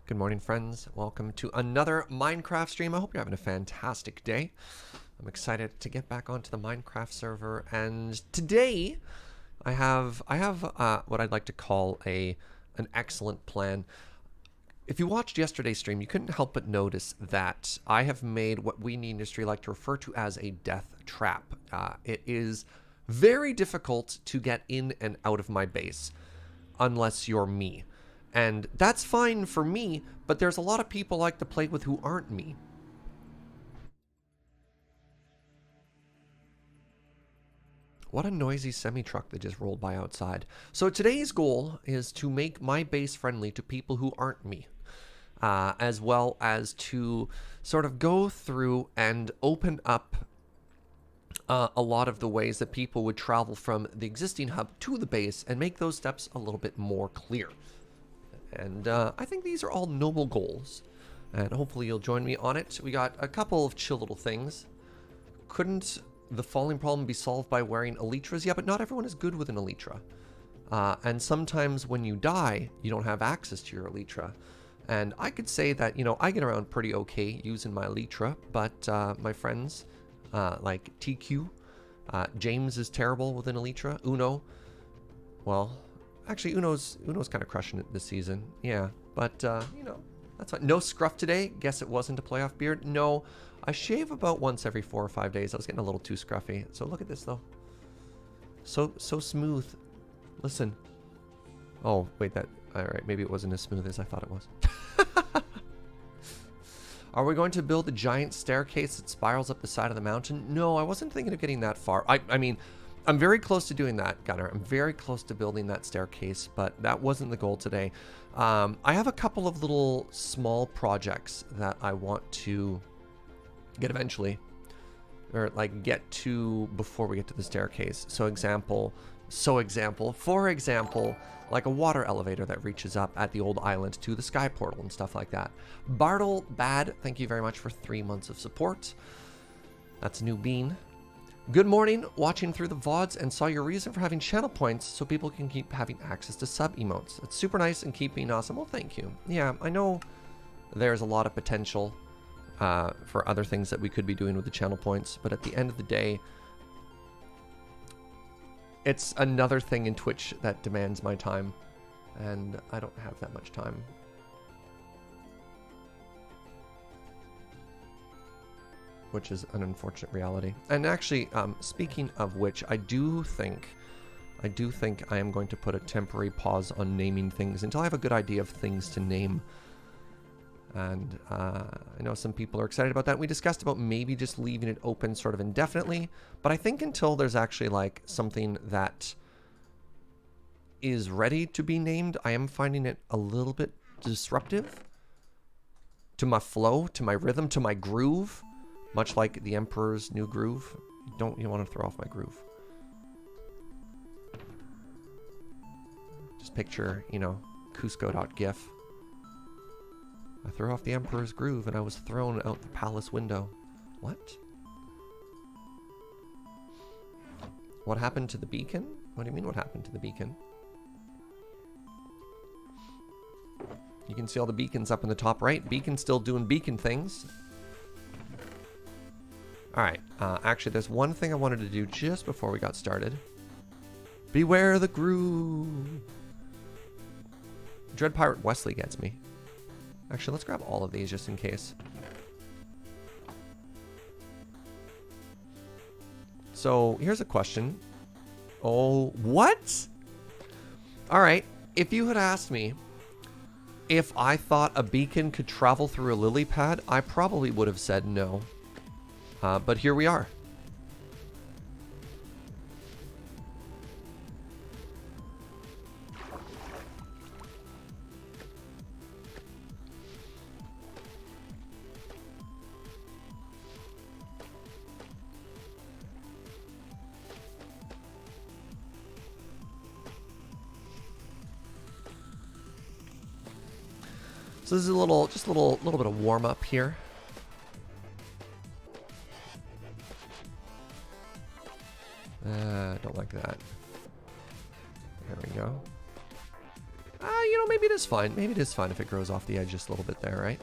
Good morning, friends. Welcome to another Minecraft stream. I hope you're having a fantastic day. I'm excited to get back onto the Minecraft server, and today I have what I'd like to call an excellent plan. If you watched yesterday's stream, you couldn't help but notice that I have made what we in the industry like to refer to as a death trap. It is very difficult to get in and out of my base unless you're me. And that's fine for me, but there's a lot of people I like to play with who aren't me. What a noisy semi-truck that just rolled by outside. So today's goal is to make my base friendly to people who aren't me, as well as to sort of go through and open up a lot of the ways that people would travel from the existing hub to the base and make those steps a little bit more clear. And I think these are all noble goals, and hopefully you'll join me on it. We got a couple of chill little things. Couldn't the falling problem be solved by wearing elytras? Yeah, but not everyone is good with an elytra. And sometimes when you die, you don't have access to your elytra. And I could say that, you know, I get around pretty okay using my elytra, but my friends like TQ, James is terrible with an elytra. Uno, well, actually, Uno's kind of crushing it this season. Yeah, but, you know, that's fine. No scruff today. Guess it wasn't a playoff beard. No, I shave about once every 4 or 5 days. I was getting a little too scruffy. So look at this, though. So smooth. Listen. Oh, wait, all right, maybe it wasn't as smooth as I thought it was. Are we going to build a giant staircase that spirals up the side of the mountain? No, I wasn't thinking of getting that far. I mean, I'm very close to doing that, Gunnar. I'm very close to building that staircase, but that wasn't the goal today. I have a couple of little small projects that I want to get eventually, or like get to before we get to the staircase. For example, like a water elevator that reaches up at the old island to the sky portal and stuff like that. Bartle Bad, thank you very much for 3 months of support. That's a new bean. Good morning, watching through the VODs and saw your reason for having channel points so people can keep having access to sub emotes. It's super nice and keep being awesome. Well, thank you. Yeah, I know there's a lot of potential for other things that we could be doing with the channel points, but at the end of the day, it's another thing in Twitch that demands my time, and I don't have that much time. Which is an unfortunate reality. And actually, speaking of which, I do think I am going to put a temporary pause on naming things until I have a good idea of things to name. And I know some people are excited about that. We discussed about maybe just leaving it open sort of indefinitely, but I think until there's actually like something that is ready to be named, I am finding it a little bit disruptive to my flow, to my rhythm, to my groove. Much like the Emperor's New Groove. You want to throw off my groove. Just picture, you know, Cusco.gif. I threw off the Emperor's Groove and I was thrown out the palace window. What? What happened to the beacon? What do you mean what happened to the beacon? You can see all the beacons up in the top right. Beacon's still doing beacon things. Alright, actually there's one thing I wanted to do just before we got started. Beware the groove! Dread Pirate Wesley gets me. Actually, let's grab all of these just in case. So, here's a question. Oh, what? Alright, if you had asked me if I thought a beacon could travel through a lily pad, I probably would have said no. But here we are. So this is just a little bit of warm up here. Don't like that. There we go. You know, maybe it is fine. Maybe it is fine if it grows off the edge just a little bit there, right?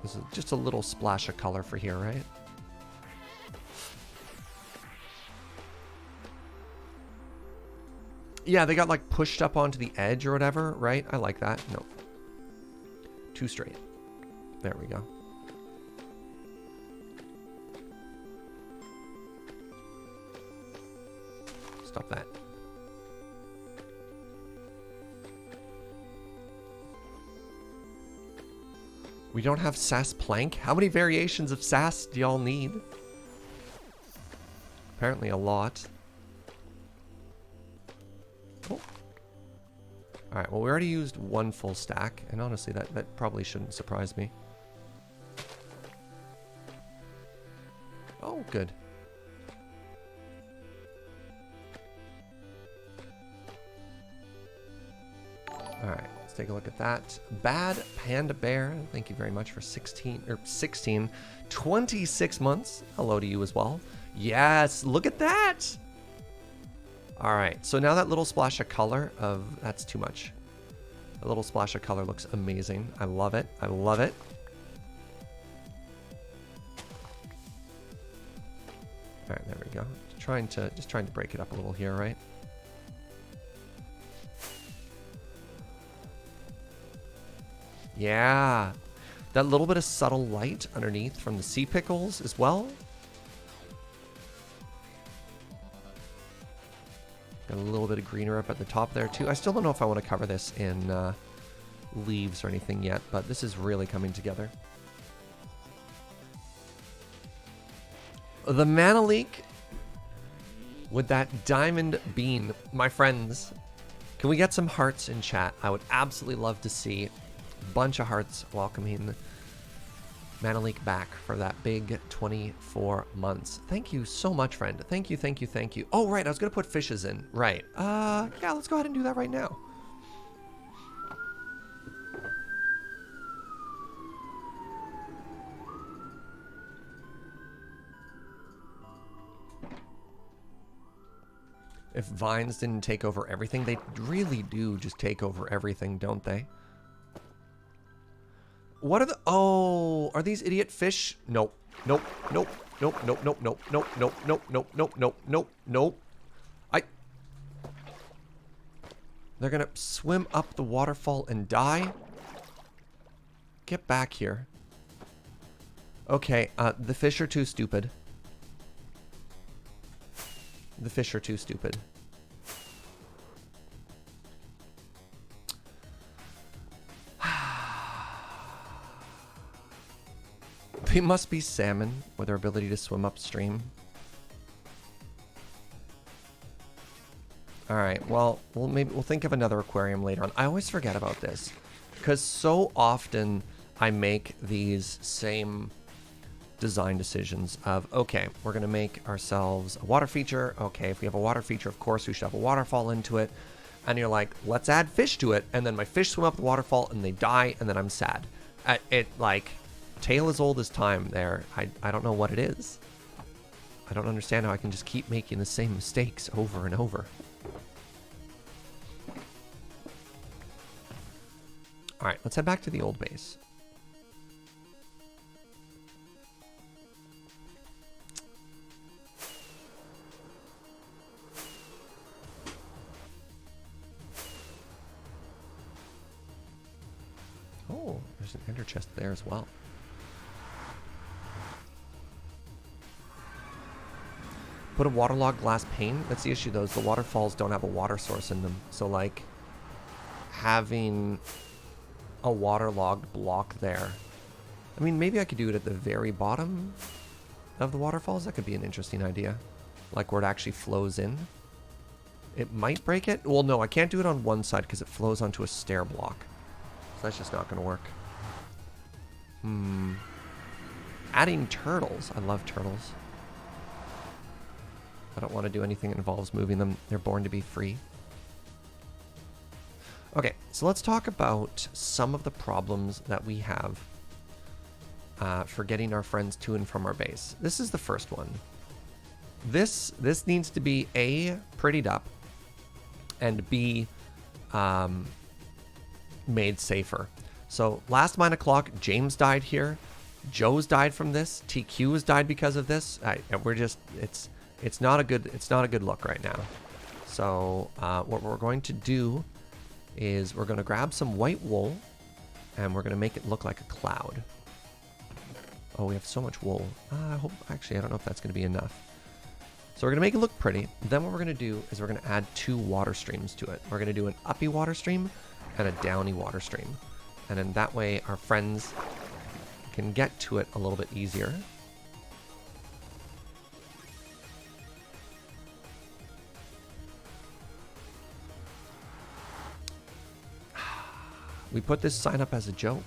This is just a little splash of color for here, right? Yeah, they got like pushed up onto the edge or whatever, right? I like that. No. Too straight. There we go. Stop that. We don't have sass plank? How many variations of sass do y'all need? Apparently a lot. Oh. Alright, well we already used one full stack, and honestly that probably shouldn't surprise me. Oh, good. Alright, let's take a look at that. Bad Panda Bear, thank you very much for 26 months. Hello to you as well. Yes, look at that! Alright, so now that little splash of color that's too much. A little splash of color looks amazing. I love it. I love it. Alright, there we go. Just trying to break it up a little here, right? Yeah. That little bit of subtle light underneath from the sea pickles as well. Got a little bit of greener up at the top there too. I still don't know if I want to cover this in leaves or anything yet, but this is really coming together. The mana leak with that diamond bean. My friends, can we get some hearts in chat? I would absolutely love to see a bunch of hearts welcoming Mana Leak back for that big 24 months. Thank you so much, friend. Thank you, thank you, thank you. Oh, right, I was going to put fishes in. Right. Yeah, let's go ahead and do that right now. If vines didn't take over everything, they really do just take over everything, don't they? What are the... Oh, are these idiot fish? Nope. Nope. Nope. Nope. Nope. Nope. Nope. Nope. Nope. Nope. Nope. Nope. Nope. Nope. Nope. They're gonna swim up the waterfall and die? Get back here. Okay, the fish are too stupid. The fish are too stupid. They must be salmon with their ability to swim upstream. Alright, well, maybe we'll think of another aquarium later on. I always forget about this, because so often I make these same design decisions of, okay, we're going to make ourselves a water feature. Okay, if we have a water feature, of course, we should have a waterfall into it. And you're like, let's add fish to it. And then my fish swim up the waterfall and they die, and then I'm sad. Like, tale as old as time there. I don't know what it is. I don't understand how I can just keep making the same mistakes over and over. Alright, let's head back to the old base. Oh, there's an ender chest there as well. Put a waterlogged glass pane. That's the issue though, is the waterfalls don't have a water source in them. So like having a waterlogged block there. I mean, maybe I could do it at the very bottom of the waterfalls. That could be an interesting idea. Like where it actually flows in. It might break it. Well, no, I can't do it on one side because it flows onto a stair block. So that's just not going to work. Adding turtles. I love turtles. I don't want to do anything that involves moving them. They're born to be free. Okay, so let's talk about some of the problems that we have for getting our friends to and from our base. This is the first one. this needs to be A, prettied up, and B, made safer. So last mine o'clock, James died here. Joe's died from this. TQ has died because of this. We're just, it's not a good look right now. So what we're going to do is we're going to grab some white wool and we're going to make it look like a cloud. Oh, we have so much wool. I don't know if that's going to be enough. So we're going to make it look pretty. Then what we're going to do is we're going to add 2 water streams to it. We're going to do an uppy water stream and a downy water stream. And then that way our friends can get to it a little bit easier. We put this sign up as a joke.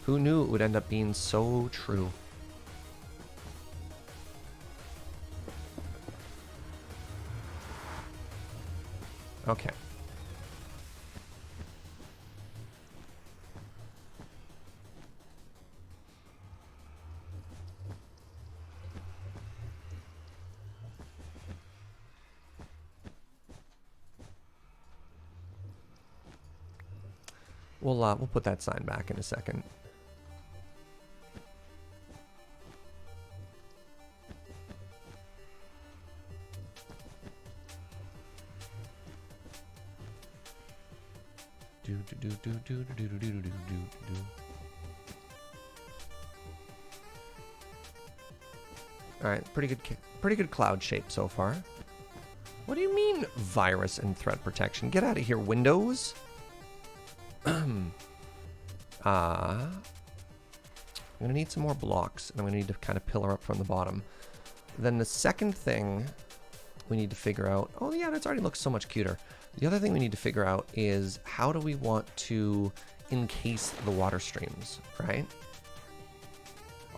Who knew it would end up being so true? Okay. We'll put that sign back in a second. All right, pretty good cloud shape so far. What do you mean virus and threat protection? Get out of here, Windows. I'm gonna need some more blocks, and I'm gonna need to kind of pillar up from the bottom. Then the second thing we need to figure out, oh yeah, that's already looks so much cuter. The other thing we need to figure out is how do we want to encase the water streams, right?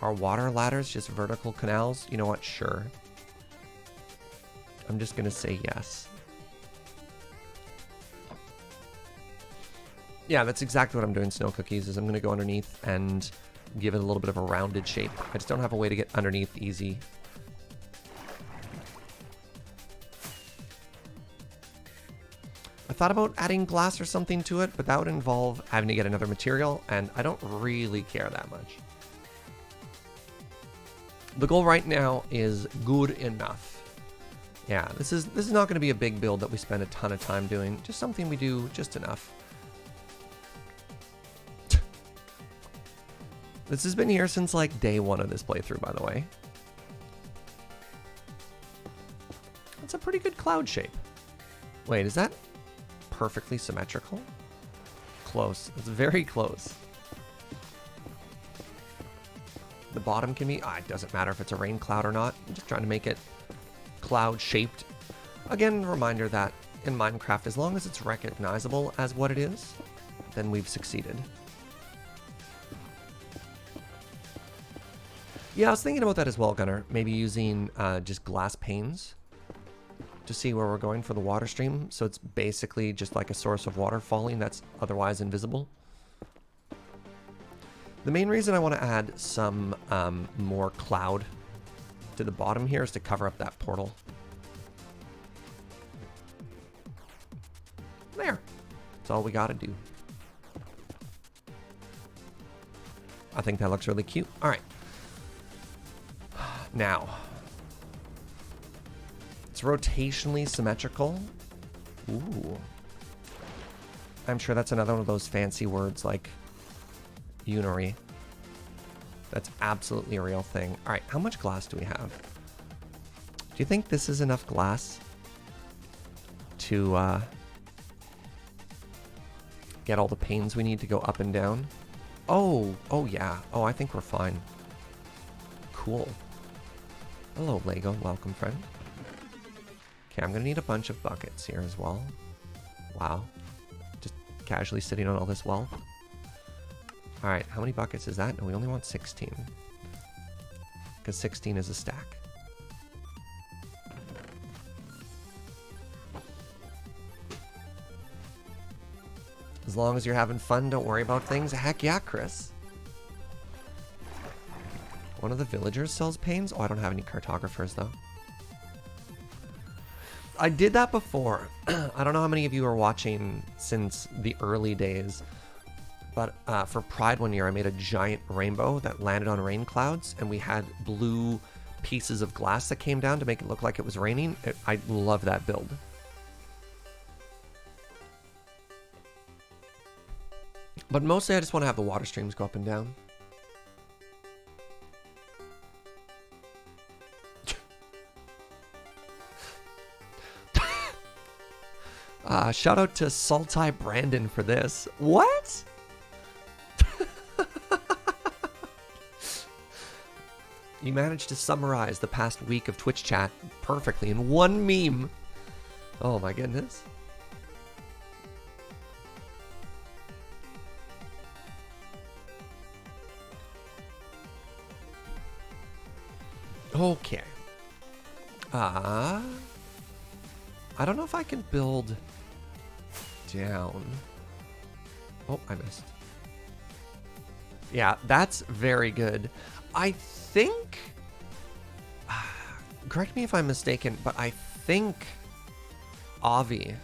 Are water ladders just vertical canals? You know what, sure. I'm just gonna say yes. Yeah, that's exactly what I'm doing, Snow Cookies, is I'm going to go underneath and give it a little bit of a rounded shape. I just don't have a way to get underneath easy. I thought about adding glass or something to it, but that would involve having to get another material, and I don't really care that much. The goal right now is good enough. Yeah, this is not going to be a big build that we spend a ton of time doing, just something we do just enough. This has been here since like day 1 of this playthrough, by the way. It's a pretty good cloud shape. Wait, is that perfectly symmetrical? Close. It's very close. The bottom can be... it doesn't matter if it's a rain cloud or not. I'm just trying to make it cloud shaped. Again, a reminder that in Minecraft, as long as it's recognizable as what it is, then we've succeeded. Yeah, I was thinking about that as well, Gunnar. Maybe using just glass panes to see where we're going for the water stream. So it's basically just like a source of water falling that's otherwise invisible. The main reason I want to add some more cloud to the bottom here is to cover up that portal. There. That's all we got to do. I think that looks really cute. All right. Now, it's rotationally symmetrical. Ooh. I'm sure that's another one of those fancy words like unary. That's absolutely a real thing. All right, how much glass do we have? Do you think this is enough glass to get all the panes we need to go up and down? Oh yeah. Oh, I think we're fine. Cool. Hello, Lego. Welcome, friend. Okay, I'm going to need a bunch of buckets here as well. Wow. Just casually sitting on all this wealth. All right, how many buckets is that? No, we only want 16. Because 16 is a stack. As long as you're having fun, don't worry about things. Heck yeah, Chris. One of the villagers sells panes. Oh, I don't have any cartographers though. I did that before. I don't know how many of you are watching since the early days, but for Pride one year, I made a giant rainbow that landed on rain clouds, and we had blue pieces of glass that came down to make it look like it was raining. I love that build. But mostly I just want to have the water streams go up and down. Shout out to Saltai Brandon for this. What? You managed to summarize the past week of Twitch chat perfectly in one meme. Oh my goodness. Okay. I don't know if I can build down. Oh, I missed. Yeah, that's very good. I think, correct me if I'm mistaken, but I think Avi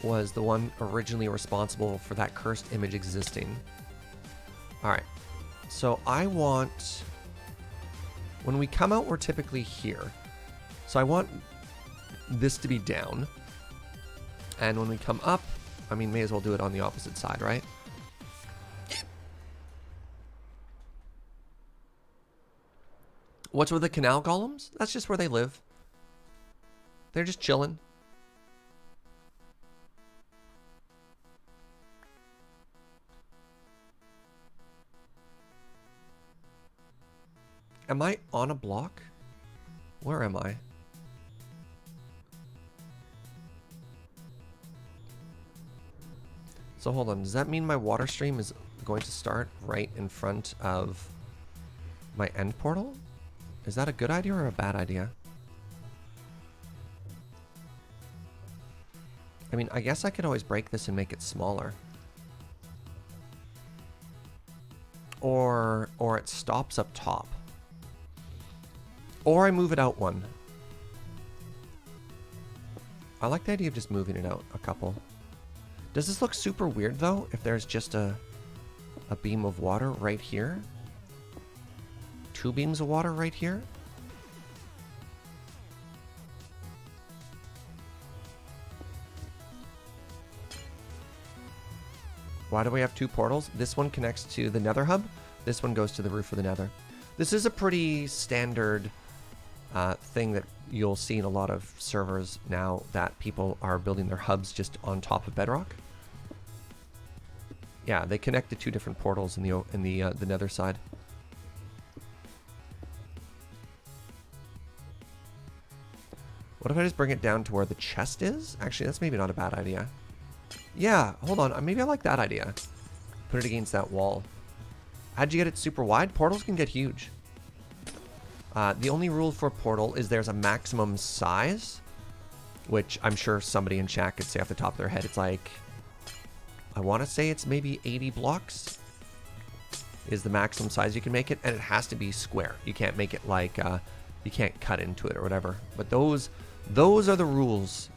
was the one originally responsible for that cursed image existing. All right, so I want, when we come out, we're typically here. So I want this to be down. And when we come up, I mean, may as well do it on the opposite side, right? What's with the canal golems? That's just where they live. They're just chilling. Am I on a block? Where am I? So hold on, does that mean my water stream is going to start right in front of my end portal? Is that a good idea or a bad idea? I mean, I guess I could always break this and make it smaller. Or it stops up top. Or I move it out one. I like the idea of just moving it out a couple. Does this look super weird though, if there's just a beam of water right here? Two beams of water right here? Why do we have two portals? This one connects to the Nether hub. This one goes to the roof of the Nether. This is a pretty standard thing that you'll see in a lot of servers now, that people are building their hubs just on top of bedrock. Yeah, they connect to two different portals in the Nether side. What if I just bring it down to where the chest is? Actually, that's maybe not a bad idea. Yeah, hold on. Maybe I like that idea. Put it against that wall. How'd you get it super wide? Portals can get huge. The only rule for portal is there's a maximum size, which I'm sure somebody in chat could say off the top of their head. It's like, I want to say it's maybe 80 blocks is the maximum size you can make it, and it has to be square. You can't make it like, you can't cut into it or whatever. But those are the rules.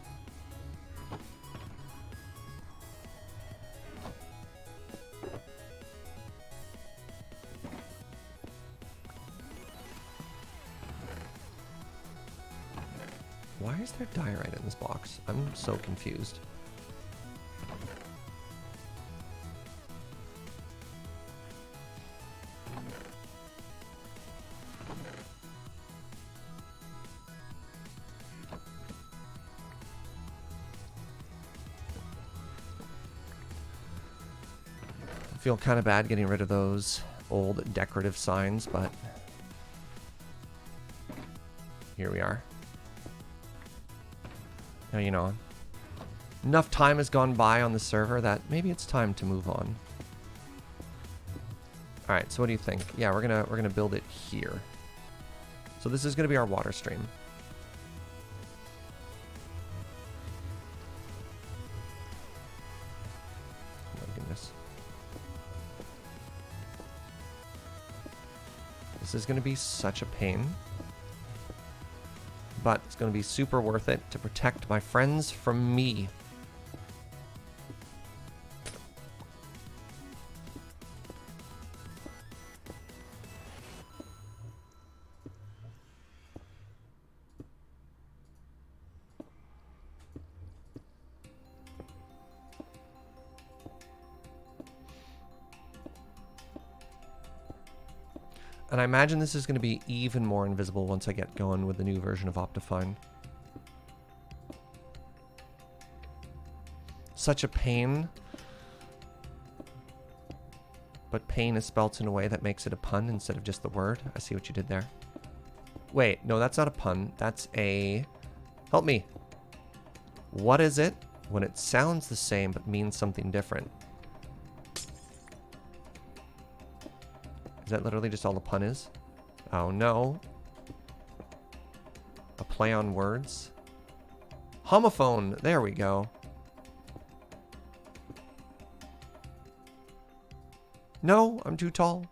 Why is there diorite in this box? I'm so confused. I feel kind of bad getting rid of those old decorative signs, but here we are. Now, you know, enough time has gone by on the server that maybe it's time to move on. All right, so what do you think? Yeah, we're gonna build it here. So this is gonna be our water stream. Oh my goodness. This is going to be such a pain. But it's going to be super worth it to protect my friends from me. And I imagine this is going to be even more invisible once I get going with the new version of Optifine. Such a pain. But pain is spelt in a way that makes it a pun instead of just the word. I see what you did there. Wait, no, that's not a pun. That's a... Help me. What is it when it sounds the same but means something different? Is that literally just all the pun is? Oh no. A play on words. Homophone. There we go. No, I'm too tall.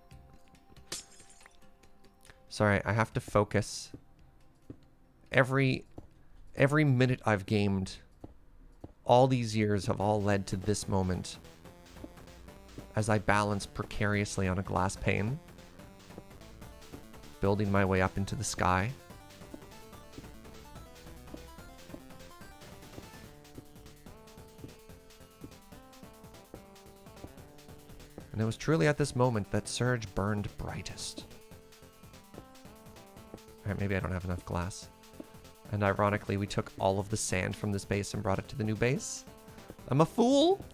Sorry, I have to focus. Every minute I've gamed, all these years have all led to this moment. As I balance precariously on a glass pane, building my way up into the sky. And it was truly at this moment that Surge burned brightest. Alright, maybe I don't have enough glass. And ironically, we took all of the sand from this base and brought it to the new base. I'm a fool!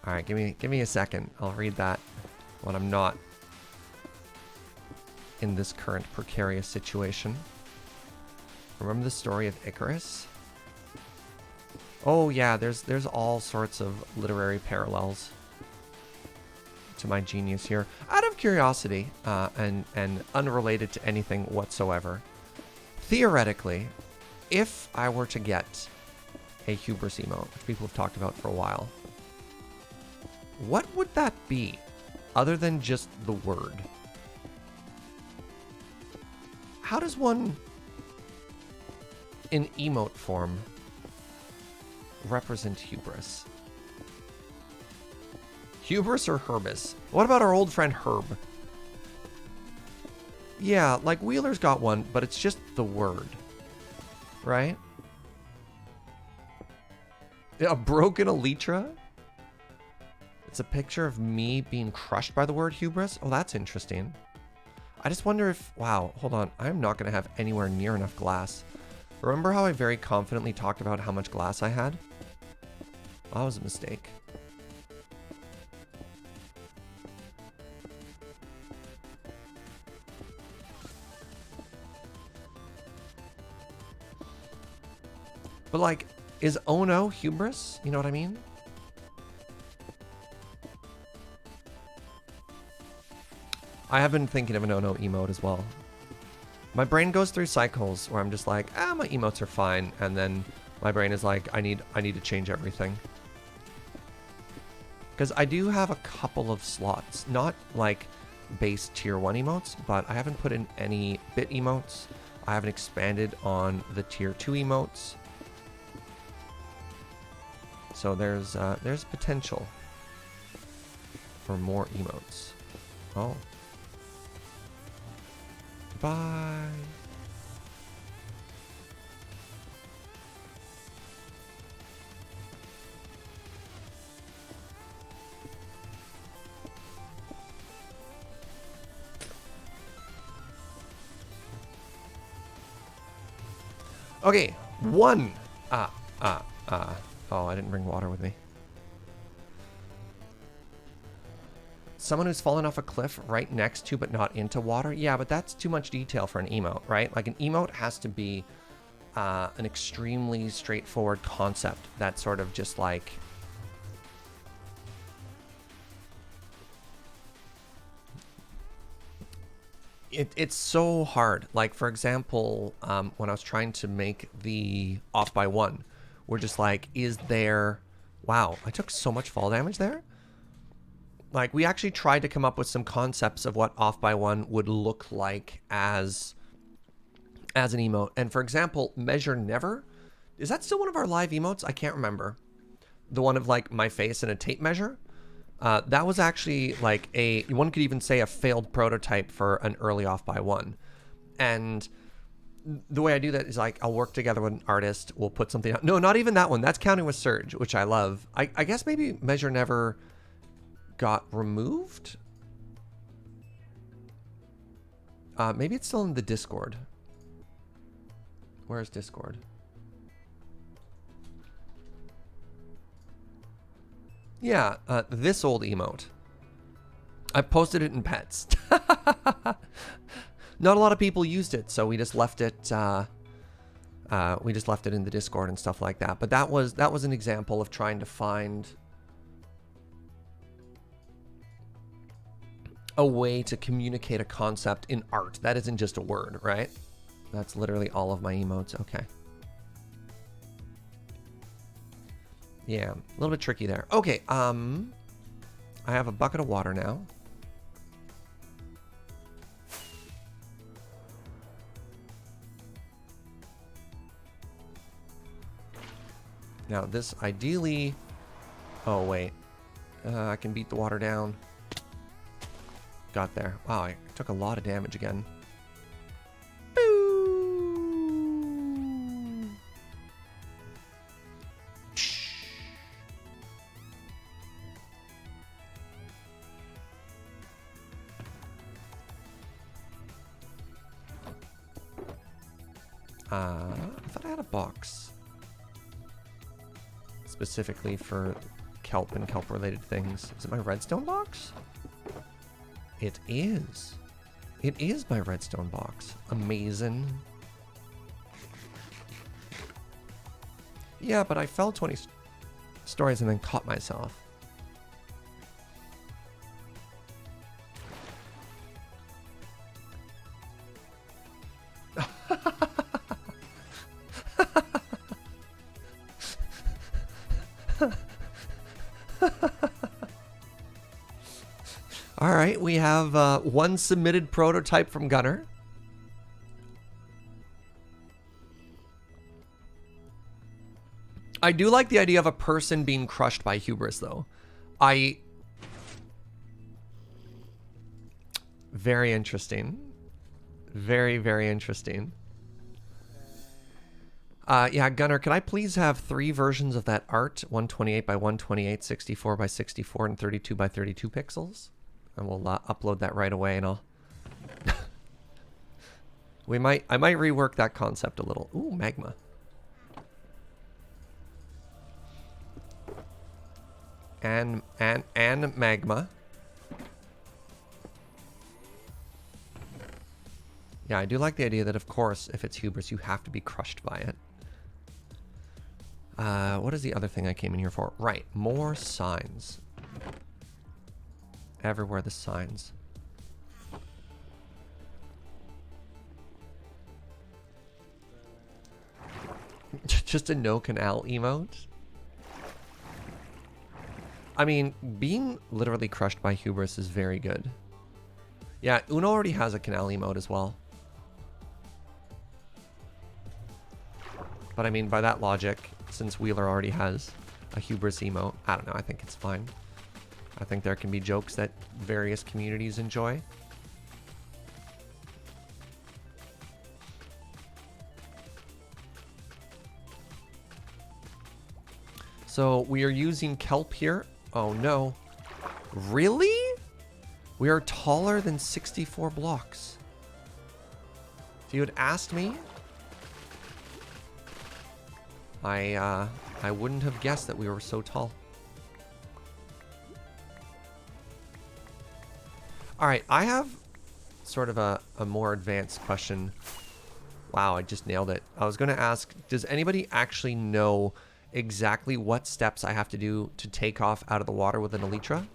Alright, give me a second. I'll read that when I'm not in this current precarious situation. Remember the story of Icarus? Oh yeah, there's all sorts of literary parallels to my genius here. Out of curiosity, and unrelated to anything whatsoever, theoretically, if I were to get a hubris emote, which people have talked about for a while, what would that be, other than just the word? How does one, in emote form, represent hubris? Hubris or Herbus? What about our old friend Herb? Yeah, like Wheeler's got one, but it's just the word. Right? A broken elytra? It's a picture of me being crushed by the word hubris? Oh, that's interesting. I just wonder if... Wow, hold on. I'm not going to have anywhere near enough glass. Remember how I very confidently talked about how much glass I had? Well, that was a mistake. But like, is oh no hubris? You know what I mean? I have been thinking of an oh no emote as well. My brain goes through cycles where I'm just like, my emotes are fine, and then my brain is like, I need to change everything. Because I do have a couple of slots, not like base tier 1 emotes, but I haven't put in any bit emotes. I haven't expanded on the tier 2 emotes. So there's potential for more emotes. Oh. Bye. Okay, one. Oh, I didn't bring water with me. Someone who's fallen off a cliff right next to but not into water. Yeah, but that's too much detail for an emote, right? Like an emote has to be an extremely straightforward concept that's sort of just like... It's so hard. Like, for example, when I was trying to make the off by one, we're just like, is there... Wow, I took so much fall damage there. Like, we actually tried to come up with some concepts of what off by one would look like as an emote. And for example, measure never. Is that still one of our live emotes? I can't remember. The one of like my face and a tape measure. That was actually like one could even say a failed prototype for an early off by one. And the way I do that is like, I'll work together with an artist. We'll put something out. No, not even that one. That's Counting with Surge, which I love. I guess maybe measure never got removed. Maybe it's still in the Discord. Where's Discord? Yeah, this old emote. I posted it in pets. Not a lot of people used it, so we just left it. We just left it in the Discord and stuff like that. But that was an example of trying to find a way to communicate a concept in art. That isn't just a word, right? That's literally all of my emotes. Okay. Yeah, a little bit tricky there. Okay, I have a bucket of water now. Now this ideally... Oh, wait. I can beat the water down. Got there. Wow, I took a lot of damage again. I thought I had a box specifically for kelp and kelp-related things. Is it my redstone box? It is. It is my redstone box. Amazing. Yeah, but I fell 20 stories and then caught myself. All right, we have one submitted prototype from Gunner. I do like the idea of a person being crushed by hubris, though. Very interesting. Very, very interesting. Yeah, Gunner, can I please have 3 versions of that art? 128 by 128, 64 by 64, and 32 by 32 pixels? And we'll upload that right away, and I'll... I might rework that concept a little. Ooh, magma. And magma. Yeah, I do like the idea that, of course, if it's hubris, you have to be crushed by it. What is the other thing I came in here for? Right, more signs. Everywhere the signs. Just a no canal emote? I mean, being literally crushed by hubris is very good. Yeah, Uno already has a canal emote as well. But I mean, by that logic, since Wheeler already has a hubris emote, I don't know, I think it's fine. I think there can be jokes that various communities enjoy. So we are using kelp here. Oh no. Really? We are taller than 64 blocks. If you had asked me, I wouldn't have guessed that we were so tall. All right, I have sort of a more advanced question. Wow, I just nailed it. I was going to ask, does anybody actually know exactly what steps I have to do to take off out of the water with an elytra?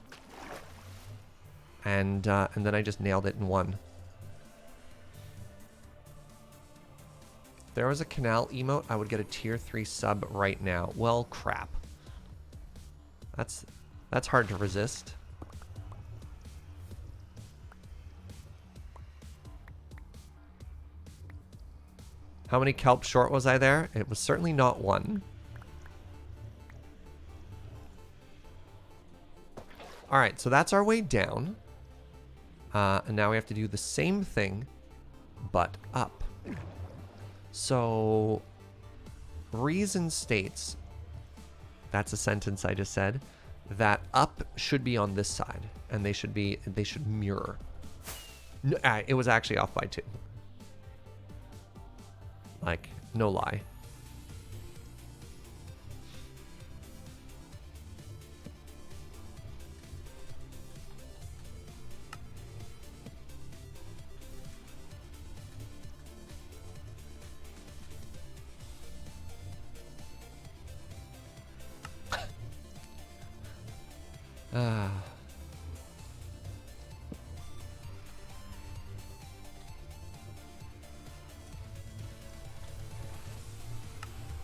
And then I just nailed it in one. there was a canal emote, I would get a tier 3 sub right now. Well, crap. That's hard to resist. How many kelp short was I there? It was certainly not one. Alright, so that's our way down. And now we have to do the same thing, but up. So, reason states, that's a sentence I just said, that up should be on this side, and they should mirror. No, it was actually off by 2. Like, no lie.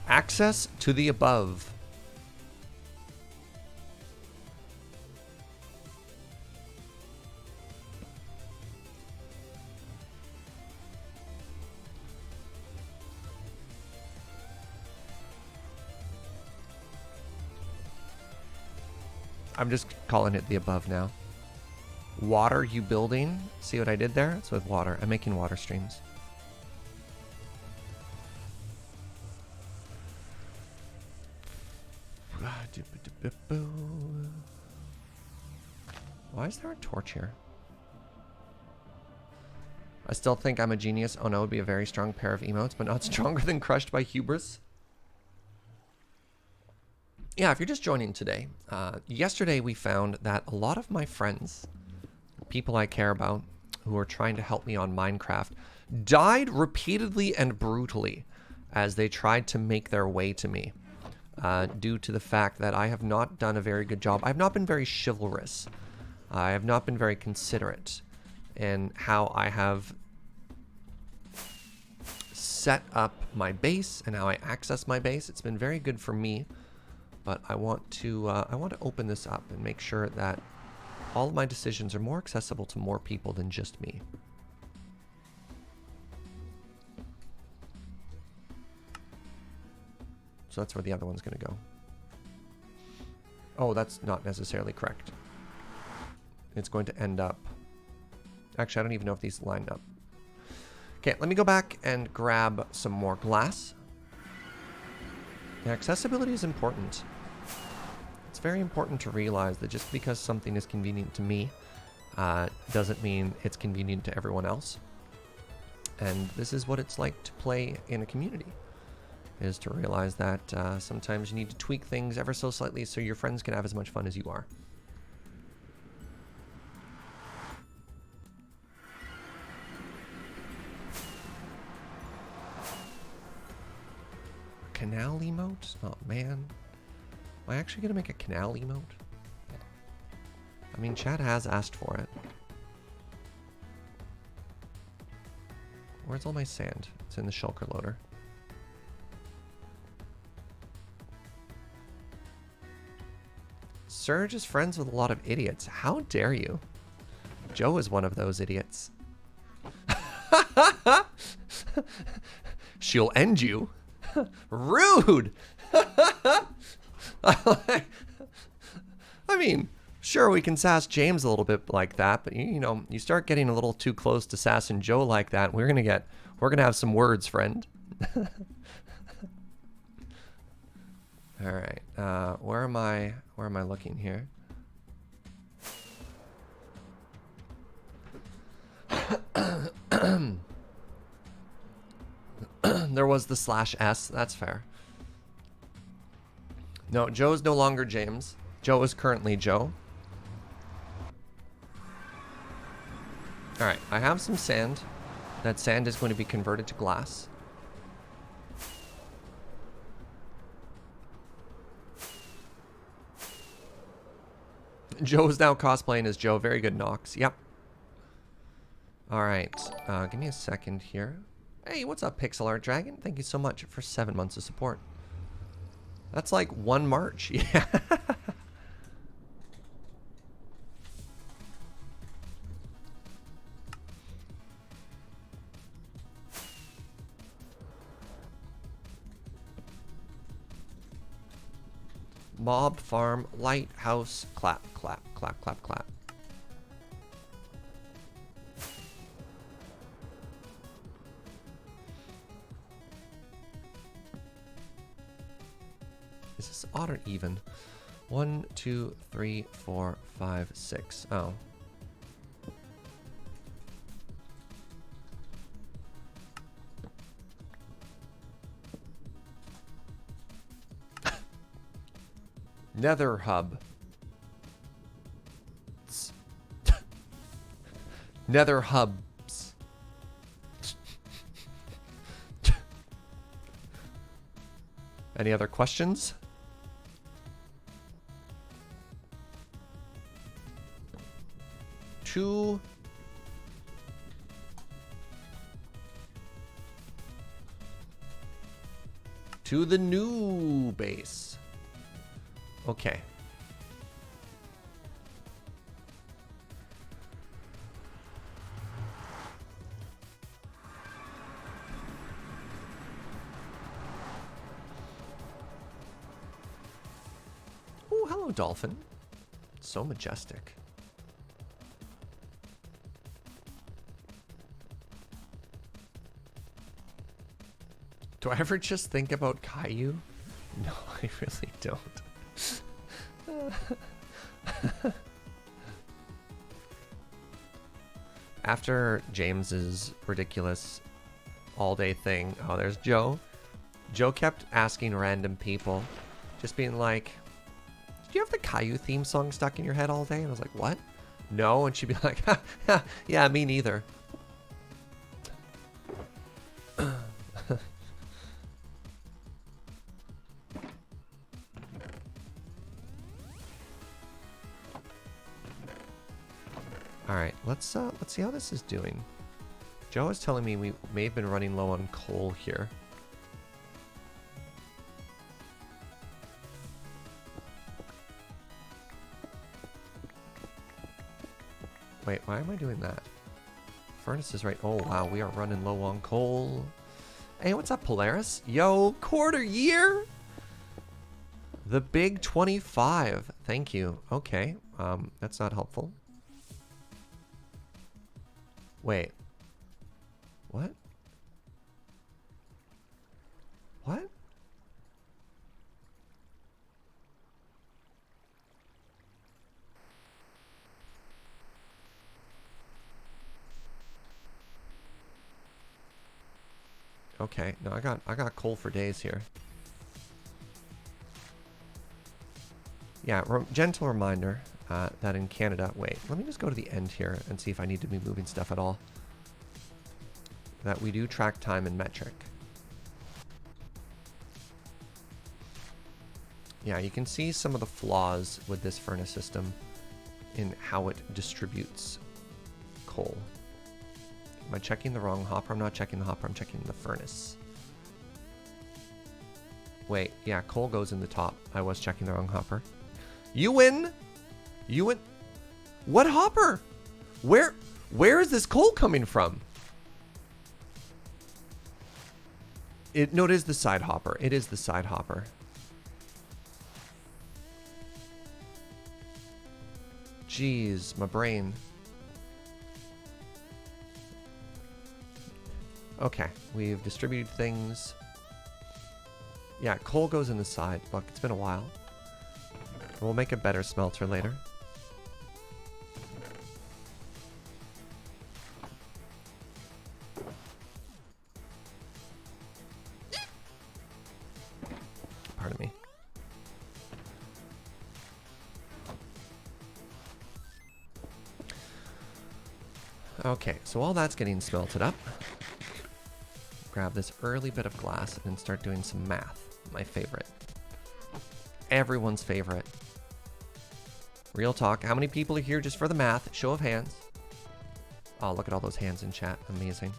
Access to the above. I'm just calling it the above now. Water you building. See what I did there? It's with water. I'm making water streams. Why is there a torch here? I still think I'm a genius. Oh no, it would be a very strong pair of emotes, but not stronger than crushed by hubris. Yeah, if you're just joining today, yesterday we found that a lot of my friends, people I care about, who are trying to help me on Minecraft, died repeatedly and brutally as they tried to make their way to me. Due to the fact that I have not done a very good job. I have not been very chivalrous. I have not been very considerate in how I have set up my base and how I access my base. It's been very good for me, but I want to open this up and make sure that all of my decisions are more accessible to more people than just me. So that's where the other one's going to go. Oh, that's not necessarily correct. It's going to end up... Actually, I don't even know if these line up. Okay, let me go back and grab some more glass. Yeah, accessibility is important. It's very important to realize that just because something is convenient to me doesn't mean it's convenient to everyone else. And this is what it's like to play in a community. Is to realize that sometimes you need to tweak things ever so slightly so your friends can have as much fun as you are. Canal emote? Oh man. Am I actually gonna make a canal emote? I mean, chat has asked for it. Where's all my sand? It's in the shulker loader. Surge is friends with a lot of idiots. How dare you? Joe is one of those idiots. She'll end you. Rude! I mean, sure, we can sass James a little bit like that, but you know, you start getting a little too close to sassing Joe like that, we're gonna have some words, friend. All right, where am I looking here? There was the /S, that's fair. No, Joe is no longer James. Joe is currently Joe. All right, I have some sand. That sand is going to be converted to glass. Joe is now cosplaying as Joe. Very good, Nox. Yep. All right. Give me a second here. Hey, what's up, Pixel Art Dragon? Thank you so much for 7 months of support. That's like 1 March. Yeah. Mob farm lighthouse clap clap clap clap clap. Is this odd or even? 1, 2, 3, 4, 5, 6. Oh. Nether hub. Nether hubs. Any other questions? To the new base. Okay. Oh, hello, dolphin. So majestic. Do I ever just think about Caillou? No, I really don't. After James's ridiculous all-day thing, oh, there's Joe. Joe kept asking random people, just being like, did you have the Caillou theme song stuck in your head all day? And I was like, what? No. And she'd be like, yeah, me neither. All right, let's see how this is doing. Joe is telling me we may have been running low on coal here. Wait, why am I doing that? Furnace is right. Oh, wow, we are running low on coal. Hey, what's up, Polaris? Yo, quarter year? The big 25. Thank you. Okay, that's not helpful. Wait. What? What? Okay, no, I got coal for days here. Yeah, gentle reminder that in Canada, wait, let me just go to the end here and see if I need to be moving stuff at all. That we do track time in metric. Yeah, you can see some of the flaws with this furnace system in how it distributes coal. Am I checking the wrong hopper? I'm not checking the hopper, I'm checking the furnace. Wait, yeah, coal goes in the top. I was checking the wrong hopper. You win! You win! What hopper? Where is this coal coming from? No, it is the side hopper. It is the side hopper. Jeez, my brain. Okay, we've distributed things. Yeah, coal goes in the side. Look, it's been a while. We'll make a better smelter later. Pardon me. Okay, so while that's getting smelted up, grab this early bit of glass and start doing some math. My favorite. Everyone's favorite. Real talk. How many people are here just for the math? Show of hands. Oh, look at all those hands in chat. Amazing.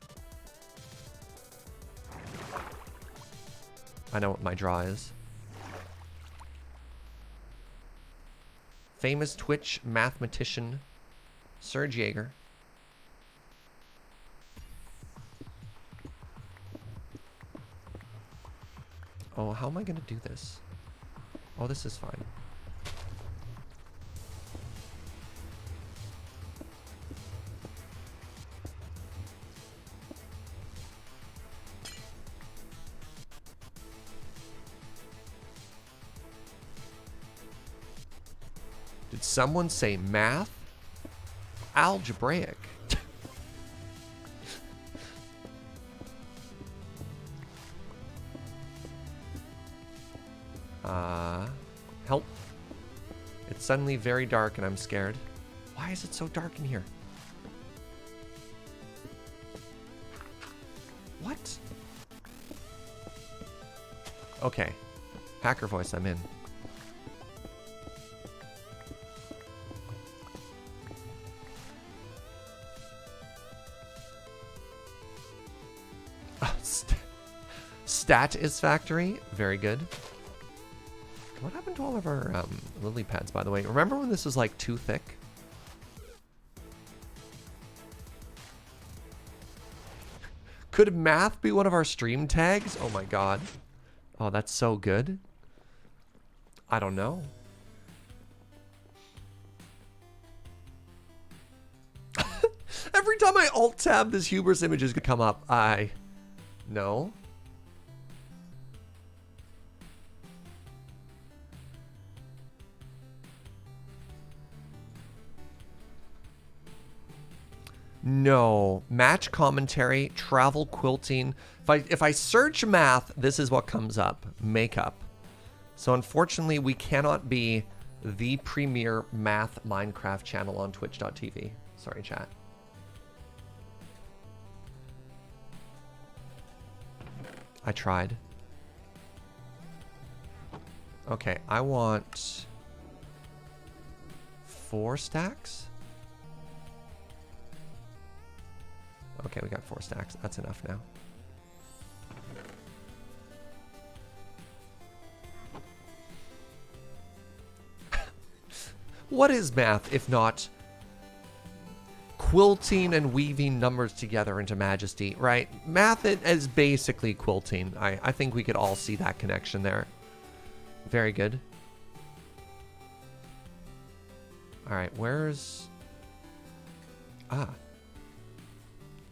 I know what my draw is. Famous Twitch mathematician, Serge Jaeger. Oh, how am I going to do this? Oh, this is fine. Did someone say math? Algebraic. Help. It's suddenly very dark and I'm scared. Why is it so dark in here? What? Okay. Hacker voice, I'm in. Stat is factory. Very good. What happened to all of our lily pads, by the way? Remember when this was like too thick? Could math be one of our stream tags? Oh my god. Oh, that's so good. I don't know. Every time I alt tab, this hubris image is gonna come up. No. No. Match commentary, travel quilting. If I search math, this is what comes up. Makeup. So unfortunately, we cannot be the premier math Minecraft channel on twitch.tv. Sorry, chat. I tried. Okay, I want 4 stacks. Okay, we got 4 stacks. That's enough now. What is math if not quilting and weaving numbers together into majesty, right? Math is basically quilting. I think we could all see that connection there. Very good. All right, where's... Ah.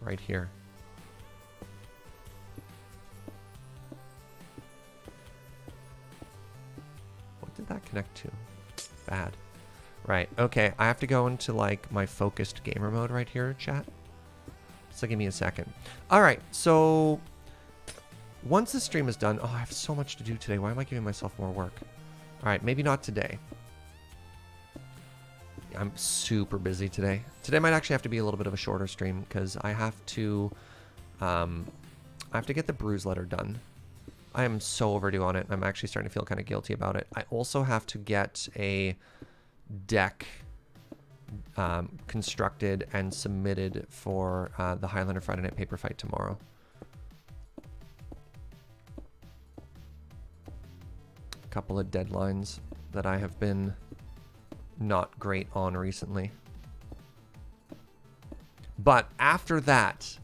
Right here. What did that connect to? Bad. Right, okay, I have to go into like my focused gamer mode right here, chat. So give me a second. All right, so once the stream is done, oh, I have so much to do today. Why am I giving myself more work? All right, maybe not today. I'm super busy today. Today might actually have to be a little bit of a shorter stream because I have to get the bruise letter done. I am so overdue on it. I'm actually starting to feel kind of guilty about it. I also have to get a deck constructed and submitted for the Highlander Friday Night Paper Fight tomorrow. A couple of deadlines that I have been not great on recently. But after that,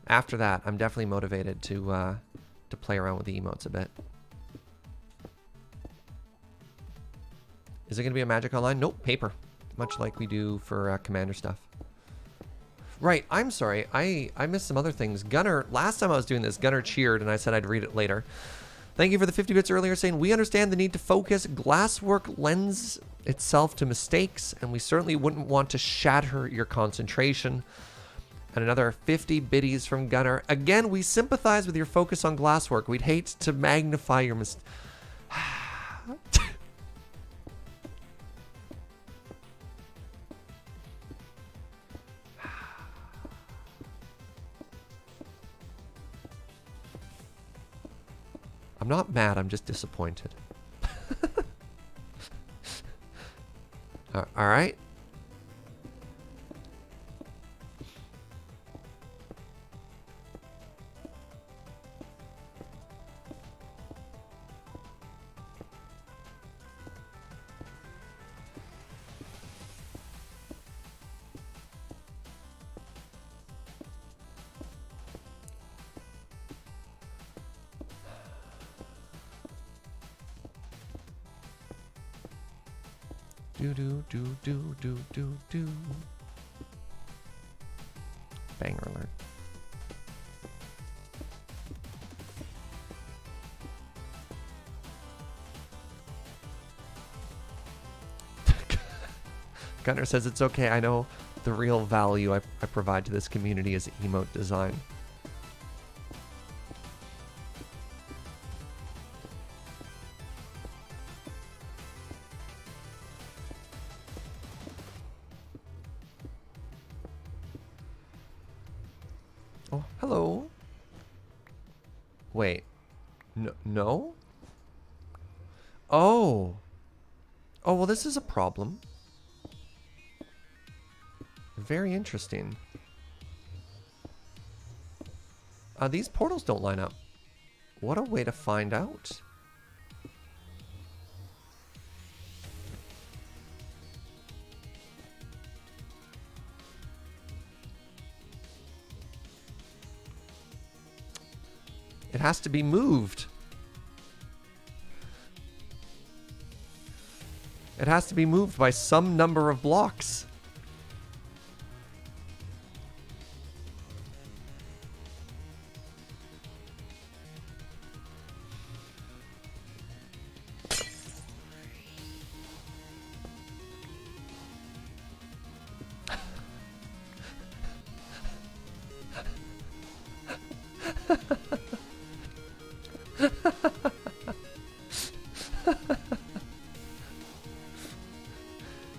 I'm definitely motivated to play around with the emotes a bit. Is it going to be a Magic Online? Nope, paper. Much like we do for Commander stuff. Right, I'm sorry. I missed some other things. Gunner, last time I was doing this, Gunner cheered and I said I'd read it later. Thank you for the 50 bits earlier saying, we understand the need to focus. Glasswork lends itself to mistakes, and we certainly wouldn't want to shatter your concentration. And another 50 biddies from Gunner. Again, we sympathize with your focus on glasswork. We'd hate to magnify your mistakes. I'm not mad, I'm just disappointed. All right. Do do do do do do do. Banger alert. Gunner says it's okay. I know the real value I provide to this community is emote design. Oh, hello. Wait. No? Oh. Oh, well, this is a problem. Very interesting. These portals don't line up. What a way to find out. It has to be moved. It has to be moved by some number of blocks.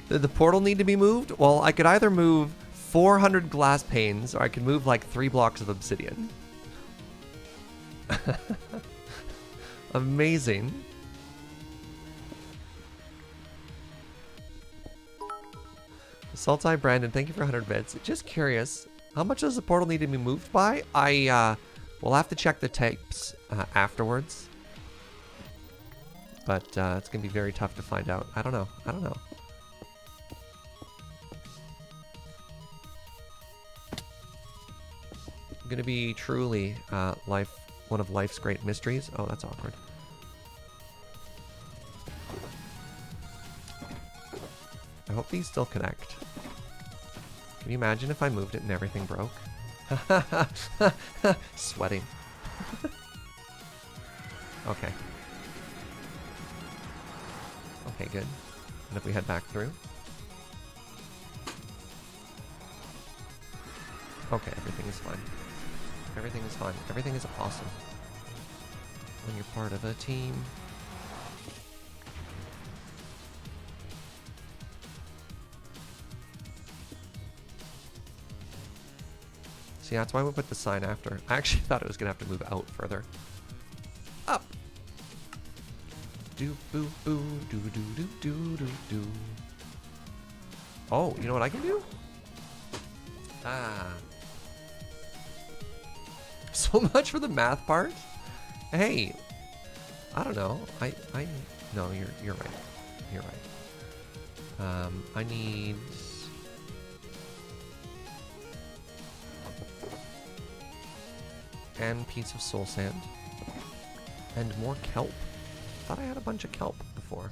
Did the portal need to be moved? Well, I could either move 400 glass panes, or I could move like 3 blocks of obsidian. Amazing. Salty Brandon, thank you for 100 bits. Just curious, how much does the portal need to be moved by? I will have to check the tapes afterwards. But it's going to be very tough to find out. I don't know. I don't know. Going to be truly one of life's great mysteries. Oh, that's awkward. I hope these still connect. Can you imagine if I moved it and everything broke? Sweating. Okay. Okay, good. And if we head back through? Okay, everything is fine. Everything is fine. Everything is awesome. When you're part of a team. See, that's why we put the sign after. I actually thought it was going to have to move out further. Up! Do boo boo do do do do do do. Oh, you know what I can do? Ah. So much for the math part. Hey, I don't know. No, you're right. You're right. I need and piece of soul sand and more kelp. Thought I had a bunch of kelp before.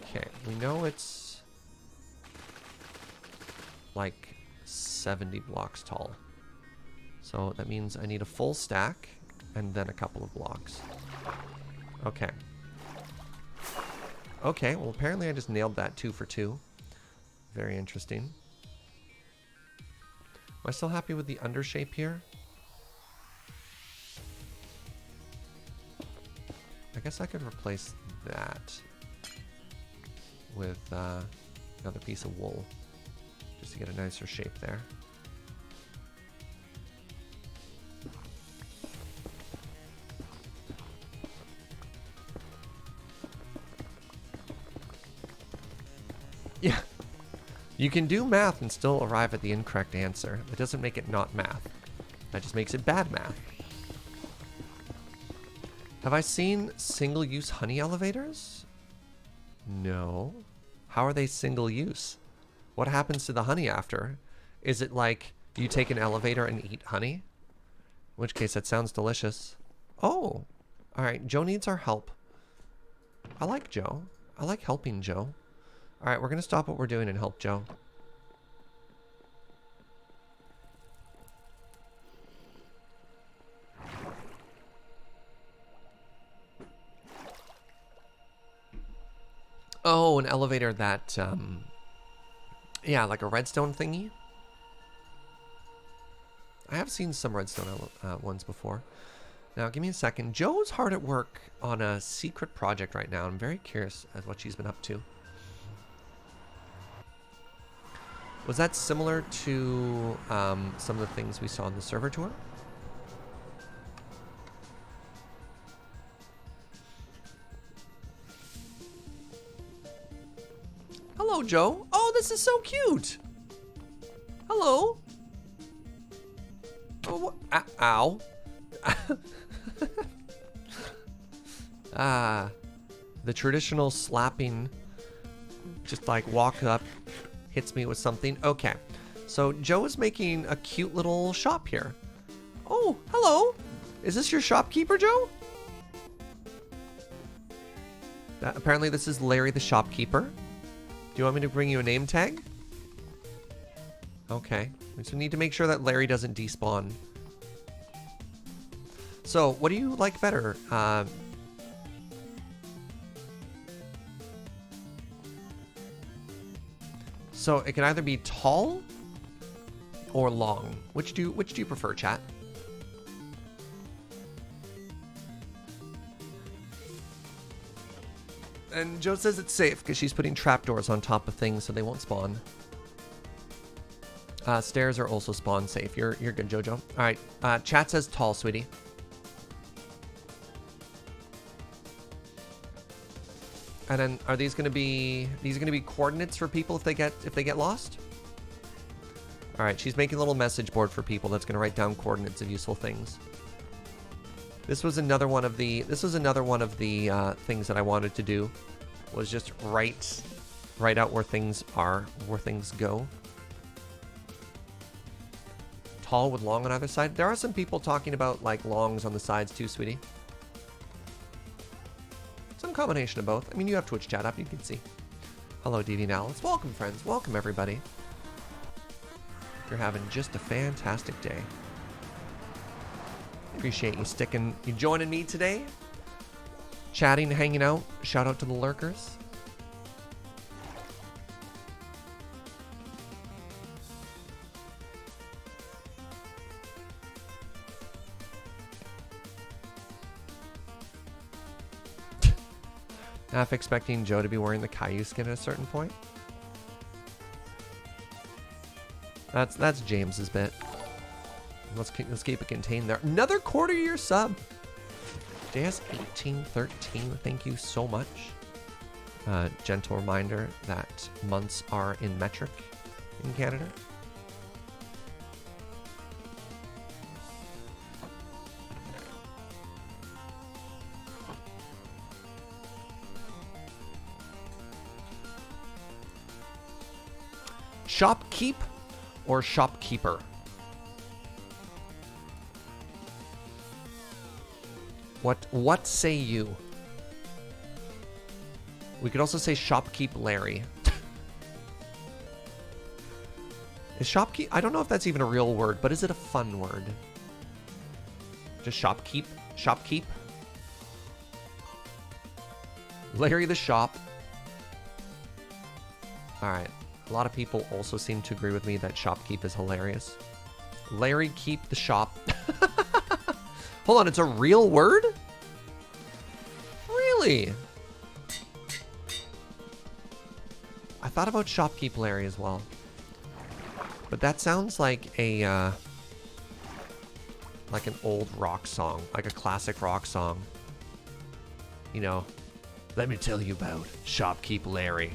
Okay, we know it's like 70 blocks tall. So that means I need a full stack and then a couple of blocks. Okay. Okay, well apparently I just nailed that 2 for 2. Very interesting. Am I still happy with the undershape here? I guess I could replace that with another piece of wool just to get a nicer shape there. Yeah. You can do math and still arrive at the incorrect answer. It doesn't make it not math. That just makes it bad math. Have I seen single-use honey elevators? No. How are they single-use? What happens to the honey after? Is it like you take an elevator and eat honey? In which case, that sounds delicious. Oh. All right, Joe needs our help. I like Joe. I like helping Joe. All right, we're going to stop what we're doing and help Joe. Oh, an elevator that, yeah, like a redstone thingy. I have seen some redstone ones before. Now, give me a second. Joe's hard at work on a secret project right now. I'm very curious as what she's been up to. Was that similar to some of the things we saw on the server tour? Hello, Joe. Oh, this is so cute. Hello. Oh, what? Ow. The traditional slapping, just like walk up, hits me with something. Okay, so Joe is making a cute little shop here. Oh, hello. Is this your shopkeeper, Joe? Apparently this is Larry the shopkeeper. Do you want me to bring you a name tag? Okay, we just need to make sure that Larry doesn't despawn. So, what do you like better? So it can either be tall or long. Which do you prefer, chat? And Joe says it's safe because she's putting trapdoors on top of things so they won't spawn. Stairs are also spawn safe. You're good, Jojo. All right. Chat says tall, sweetie. And then are these gonna be coordinates for people if they get lost? All right. She's making a little message board for people that's gonna write down coordinates of useful things. This was another one of the things that I wanted to do, was just write out where things are, where things go. Tall with long on either side. There are some people talking about like longs on the sides too, sweetie. Some combination of both. I mean, you have Twitch chat up, you can see. Hello, DD Nals. Welcome, friends. Welcome, everybody. You're having just a fantastic day. Appreciate you joining me today. Chatting, hanging out. Shout out to the lurkers. Half expecting Joe to be wearing the Caillou skin at a certain point. That's James's bit. Let's keep it contained there. Another quarter-year sub. JS1813, thank you so much. Gentle reminder that months are in metric in Canada. Shopkeep or shopkeeper? What say you? We could also say shopkeep Larry. Is shopkeep? I don't know if that's even a real word, but is it a fun word? Just shopkeep? Shopkeep? Larry the shop. Alright. A lot of people also seem to agree with me that shopkeep is hilarious. Larry keep the shop. Hold on, it's a real word? Really? I thought about shopkeep Larry as well. But that sounds like a like an old rock song, like a classic rock song. You know, let me tell you about Shopkeep Larry.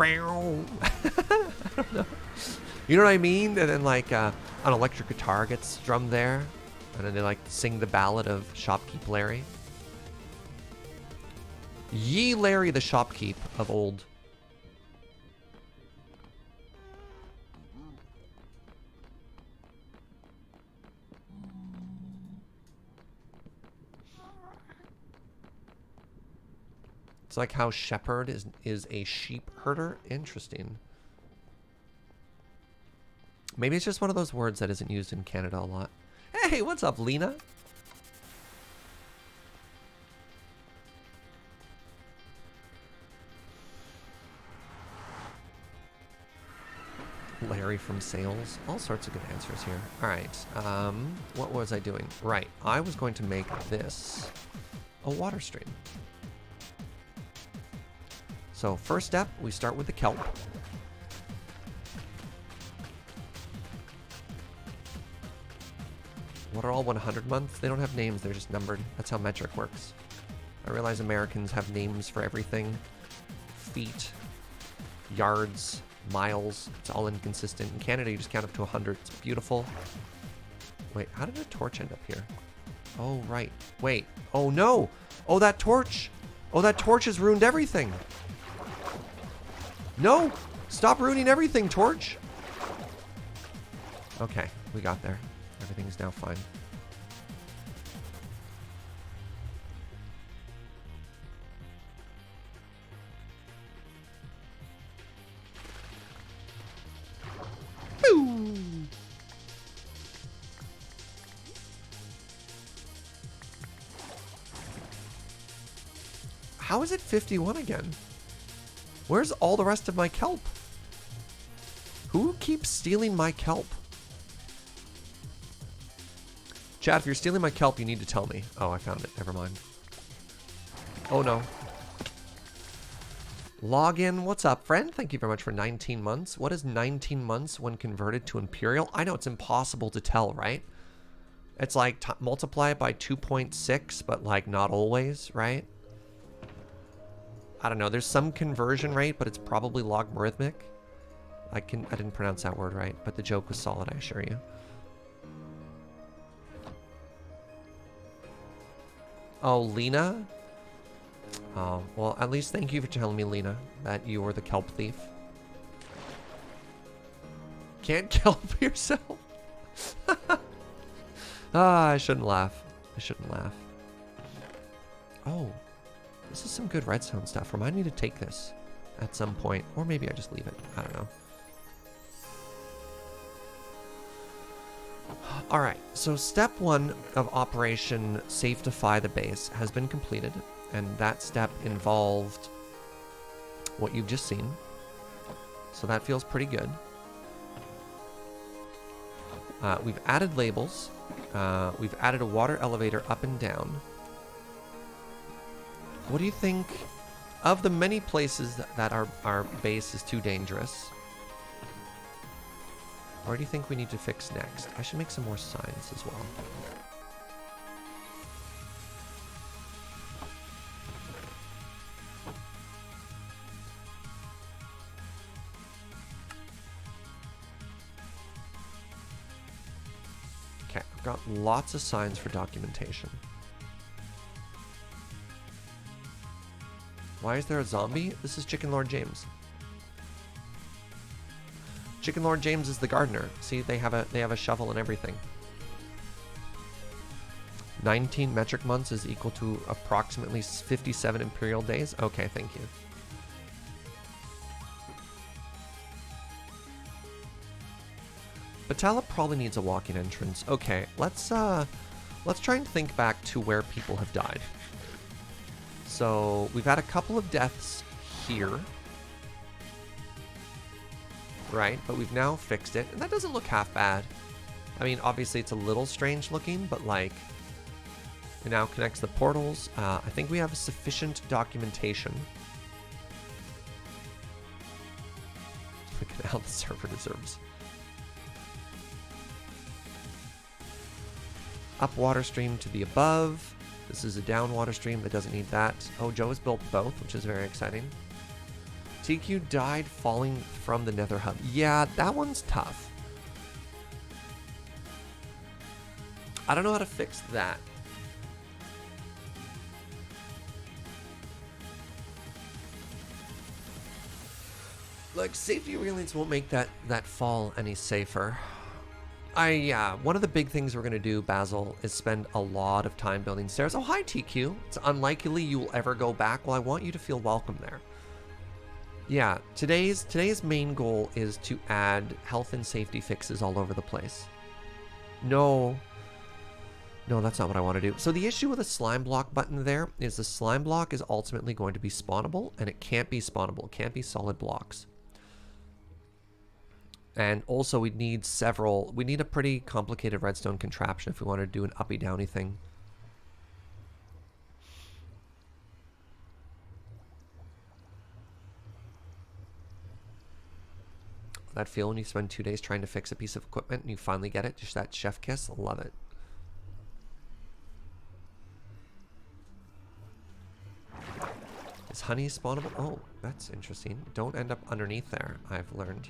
I don't know. You know what I mean? And then like an electric guitar gets strummed there, and then they like sing the ballad of Shopkeep Larry. Ye Larry the shopkeep of old. It's like how shepherd is a sheep herder. Interesting. Maybe it's just one of those words that isn't used in Canada a lot. Hey, what's up, Lena? Larry from sales. All sorts of good answers here. All right. What was I doing? Right. I was going to make this a water stream. So first step, we start with the kelp. What are all 100 months? They don't have names. They're just numbered. That's how metric works. I realize Americans have names for everything. Feet, yards, miles. It's all inconsistent. In Canada, you just count up to 100. It's beautiful. Wait, how did a torch end up here? Oh, right. Wait. Oh, no. Oh, that torch. Oh, that torch has ruined everything. No. Stop ruining everything, torch. Okay, we got there. Everything is now fine. Boo! How is it 51 again? Where's all the rest of my kelp? Who keeps stealing my kelp? Chat, if you're stealing my kelp, you need to tell me. Oh, I found it. Never mind. Oh, no. Login. What's up, friend? Thank you very much for 19 months. What is 19 months when converted to Imperial? I know it's impossible to tell, right? It's like multiply it by 2.6, but like not always, right? I don't know. There's some conversion rate, but it's probably logarithmic. I didn't pronounce that word right, but the joke was solid, I assure you. Oh, Lena? Oh, well, at least thank you for telling me, Lena, that you were the kelp thief. Can't kelp yourself? I shouldn't laugh. I shouldn't laugh. Oh, this is some good redstone stuff. Remind me to take this at some point, or maybe I just leave it. I don't know. All right, so step 1 of Operation Safetify the Base has been completed, and that step involved what you've just seen. So that feels pretty good. We've added labels. We've added a water elevator up and down. What do you think of the many places that our base is too dangerous? Where do you think we need to fix next? I should make some more signs as well. Okay, I've got lots of signs for documentation. Why is there a zombie? This is Chicken Lord James. Chicken Lord James is the gardener. See, they have a shovel and everything. 19 metric months is equal to approximately 57 imperial days. Okay, thank you. Batala probably needs a walk-in entrance. Okay, let's try and think back to where people have died. So we've had a couple of deaths here. Right, but we've now fixed it, and that doesn't look half bad. I mean, obviously it's a little strange looking, but like, it now connects the portals. I think we have sufficient documentation. Look at how the server deserves. Up water stream to the above. This is a down water stream that doesn't need that. Oh, Joe has built both, which is very exciting. TQ died falling from the nether hub. Yeah, that one's tough. I don't know how to fix that. Like, safety railings won't make that fall any safer. One of the big things we're going to do, Basil, is spend a lot of time building stairs. Oh, hi, TQ. It's unlikely you will ever go back. Well, I want you to feel welcome there. Yeah, today's main goal is to add health and safety fixes all over the place. No, that's not what I want to do. So the issue with a slime block button there is the slime block is ultimately going to be spawnable, and it can't be spawnable. It can't be solid blocks. And also we need a pretty complicated redstone contraption if we want to do an uppy downy thing. That feel when you spend 2 days trying to fix a piece of equipment and you finally get it, just that chef kiss, love it. Is honey spawnable? Oh, that's interesting. Don't end up underneath there, I've learned.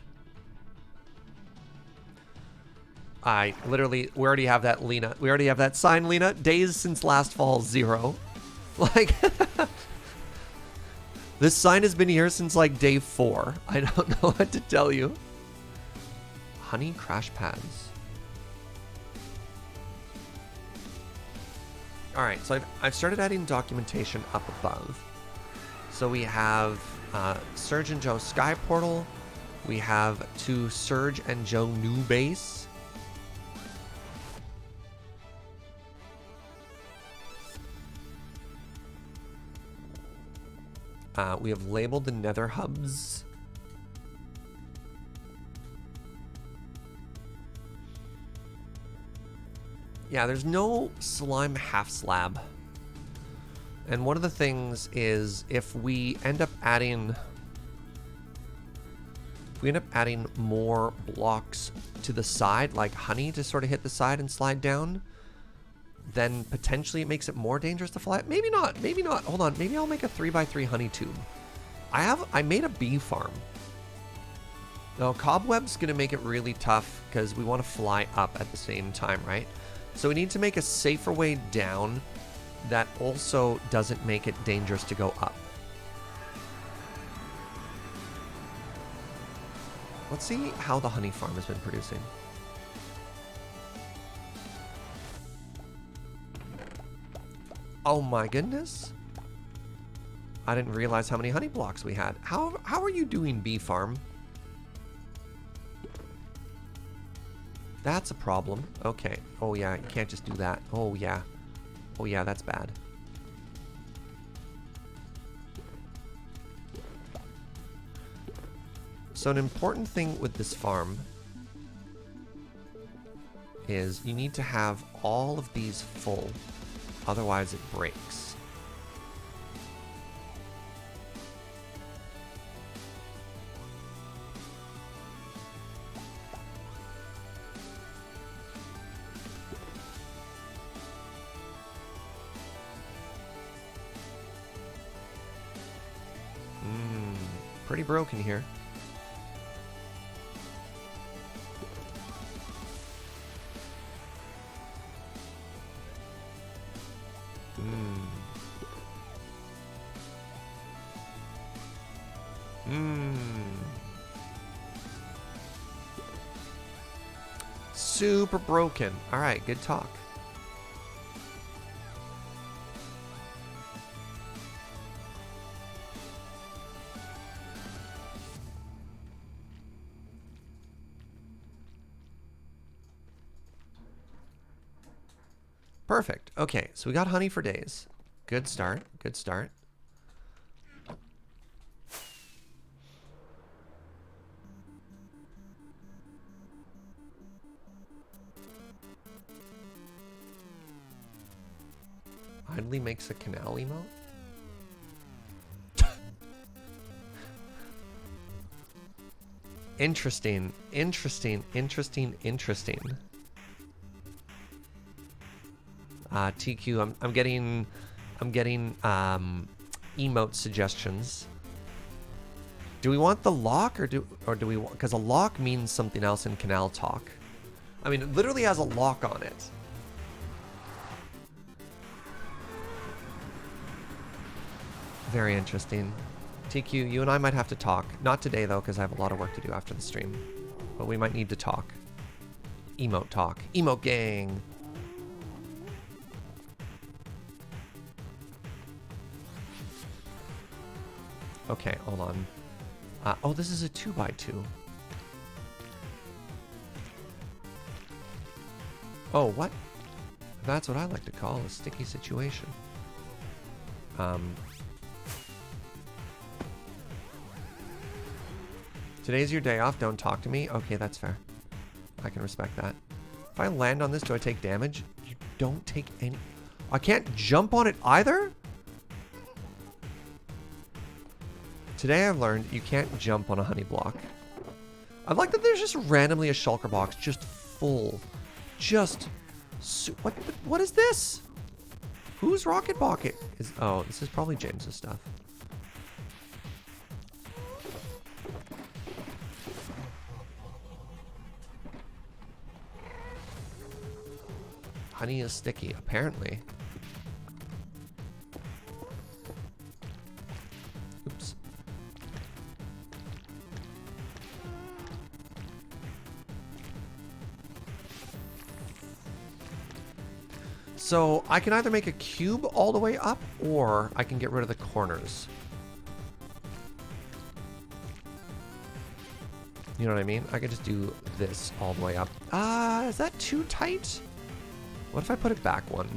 We already have that, Lena. We already have that sign, Lena. Days since last fall, 0. Like, this sign has been here since like day 4. I don't know what to tell you. Honey crash pads. All right, so I've started adding documentation up above. So we have Surge and Joe Sky Portal. We have to Surge and Joe New Base. We have labeled the nether hubs. Yeah, there's no slime half slab. And one of the things is if we end up adding more blocks to the side, like honey to sort of hit the side and slide down, then potentially it makes it more dangerous to fly. Maybe not. Hold on. Maybe I'll make a 3x3 honey tube. I made a bee farm. Now, cobweb's going to make it really tough because we want to fly up at the same time, right? So we need to make a safer way down that also doesn't make it dangerous to go up. Let's see how the honey farm has been producing. Oh my goodness. I didn't realize how many honey blocks we had. How are you doing, bee farm? That's a problem. Okay. Oh yeah, you can't just do that. Oh yeah. Oh yeah, that's bad. So an important thing with this farm is you need to have all of these full. Otherwise it breaks. Pretty broken here. Super broken. All right, good talk. Perfect. Okay, so we got honey for days. Good start. Good start. Idly makes a canal emote? Interesting. Interesting. Interesting. Interesting. TQ, I'm getting emote suggestions. Do we want the lock or do we want, because a lock means something else in canal talk. I mean, it literally has a lock on it. Very interesting. TQ, you and I might have to talk. Not today though, because I have a lot of work to do after the stream. But we might need to talk. emote talk. Emote gang. Okay, hold on. Oh, this is a 2x2. Oh, what? That's what I like to call a sticky situation. Today's your day off, don't talk to me? Okay, that's fair. I can respect that. If I land on this, do I take damage? You don't take any... I can't jump on it either? Today I've learned you can't jump on a honey block. I like that there's just randomly a shulker box just full. Just... What is this? Whose rocket pocket is... Oh, this is probably James's stuff. Honey is sticky, apparently. Oops. So I can either make a cube all the way up, or I can get rid of the corners. You know what I mean? I could just do this all the way up. Is that too tight? What if I put it back one?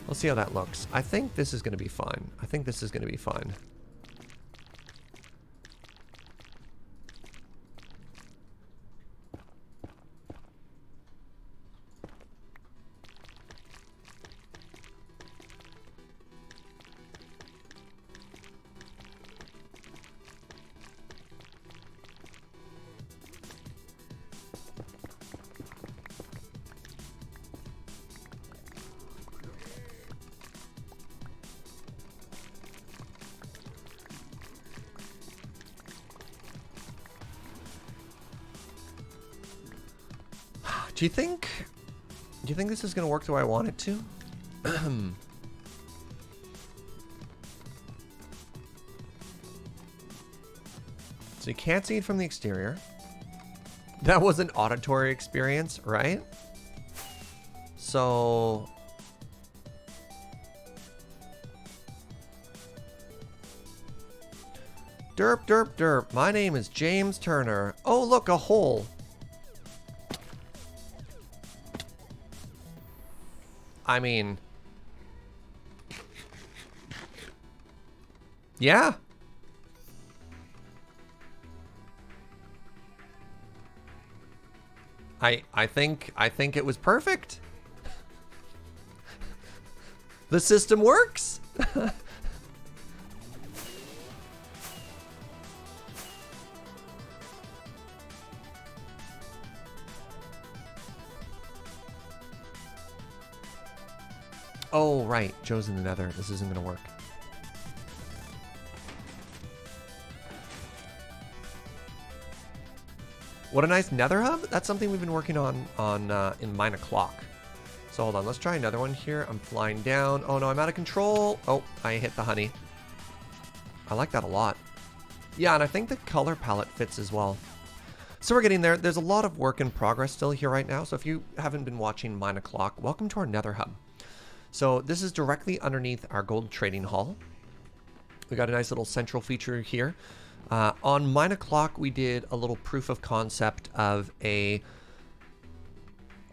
We'll see how that looks. I think this is going to be fine. I think this is going to be fine. Do you think this is gonna work the way I want it to? So you can't see it from the exterior. That was an auditory experience, right? So derp derp derp. My name is James Turner. Oh look, a hole. I mean, yeah. I think it was perfect. The system works. Oh, right. Joe's in the nether. This isn't going to work. What a nice nether hub. That's something we've been working on in Mine O'Clock. So hold on. Let's try another one here. I'm flying down. Oh, no. I'm out of control. Oh, I hit the honey. I like that a lot. Yeah, and I think the color palette fits as well. So we're getting there. There's a lot of work in progress still here right now. So if you haven't been watching Mine O'Clock, welcome to our nether hub. So this is directly underneath our gold trading hall. We got a nice little central feature here. On Mine O'Clock, we did a little proof of concept of a...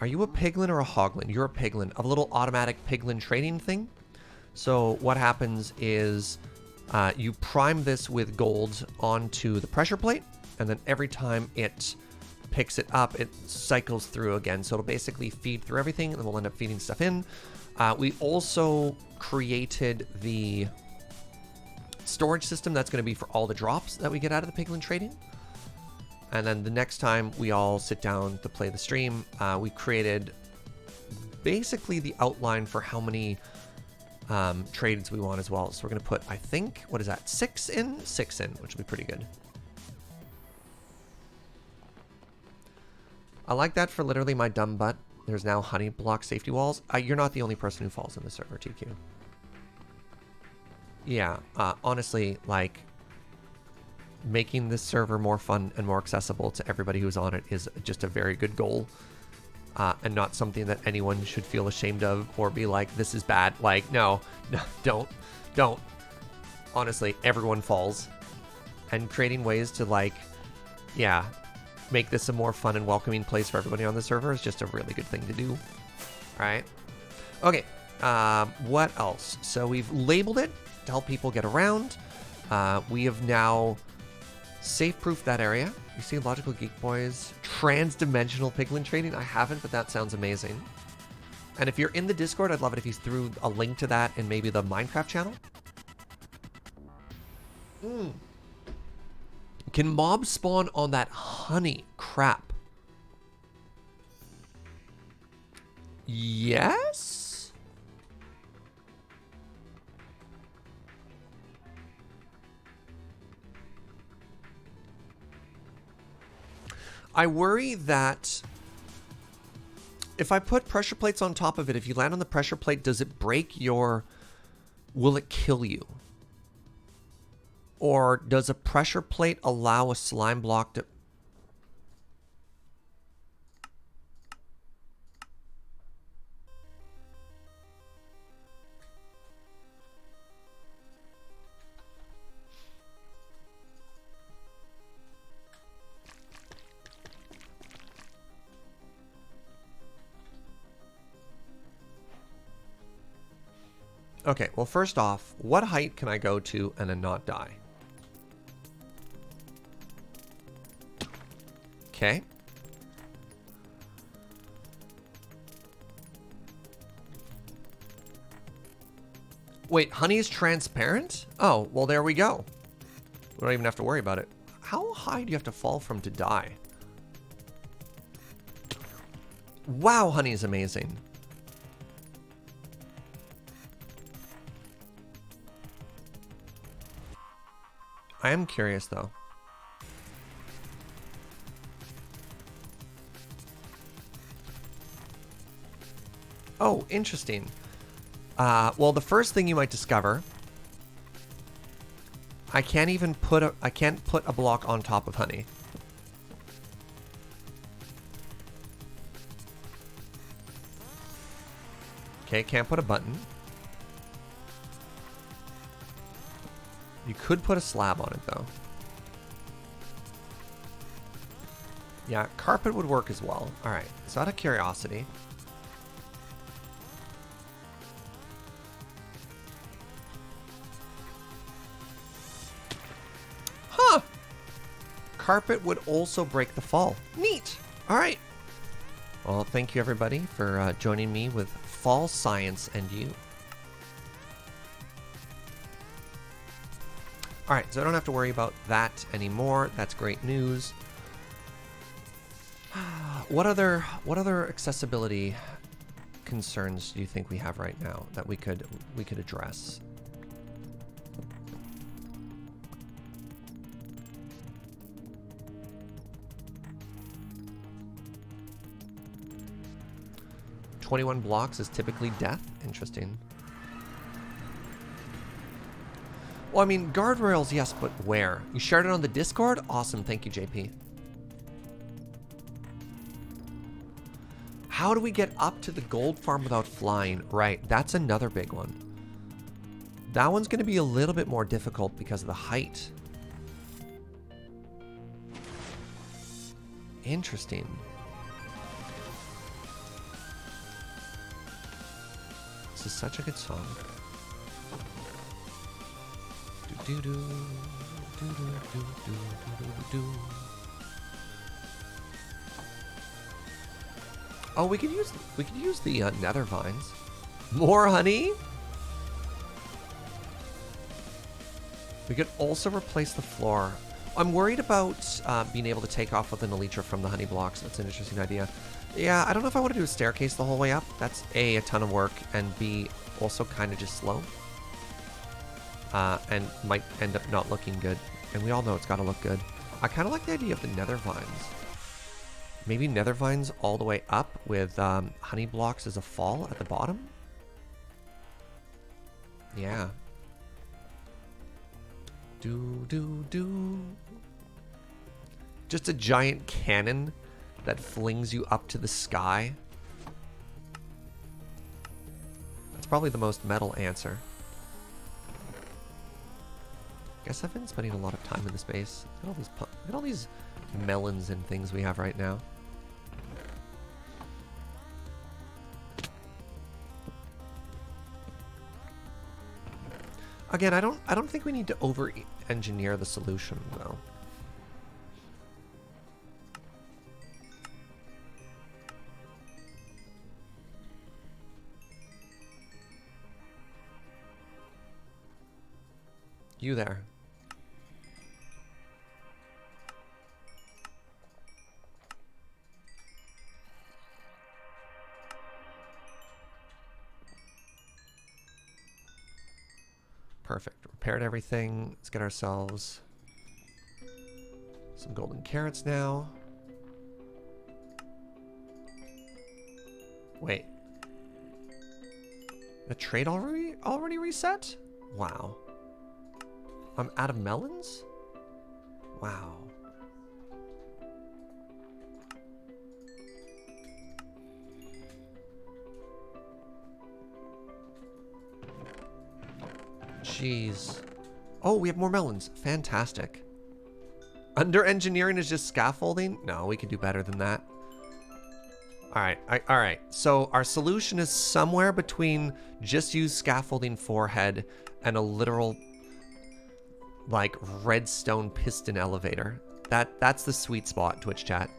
Are you a piglin or a hoglin? You're a piglin. Of a little automatic piglin trading thing. So what happens is you prime this with gold onto the pressure plate. And then every time it picks it up, it cycles through again. So it'll basically feed through everything, and then we'll end up feeding stuff in. We also created the storage system that's going to be for all the drops that we get out of the piglin trading. And then the next time we all sit down to play the stream, we created basically the outline for how many trades we want as well. So we're going to put, I think, what is that? 6 in, which would be pretty good. I like that for literally my dumb butt. There's now honey block safety walls. You're not the only person who falls in the server, TQ. Yeah, honestly, like, making this server more fun and more accessible to everybody who's on it is just a very good goal. And not something that anyone should feel ashamed of or be like, this is bad. Like, no, don't. Honestly, everyone falls. And creating ways to, like, yeah, make this a more fun and welcoming place for everybody on the server is just a really good thing to do. All right. Okay. What else? So we've labeled it to help people get around. We have now safe-proofed that area. You see Logical Geek Boys, trans-dimensional piglin trading. I haven't, but that sounds amazing. And if you're in the Discord, I'd love it if you threw a link to that in maybe the Minecraft channel. Can mobs spawn on that honey crap? Yes? I worry that if I put pressure plates on top of it, if you land on the pressure plate, does it break your... Will it kill you? Or does a pressure plate allow a slime block to... Okay, well, first off, what height can I go to and then not die? Okay. Wait, honey is transparent? Oh, well, there we go. We don't even have to worry about it. How high do you have to fall from to die? Wow, honey is amazing. I am curious, though. Oh, interesting. Well, the first thing you might discover, I can't put a block on top of honey. Okay, can't put a button. You could put a slab on it, though. Yeah, carpet would work as well. All right, so out of curiosity. Huh! Carpet would also break the fall. Neat! All right. Well, thank you, everybody, for joining me with Fall Science and You. All right, so I don't have to worry about that anymore. That's great news. What other accessibility concerns do you think we have right now that we could address? "21 blocks is typically death." Interesting. Well, I mean, guardrails, yes, but where? You shared it on the Discord? Awesome, thank you, JP. How do we get up to the gold farm without flying? Right, that's another big one. That one's going to be a little bit more difficult because of the height. Interesting. This is such a good song. Do do do do do do do do. Oh, we could use the nether vines. More honey. We could also replace the floor. I'm worried about being able to take off with an elytra from the honey blocks. That's an interesting idea. Yeah, I don't know if I want to do a staircase the whole way up. That's A, a ton of work, and B, also kind of just slow. And might end up not looking good. And we all know it's got to look good. I kind of like the idea of the nether vines. Maybe nether vines all the way up with honey blocks as a fall at the bottom? Yeah. Do. Just a giant cannon that flings you up to the sky. That's probably the most metal answer. Guess I've been spending a lot of time in this base. Look at all these melons and things we have right now. Again, I don't think we need to over-engineer the solution though. You there. Perfect. Repaired everything. Let's get ourselves some golden carrots now. Wait. The trade already reset? Wow. I'm out of melons? Wow. Jeez. Oh, we have more melons. Fantastic. Under engineering is just scaffolding? No, we can do better than that. All right. So our solution is somewhere between just use scaffolding forehead and a literal like redstone piston elevator. That's the sweet spot, Twitch chat.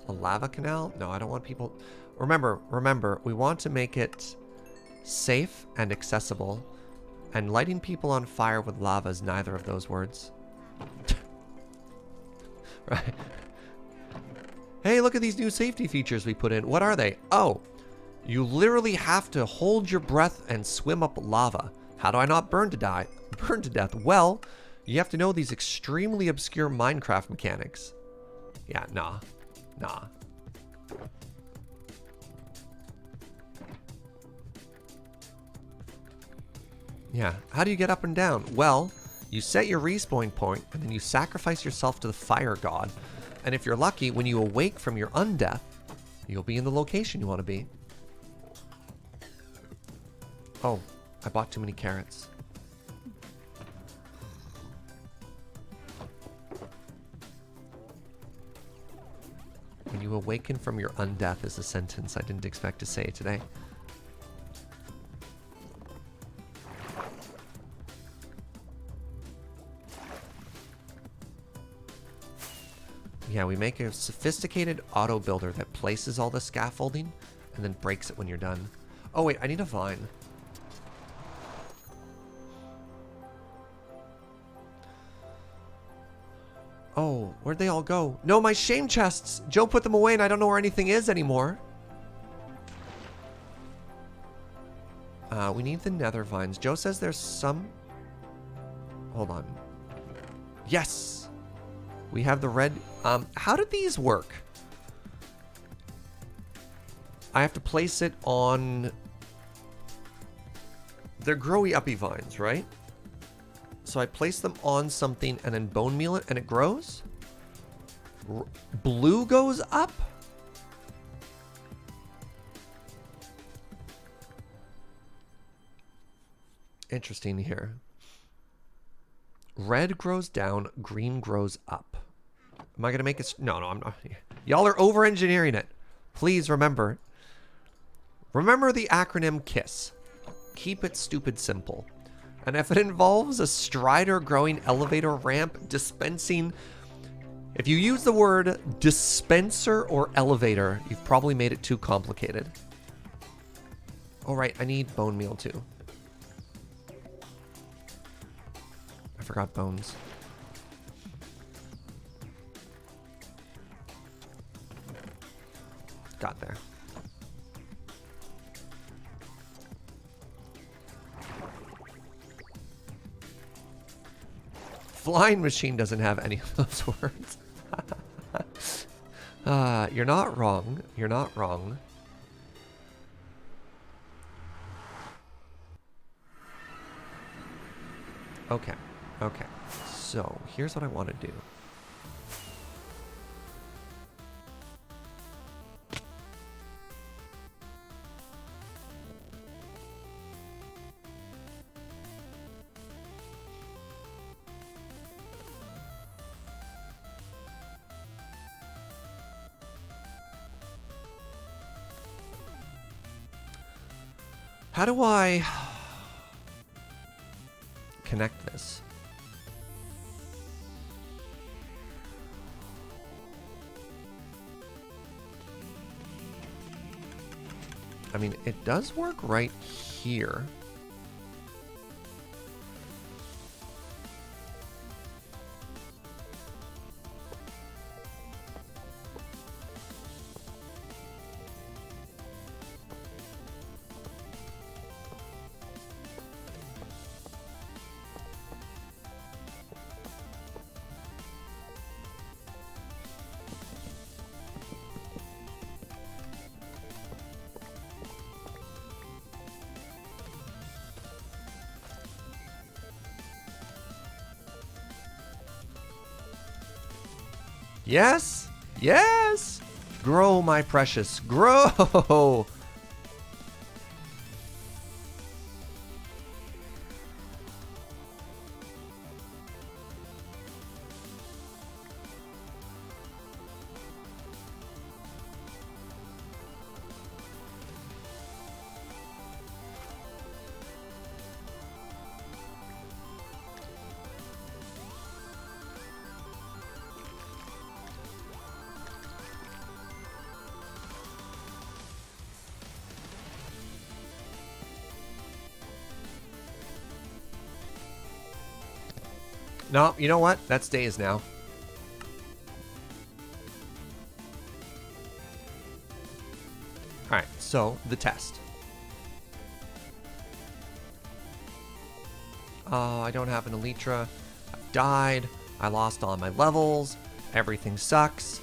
A lava canal? No, I don't want people. Remember, we want to make it safe and accessible, and lighting people on fire with lava is neither of those words. Right. Hey, look at these new safety features we put in. What are they? Oh, you literally have to hold your breath and swim up lava. How do I not burn to death? Well, you have to know these extremely obscure Minecraft mechanics. Yeah, nah. Yeah, how do you get up and down? Well, you set your respawn point, and then you sacrifice yourself to the fire god. And if you're lucky, when you awake from your undeath, you'll be in the location you want to be. Oh, I bought too many carrots. When you awaken from your undeath is a sentence I didn't expect to say today. Yeah, we make a sophisticated auto builder that places all the scaffolding and then breaks it when you're done. Oh wait, I need a vine. Oh, where'd they all go? No, my shame chests! Joe put them away and I don't know where anything is anymore. We need the nether vines. Joe says there's some... Hold on. Yes! We have the red... how did these work? I have to place it on... They're growy uppy vines, right? So I place them on something and then bone meal it and it grows? Blue goes up? Interesting here. Red grows down, green grows up. Am I going to make it? No, I'm not. Y'all are over-engineering it. Please remember. Remember the acronym KISS. Keep it stupid simple. And if it involves a strider growing elevator ramp dispensing... If you use the word dispenser or elevator, you've probably made it too complicated. Oh, right. I need bone meal too. I forgot bones. there. Flying machine doesn't have any of those words. You're not wrong. You're not wrong. Okay. Okay. So, here's what I want to do. How do I connect this? I mean, it does work right here. Yes! Yes! Grow, my precious. Grow! No, you know what? That stays now. Alright, so the test. Oh, I don't have an Elytra. I died. I lost all my levels. Everything sucks.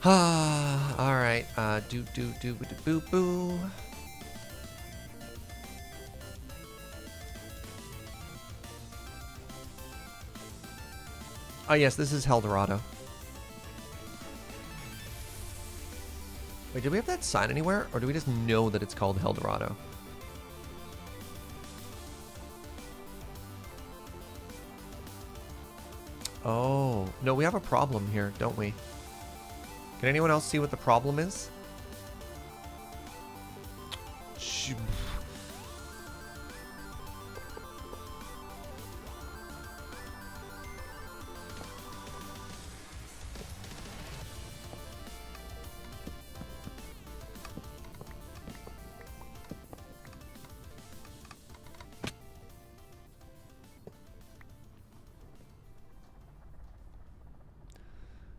Alright, boo boo. Oh yes, this is Eldorado. Wait, do we have that sign anywhere? Or do we just know that it's called Eldorado? Oh, no, we have a problem here, don't we? Can anyone else see what the problem is?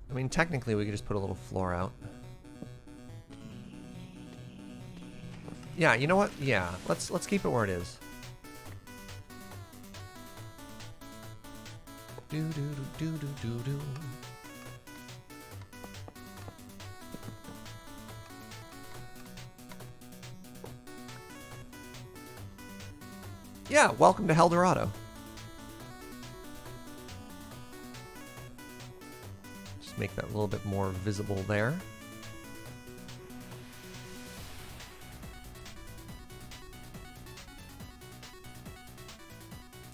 I mean, technically, we could just put a little floor out. Yeah, you know what? Yeah, let's keep it where it is. Do do do do do do. Yeah, welcome to Eldorado. Make that a little bit more visible there.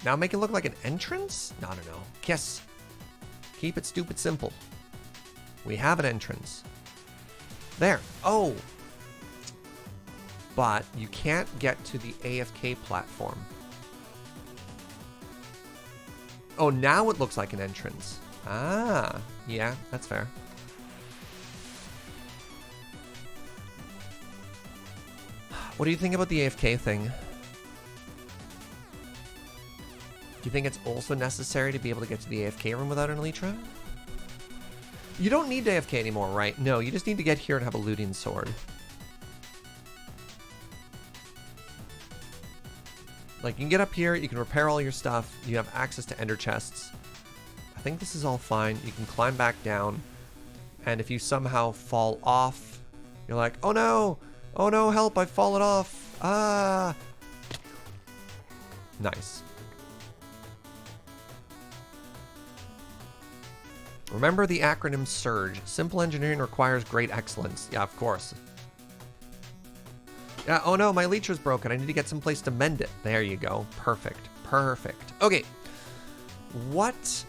Now make it look like an entrance? No, no, no. Kiss. Keep it stupid simple. We have an entrance. There. Oh. But you can't get to the AFK platform. Oh, now it looks like an entrance. Ah, yeah, that's fair. What do you think about the AFK thing? Do you think it's also necessary to be able to get to the AFK room without an Elytra? You don't need AFK anymore, right? No, you just need to get here and have a looting sword. Like, you can get up here, you can repair all your stuff, you have access to ender chests. I think this is all fine. You can climb back down, and if you somehow fall off, you're like, oh no, help, I've fallen off. Ah. Nice. Remember the acronym SURGE. Simple engineering requires great excellence. Yeah, of course. Yeah, oh no, my leecher's broken. I need to get some place to mend it. There you go. Perfect. Perfect. Okay. What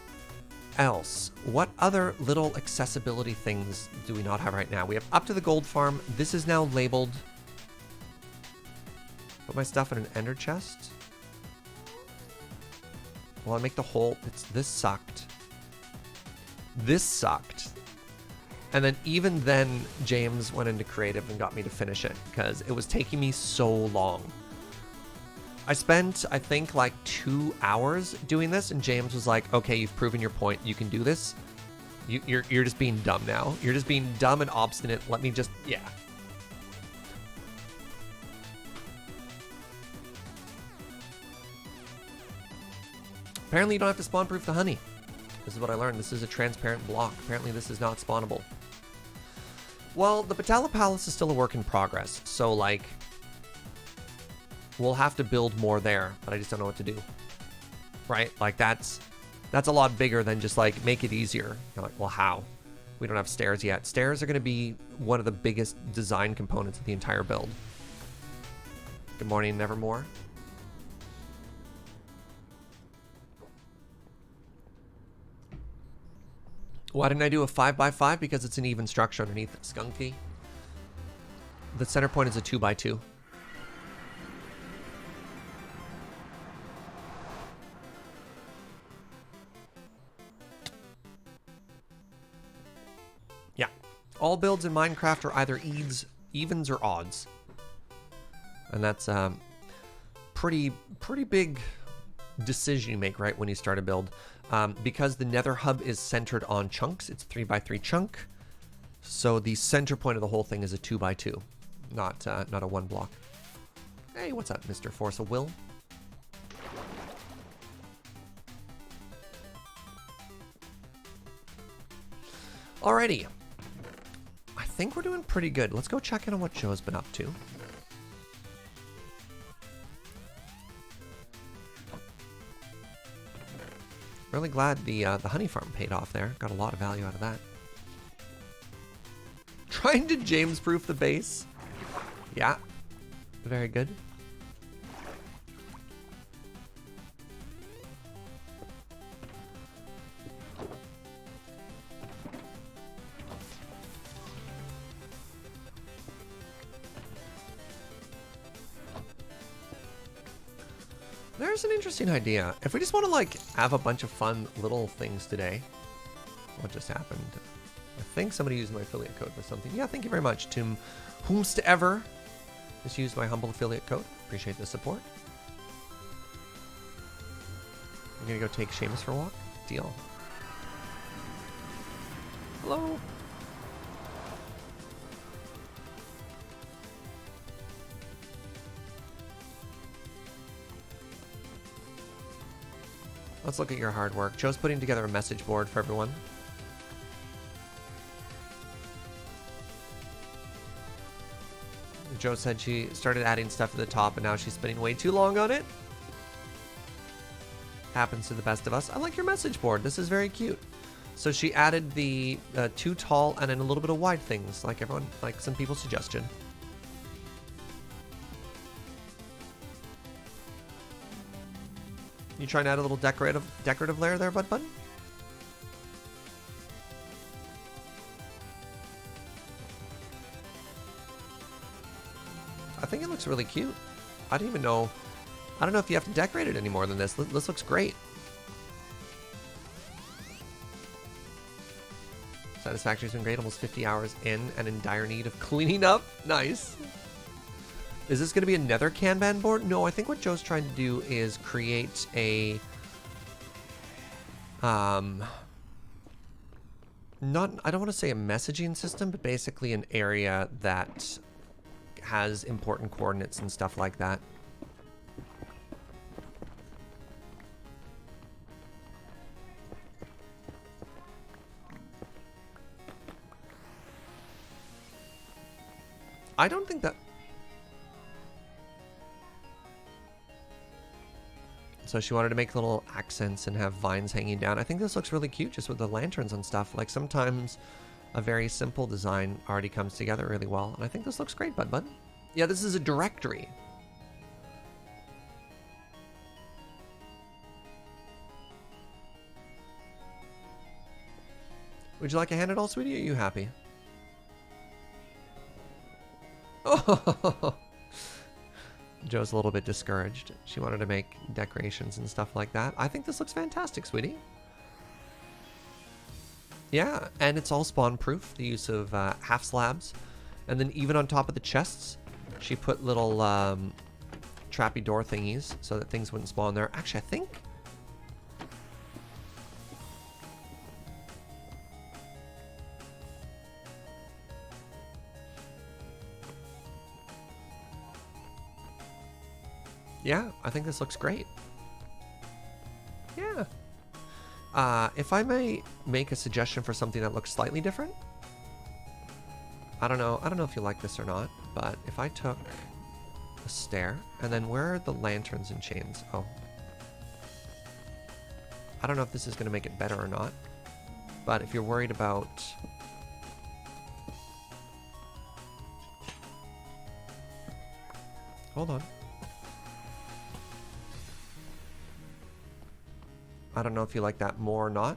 else? What other little accessibility things do we not have right now? We have up to the gold farm. This is now labeled. Put my stuff in an ender chest. Well, I make the hole. This sucked. This sucked. And then even then, James went into creative and got me to finish it because it was taking me so long. I spent, I think, like 2 hours doing this, and James was like, okay, you've proven your point. You can do this. You're just being dumb now. You're just being dumb and obstinate. Let me just, yeah. Apparently you don't have to spawn proof the honey. This is what I learned. This is a transparent block. Apparently this is not spawnable. Well, the Batala Palace is still a work in progress. So, like, we'll have to build more there, but I just don't know what to do. Right? Like, that's a lot bigger than just, like, make it easier. You're like, well, how? We don't have stairs yet. Stairs are going to be one of the biggest design components of the entire build. Good morning, Nevermore. Why didn't I do a 5x5? Because it's an even structure underneath. Skunky. The center point is a 2x2. Yeah. All builds in Minecraft are either evens or odds. And that's pretty big decision you make right when you start a build. Because the nether hub is centered on chunks, it's 3x3 chunk. So the center point of the whole thing is a 2x2, not a 1 block. Hey, what's up, Mr. Force of Will? Alrighty. I think we're doing pretty good. Let's go check in on what Joe's been up to. Really glad the honey farm paid off there. Got a lot of value out of that. Trying to James proof the base. Yeah. Very good. There's an interesting idea. If we just want to, like, have a bunch of fun little things today. What just happened? I think somebody used my affiliate code for something. Yeah, thank you very much, to whomsoever just used my humble affiliate code. Appreciate the support. I'm gonna go take Seamus for a walk. Deal. Hello. Let's look at your hard work. Joe's putting together a message board for everyone. Joe said she started adding stuff to the top and now she's spending way too long on it. Happens to the best of us. I like your message board. This is very cute. So she added the 2 tall and then a little bit of wide things, like everyone, like some people's suggestion. You trying to add a little decorative layer there, bud? I think it looks really cute. I don't even know. I don't know if you have to decorate it any more than this. This looks great. Satisfactory's been great. Almost 50 hours in and in dire need of cleaning up. Nice. Is this going to be a nether Kanban board? No, I think what Joe's trying to do is create a I don't want to say a messaging system, but basically an area that has important coordinates and stuff like that. I don't think that... So she wanted to make little accents and have vines hanging down. I think this looks really cute just with the lanterns and stuff. Like sometimes a very simple design already comes together really well. And I think this looks great, bud. Yeah, this is a directory. Would you like a hand at all, sweetie? Are you happy? Oh, Joe's a little bit discouraged. She wanted to make decorations and stuff like that. I think this looks fantastic, sweetie. Yeah, and it's all spawn proof, the use of half slabs. And then even on top of the chests, she put little trappy door thingies so that things wouldn't spawn there. Actually, I think... Yeah, I think this looks great. Yeah. If I may make a suggestion for something that looks slightly different. I don't know if you like this or not, but if I took a stair, and then where are the lanterns and chains? Oh. I don't know if this is going to make it better or not, but if you're worried about... Hold on. I don't know if you like that more or not.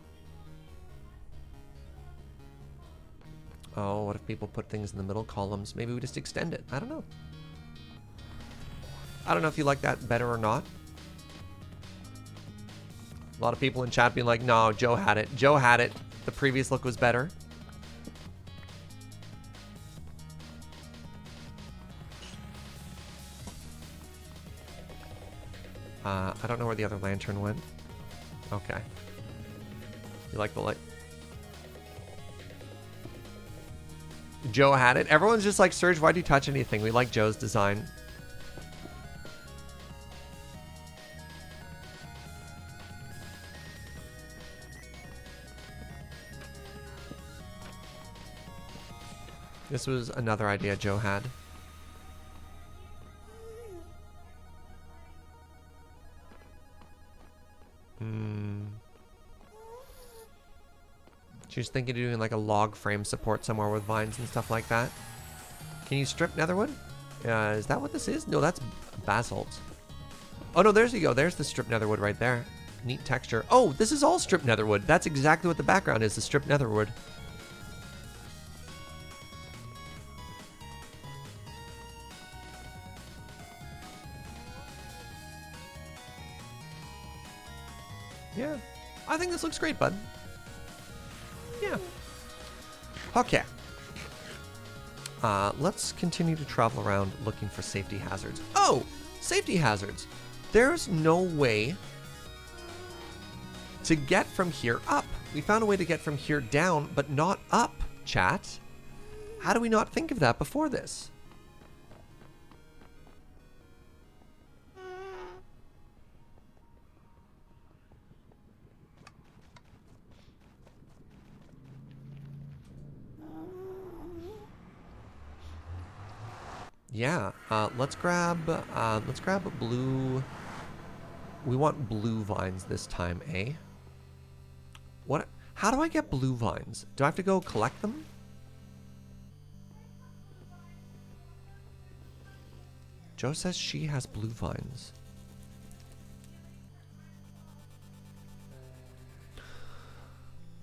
Oh, what if people put things in the middle columns? Maybe we just extend it. I don't know. I don't know if you like that better or not. A lot of people in chat being like, no, Joe had it. Joe had it. The previous look was better. I don't know where the other lantern went. Okay. You like the light? Joe had it. Everyone's just like, Serge, why'd you touch anything? We like Joe's design. This was another idea Joe had. She was thinking of doing like a log frame support somewhere with vines and stuff like that. Can you strip netherwood? Is that what this is? No, that's basalt. Oh no, there's you go. There's the strip netherwood right there. Neat texture. Oh, this is all strip netherwood. That's exactly what the background is, the strip netherwood. Yeah. I think this looks great, bud. Yeah. Okay. Let's continue to travel around looking for safety hazards. Oh! Safety hazards! There's no way to get from here up. We found a way to get from here down, but not up, chat. How do we not think of that before this? Yeah, let's grab blue. We want blue vines this time, eh? What? How do I get blue vines? Do I have to go collect them? Joe says she has blue vines.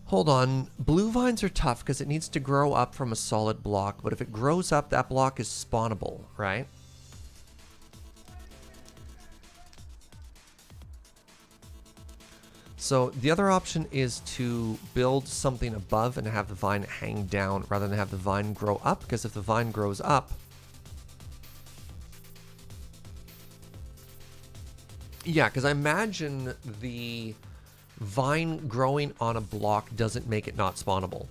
Hold on, blue vines are tough because it needs to grow up from a solid block, but if it grows up, that block is spawnable, right? So the other option is to build something above and have the vine hang down rather than have the vine grow up, because if the vine grows up... Yeah, because I imagine the vine growing on a block doesn't make it not spawnable.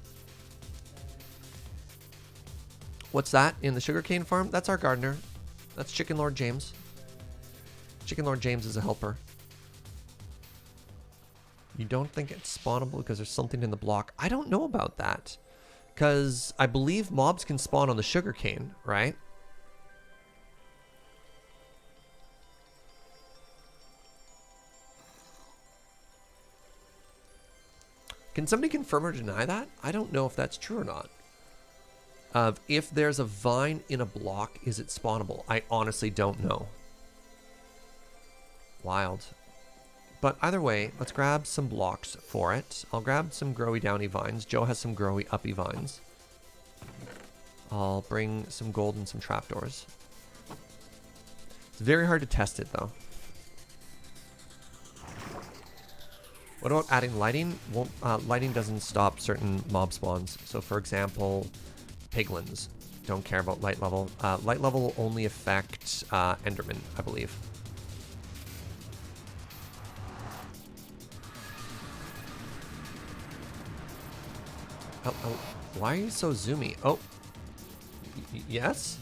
What's that in the sugarcane farm? That's our gardener. That's Chicken Lord James. Chicken Lord James is a helper. You don't think it's spawnable because there's something in the block? I don't know about that. Because I believe mobs can spawn on the sugarcane, right? Can somebody confirm or deny that? I don't know if that's true or not. If there's a vine in a block, is it spawnable? I honestly don't know. Wild. But either way, let's grab some blocks for it. I'll grab some growy downy vines. Joe has some growy uppy vines. I'll bring some gold and some trapdoors. It's very hard to test it though. What about adding lighting? Well, lighting doesn't stop certain mob spawns. So for example, piglins don't care about light level. Light level will only affect Enderman, I believe. Oh, why are you so zoomy? Oh, yes?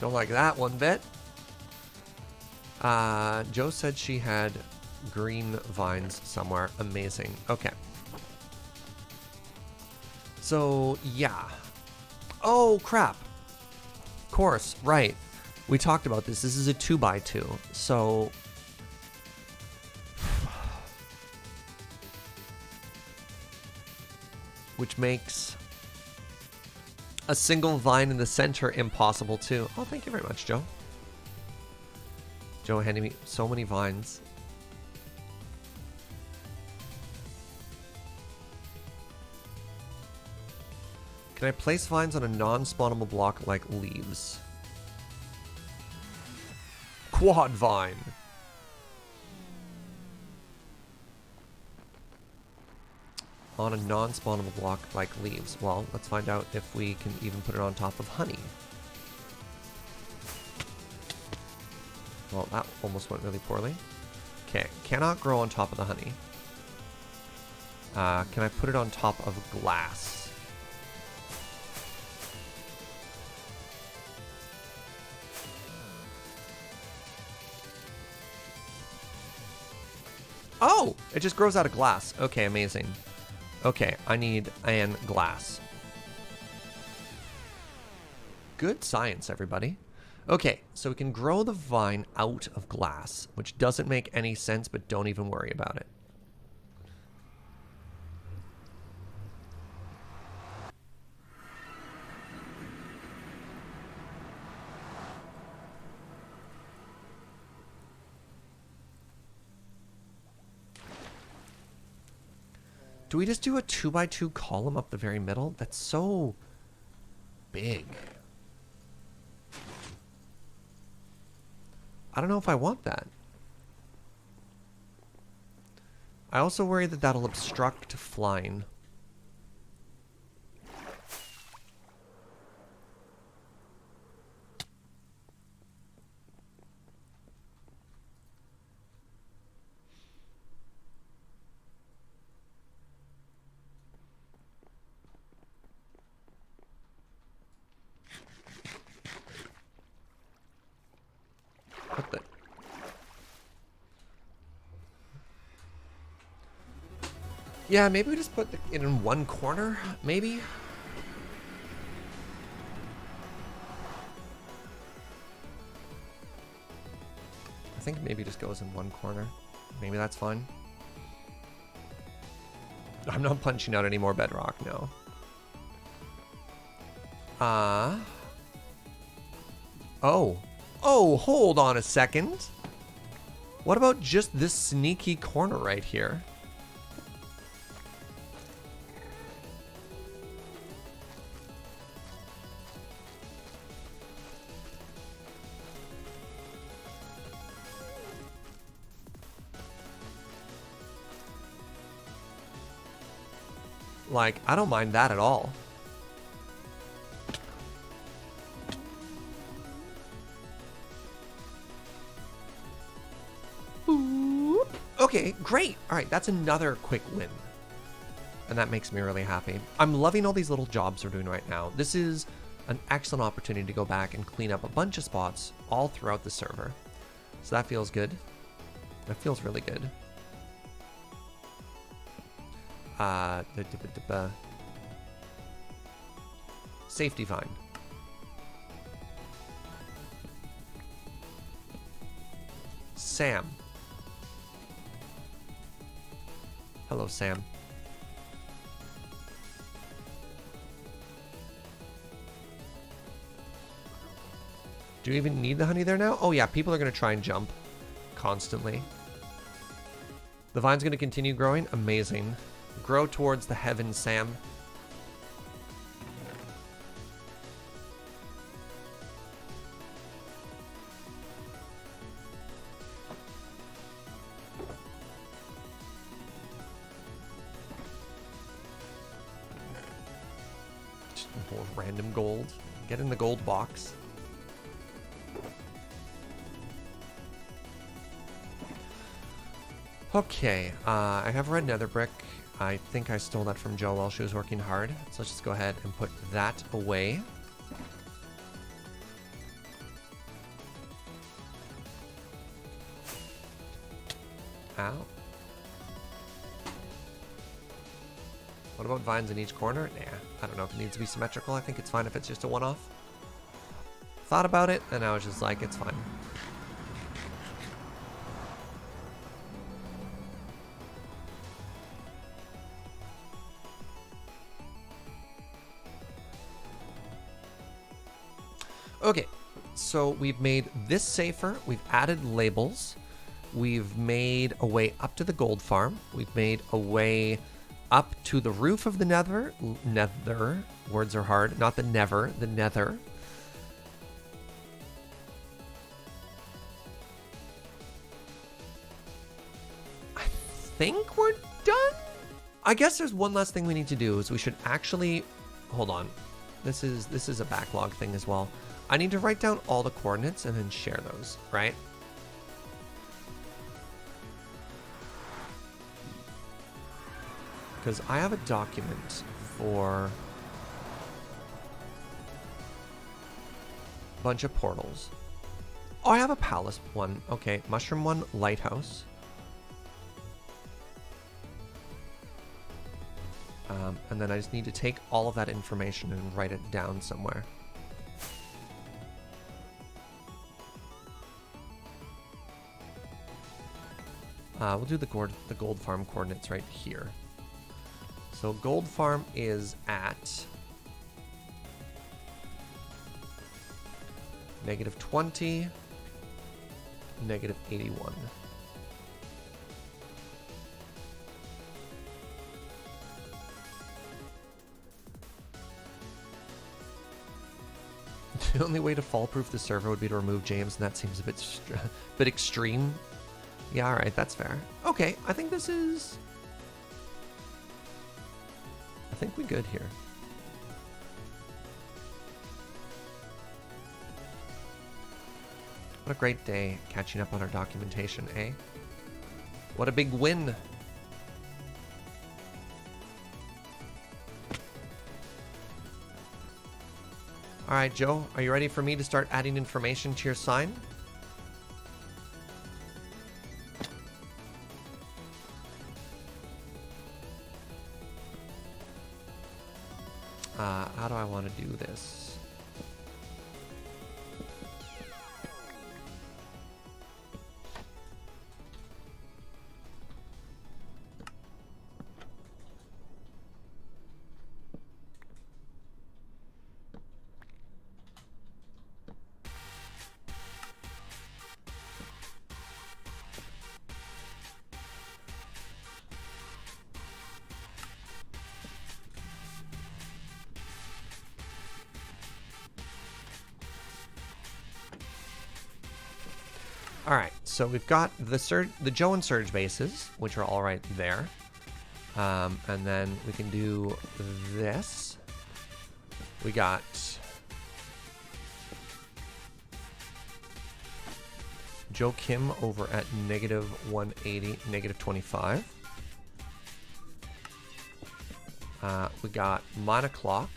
Don't like that one bit. Joe said she had green vines somewhere. Amazing. Okay. So, yeah. Oh, crap. Of course, right. We talked about this. This is a 2x2. So... which makes a single vine in the center impossible too. Oh, thank you very much, Joe. Joe handing me so many vines. Can I place vines on a non-spawnable block like leaves? Quad vine. On a non-spawnable block like leaves. Well, let's find out if we can even put it on top of honey. Well, that almost went really poorly. Okay, cannot grow on top of the honey. Can I put it on top of glass? Oh! It just grows out of glass. Okay, amazing. Okay, I need an glass. Good science, everybody. Okay, so we can grow the vine out of glass, which doesn't make any sense, but don't even worry about it. Do we just do a 2x2 column up the very middle? That's so big. I don't know if I want that. I also worry that that'll obstruct flying. What the? Yeah, maybe we just put it in one corner, maybe? I think maybe just goes in one corner. Maybe that's fine. I'm not punching out any more bedrock, no. Oh. Oh, hold on a second. What about just this sneaky corner right here? Like, I don't mind that at all. Okay, great. All right, that's another quick win. And that makes me really happy. I'm loving all these little jobs we're doing right now. This is an excellent opportunity to go back and clean up a bunch of spots all throughout the server. So that feels good. That feels really good. Safety vine. Sam. Hello, Sam. Do you even need the honey there now? Oh yeah, people are going to try and jump constantly. The vine's going to continue growing. Amazing. Grow towards the heavens, Sam. Just more random gold. Get in the gold box. Okay, I have red nether brick. I think I stole that from Jo while she was working hard. So let's just go ahead and put that away. Ow. What about vines in each corner? Nah, I don't know if it needs to be symmetrical. I think it's fine if it's just a one-off. Thought about it, and I was just like, it's fine. Okay, so we've made this safer. We've added labels. We've made a way up to the gold farm. We've made a way up to the roof of the nether. Nether. Words are hard. Not the never, the nether. I think we're done. I guess there's one last thing we need to do is we should actually... Hold on. This is a backlog thing as well. I need to write down all the coordinates and then share those, right? Because I have a document for a bunch of portals. Oh, I have a palace one. Okay, mushroom one, lighthouse. And then I just need to take all of that information and write it down somewhere. We'll do the gold farm coordinates right here. So gold farm is at -20, -81. The only way to fall-proof the server would be to remove James, and that seems a bit extreme. Yeah, alright, that's fair. Okay, I think this is... I think we're good here. What a great day catching up on our documentation, eh? What a big win! Alright, Joe, are you ready for me to start adding information to your sign? How do I want to do this? All right, so we've got the Joe and Surge bases, which are all right there. And then we can do this. We got Joe Kim over at negative 180, negative 25. We got mine o'clock.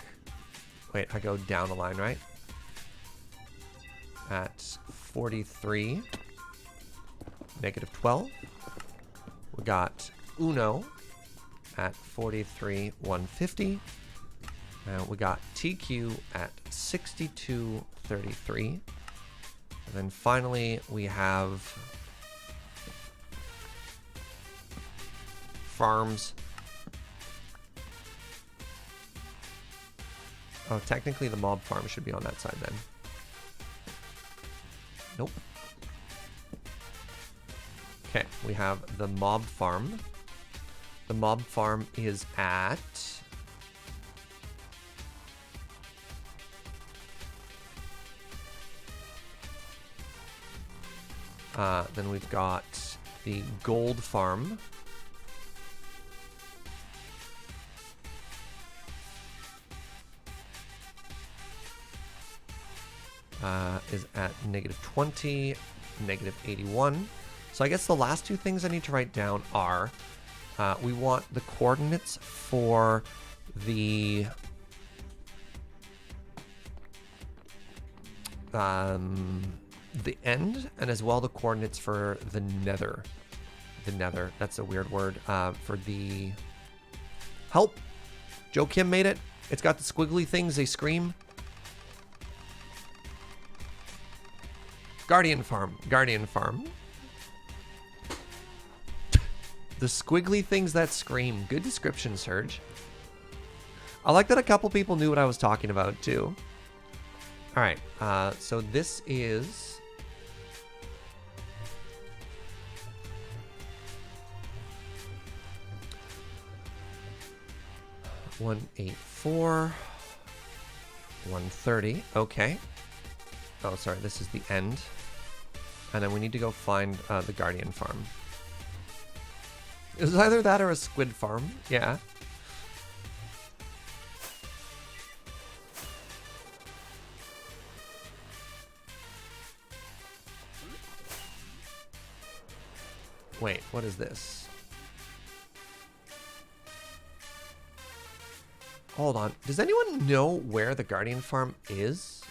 Wait, I go down the line, right? At 43, negative 12. We got Uno at 43, 150. And we got TQ at 62, 33. And then finally, we have Farms. Oh, technically the mob farm should be on that side then. Nope. Okay, we have the mob farm. The mob farm is at... then we've got the gold farm. Is at negative 20, negative 81. So I guess the last two things I need to write down are we want the coordinates for the end, and as well the coordinates for the nether. The nether, that's a weird word. For the help. Joe Kim made it. It's got the squiggly things, they scream. Guardian farm. Guardian farm. The squiggly things that scream. Good description, Serge. I like that a couple people knew what I was talking about, too. Alright, so this is... 184. 130. Okay. Oh, sorry. This is the end. And then we need to go find the Guardian farm. It was either that or a squid farm. Yeah. Wait, what is this? Hold on. Does anyone know where the Guardian farm is?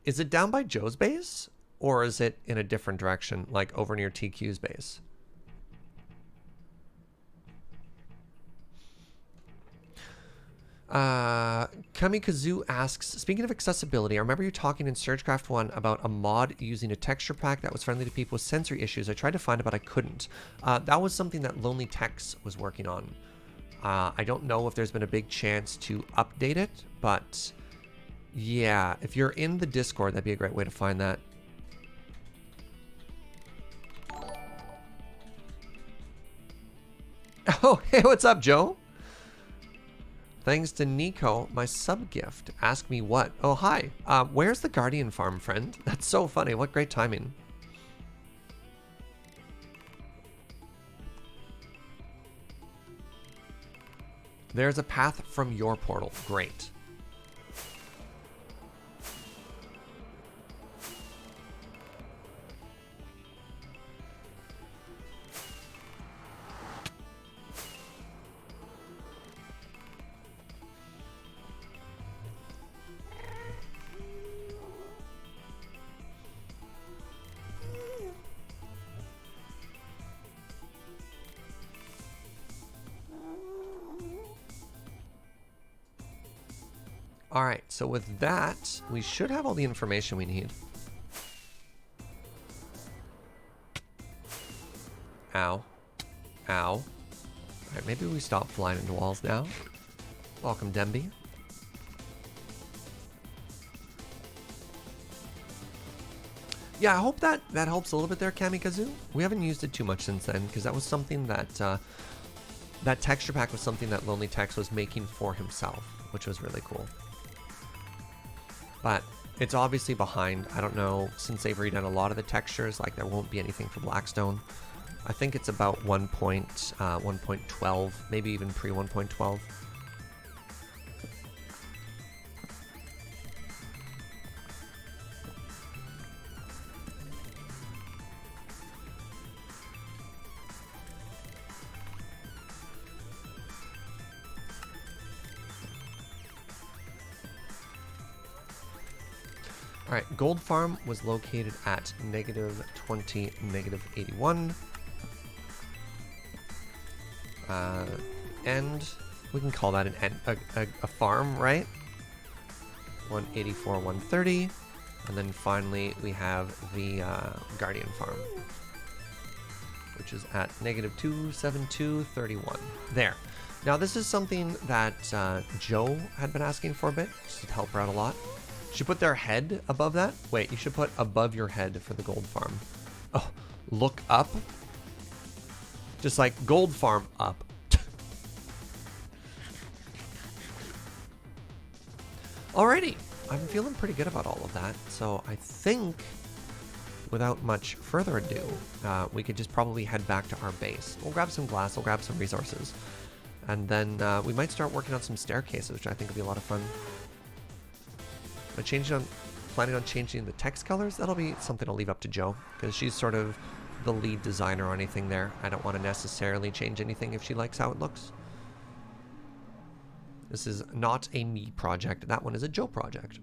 Is it down by Joe's base? Or is it in a different direction, like over near TQ's base? Kamikazu asks, speaking of accessibility, I remember you talking in SurgeCraft 1 about a mod using a texture pack that was friendly to people with sensory issues. I tried to find it, but I couldn't. That was something that Lonely Tex was working on. I don't know if there's been a big chance to update it, but yeah, if you're in the Discord, that'd be a great way to find that. Oh, hey, what's up, Joe? Thanks to Nico, my sub-gift. Ask me what? Oh, hi. Where's the Guardian farm, friend? That's so funny. What great timing. There's a path from your portal. Great. All right, so with that, we should have all the information we need. Ow. Ow. All right, maybe we stop flying into walls now. Welcome, Demby. Yeah, I hope that helps a little bit there, Kamikazu. We haven't used it too much since then, because that was something that, that texture pack was something that Lonely Tex was making for himself, which was really cool. But it's obviously behind. I don't know, since they've redone a lot of the textures, like there won't be anything for Blackstone. I think it's about 1.12, maybe even pre 1.12. All right, gold farm was located at -20, -81. And we can call that a farm, right? 184, 130. And then finally we have the Guardian farm, which is at -272, 31. There. Now this is something that Joe had been asking for a bit, just to help her out a lot. She put their head above that. Wait, you should put above your head for the gold farm. Oh, look up. Just like gold farm up. Alrighty, I'm feeling pretty good about all of that. So I think, without much further ado, we could just probably head back to our base. We'll grab some glass, we'll grab some resources. And then we might start working on some staircases, which I think will be a lot of fun. Planning on changing the text colors? That'll be something I'll leave up to Joe, because she's sort of the lead designer or anything there. I don't want to necessarily change anything if she likes how it looks. This is not a me project. That one is a Joe project.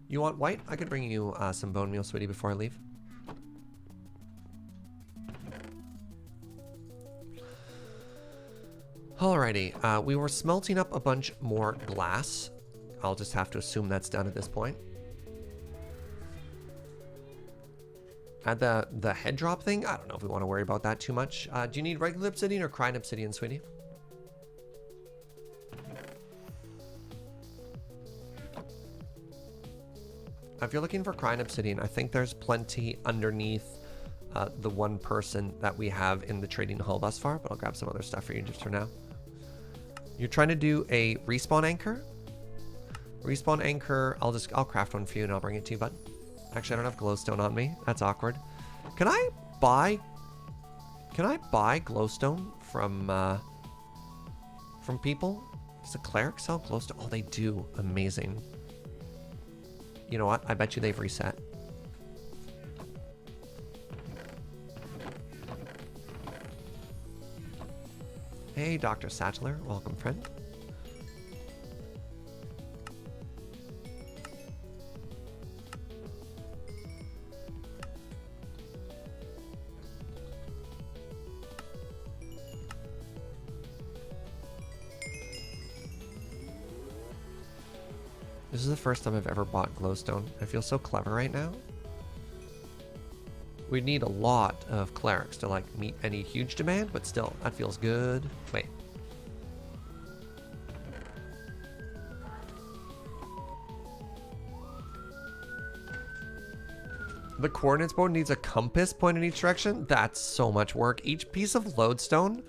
You want white? I could bring you some bone meal, sweetie, before I leave. Alrighty, we were smelting up a bunch more glass. I'll just have to assume that's done at this point. Add the head drop thing? I don't know if we want to worry about that too much. Do you need regular obsidian or crying obsidian, sweetie? If you're looking for crying obsidian, I think there's plenty underneath the one person that we have in the trading hall thus far, but I'll grab some other stuff for you just for now. You're trying to do a respawn anchor? Respawn anchor, I'll craft one for you and I'll bring it to you, bud. Actually, I don't have glowstone on me. That's awkward. Can I buy glowstone from people? Does a cleric sell glowstone? Oh, they do. Amazing. You know what? I bet you they've reset. Hey, Dr. Sattler. Welcome, friend. This is the first time I've ever bought glowstone. I feel so clever right now. We need a lot of clerics to like meet any huge demand, but still, that feels good. Wait. The coordinates board needs a compass pointed in each direction? That's so much work. Each piece of lodestone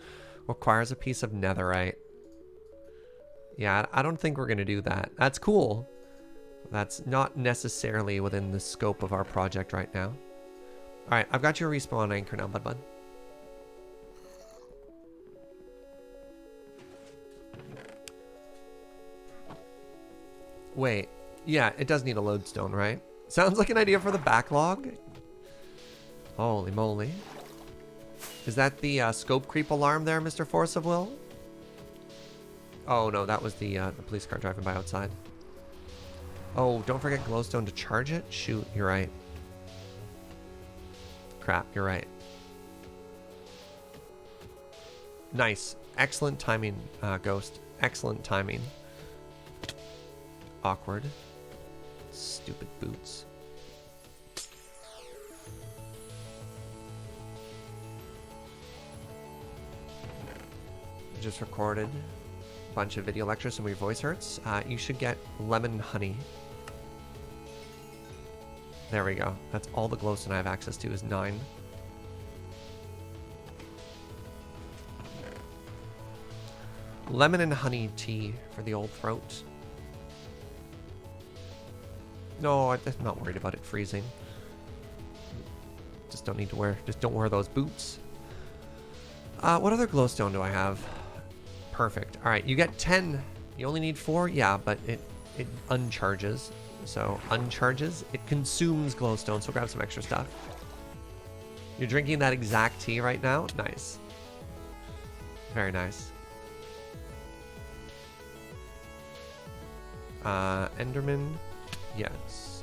requires a piece of netherite. Yeah, I don't think we're gonna do that. That's cool. That's not necessarily within the scope of our project right now. All right, I've got your respawn anchor now, bud. Wait, yeah, it does need a lodestone, right? Sounds like an idea for the backlog. Holy moly. Is that the scope creep alarm there, Mr. Force of Will? Oh no, that was the police car driving by outside. Oh, don't forget glowstone to charge it? Shoot, you're right. Crap, you're right. Nice. Excellent timing, Ghost. Excellent timing. Awkward. Stupid boots. Just recorded a bunch of video lectures, so my voice hurts. You should get lemon honey. There we go. That's all the glowstone I have access to is 9. Lemon and honey tea for the old throat. No, I'm not worried about it freezing. Just don't need to wear, just don't wear those boots. What other glowstone do I have? Perfect. All right, you get 10. You only need 4? Yeah, but it uncharges. So uncharges, it consumes glowstone, so grab some extra stuff. You're drinking that exact tea right now? Nice. Very nice. Enderman. Yes.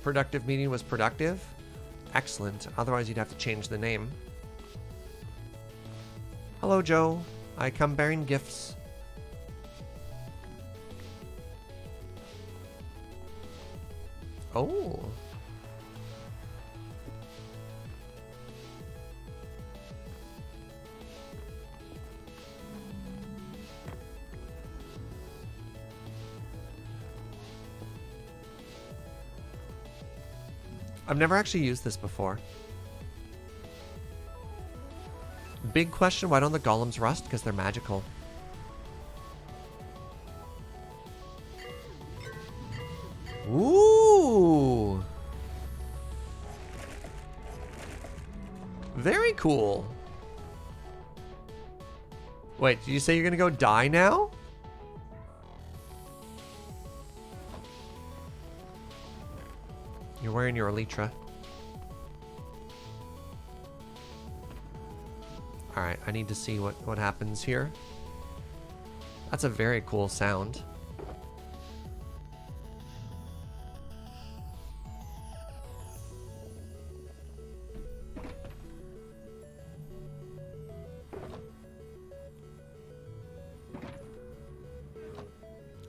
Productive meeting was productive? Excellent. Otherwise, you'd have to change the name. Hello, Joe. I come bearing gifts. Oh. I've never actually used this before. Big question, why don't the golems rust? Because they're magical. Ooh! Very cool. Wait, did you say you're gonna go die now? You're wearing your elytra. Alright, I need to see what happens here. That's a very cool sound.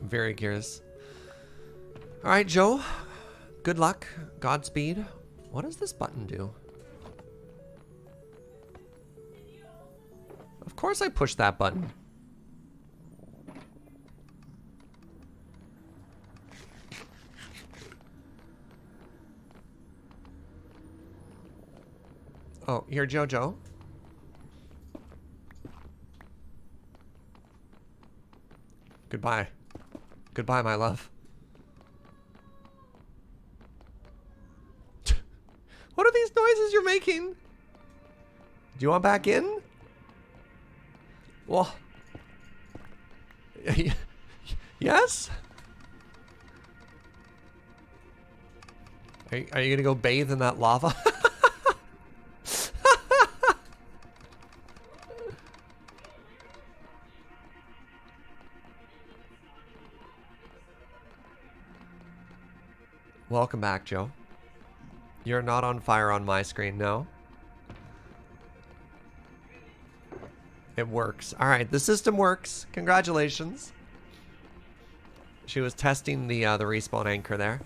Very curious. Alright, Joe. Good luck. Godspeed. What does this button do? Of course I pushed that button. Oh, here, Jojo. Goodbye. Goodbye, my love. What are these noises you're making? Do you want back in? Well, yes? Are you gonna go bathe in that lava? Welcome back, Joe. You're not on fire on my screen, no? It works. All right, the system works. Congratulations. She was testing the respawn anchor there.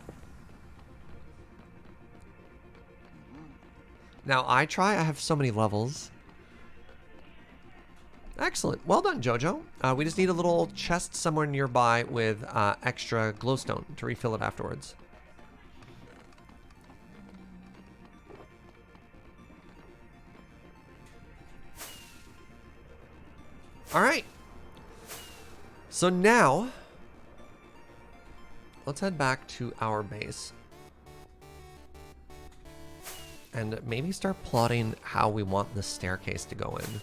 Now I have so many levels. Excellent. Well done, Jojo. We just need a little chest somewhere nearby with extra glowstone to refill it afterwards. All right. So now, let's head back to our base. And maybe start plotting how we want the staircase to go in.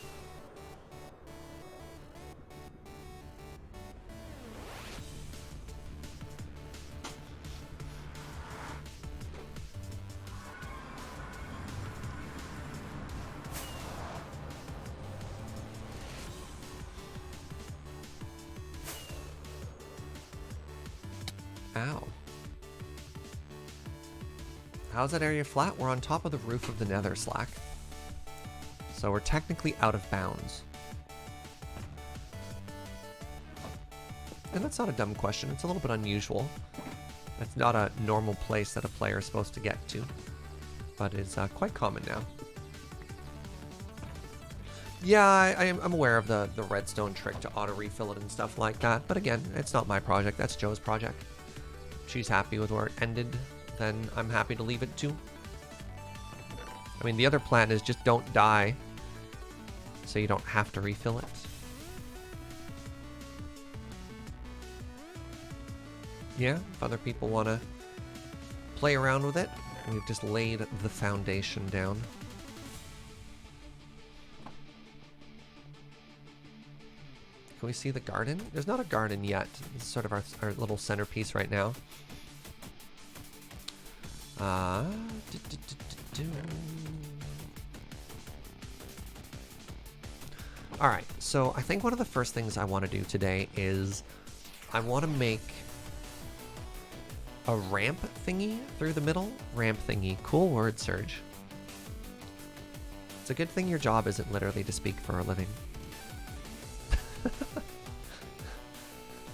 Ow. How's that area flat? We're on top of the roof of the nether, Slack. So we're technically out of bounds. And that's not a dumb question. It's a little bit unusual. It's not a normal place that a player is supposed to get to. But it's quite common now. Yeah, I'm aware of the redstone trick to auto-refill it and stuff like that. But again, it's not my project. That's Joe's project. She's happy with where it ended, then I'm happy to leave it too. I mean, the other plan is just don't die, so you don't have to refill it. Yeah, if other people want to play around with it, we've just laid the foundation down. Can we see the garden? There's not a garden yet. It's sort of our little centerpiece right now. Alright, so I think one of the first things I want to do today is I want to make a ramp thingy through the middle. Ramp thingy. Cool word, Serge. It's a good thing your job isn't literally to speak for a living.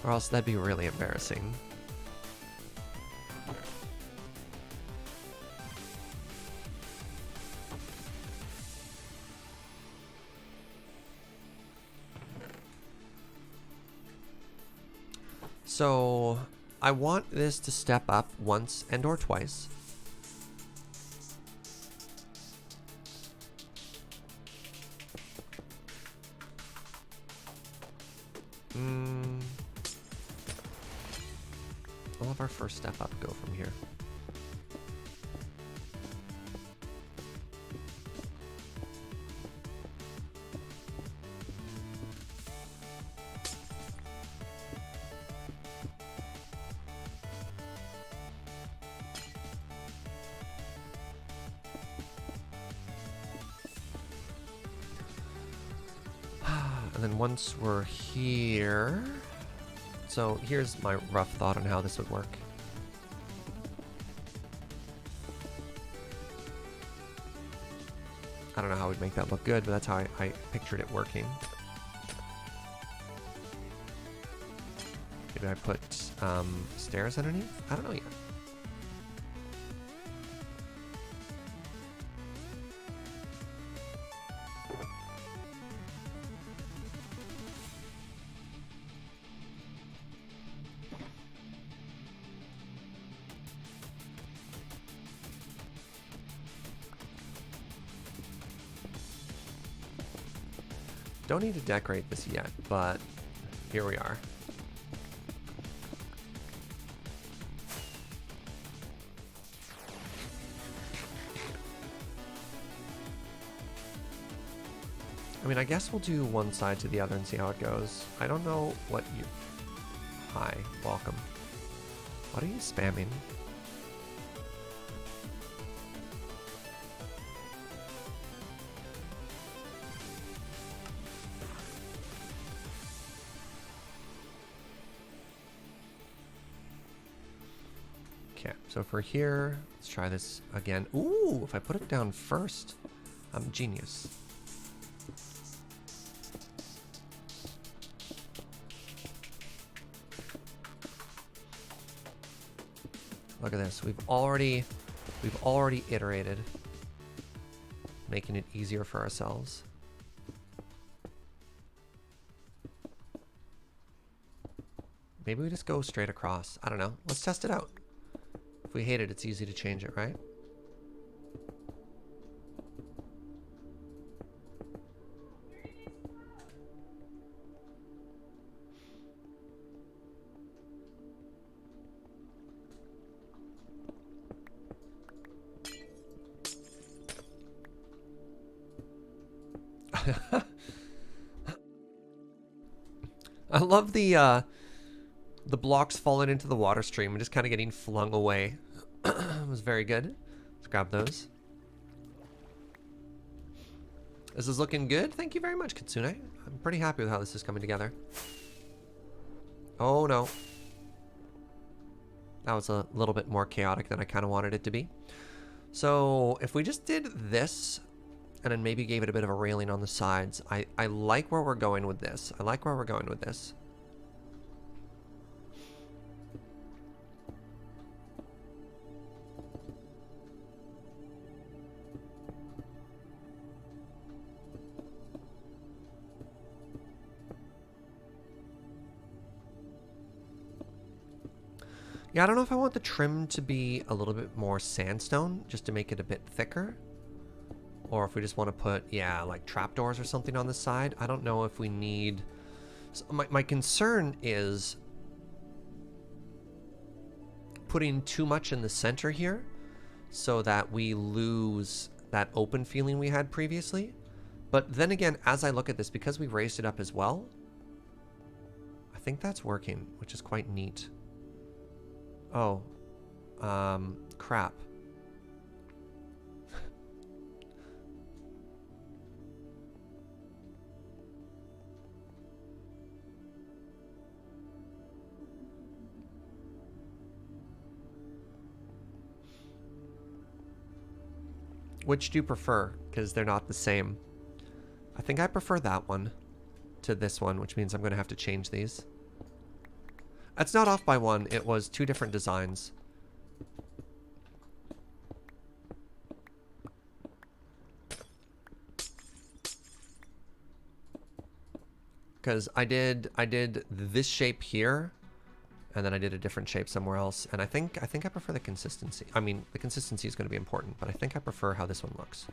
Or else that'd be really embarrassing. So I want this to step up once and or twice. I'll have our first step up go from here. And then once we're here, so here's my rough thought on how this would work. I don't know how we'd make that look good, but that's how I pictured it working. Maybe I put stairs underneath? I don't know yet. Don't need to decorate this yet, but here we are. I mean, I guess we'll do one side to the other and see how it goes. I don't know what you... Hi, welcome. What are you spamming? Okay, so for here, let's try this again. Ooh, if I put it down first, I'm genius. Look at this. We've already iterated, making it easier for ourselves. Maybe we just go straight across. I don't know. Let's test it out. If we hate it, it's easy to change it, right? I love the blocks falling into the water stream and just kind of getting flung away. It was very good. Let's grab those. This is looking good. Thank you very much, Kitsune. I'm pretty happy with how this is coming together. Oh no. That was a little bit more chaotic than I kind of wanted it to be. So if we just did this and then maybe gave it a bit of a railing on the sides, I like where we're going with this. I like where we're going with this. Yeah, I don't know if I want the trim to be a little bit more sandstone, just to make it a bit thicker. Or if we just want to put, yeah, like trapdoors or something on the side. I don't know if we need... So my concern is... putting too much in the center here so that we lose that open feeling we had previously. But then again, as I look at this, because we raised it up as well, I think that's working, which is quite neat. Oh, crap. Which do you prefer? Because they're not the same. I think I prefer that one to this one, which means I'm going to have to change these. It's not off by one. It was two different designs. Because I did this shape here, and then I did a different shape somewhere else, and I think I prefer the consistency. I mean, the consistency is going to be important, but I think I prefer how this one looks.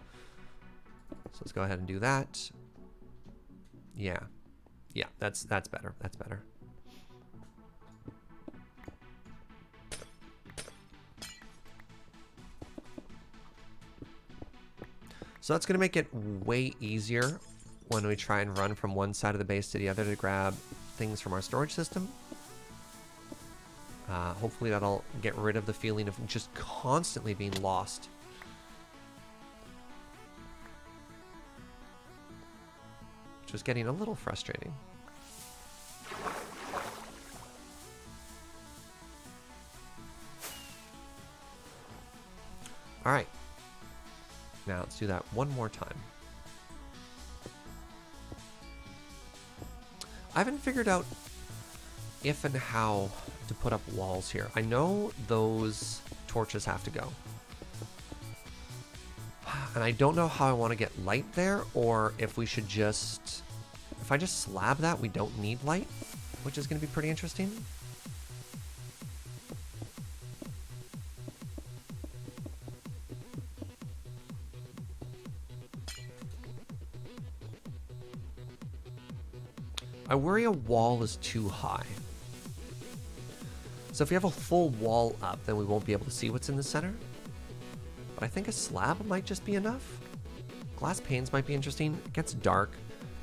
So let's go ahead and do that. Yeah, that's better. That's better. So that's going to make it way easier when we try and run from one side of the base to the other to grab things from our storage system. Hopefully that'll get rid of the feeling of just constantly being lost. Which was getting a little frustrating. All right. Now let's do that one more time. I haven't figured out if and how to put up walls here. I know those torches have to go. And I don't know how I want to get light there, or if we should just... If I just slab that, we don't need light, which is going to be pretty interesting. I worry a wall is too high. So if we have a full wall up, then we won't be able to see what's in the center. But I think a slab might just be enough. Glass panes might be interesting. It gets dark.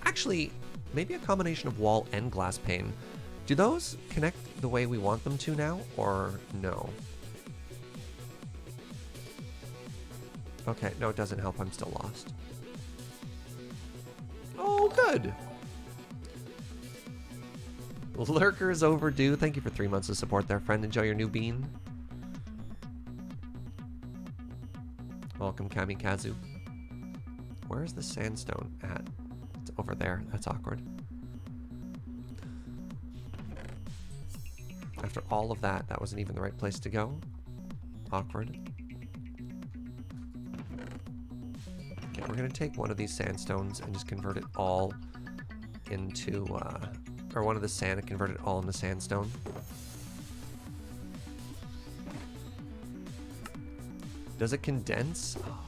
Actually, maybe a combination of wall and glass pane. Do those connect the way we want them to now, or no? Okay, no, it doesn't help. I'm still lost. Oh, good. Lurker is overdue. Thank you for 3 months of support there, friend. Enjoy your new bean. Welcome, Kamikazu. Where's the sandstone at? It's over there. That's awkward. After all of that, that wasn't even the right place to go. Awkward. Okay, we're going to take one of these sandstones and just convert it all into... or one of the sand and convert it all into sandstone. Does it condense? Oh.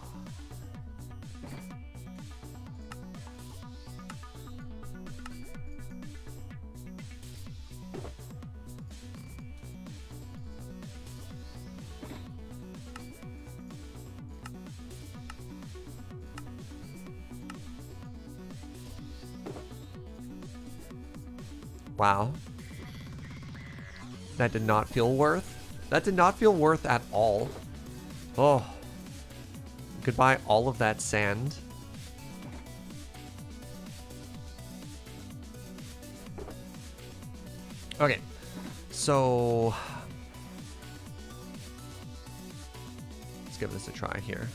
Wow. That did not feel worth. That did not feel worth at all. Oh. Goodbye, all of that sand. Okay. So... let's give this a try here.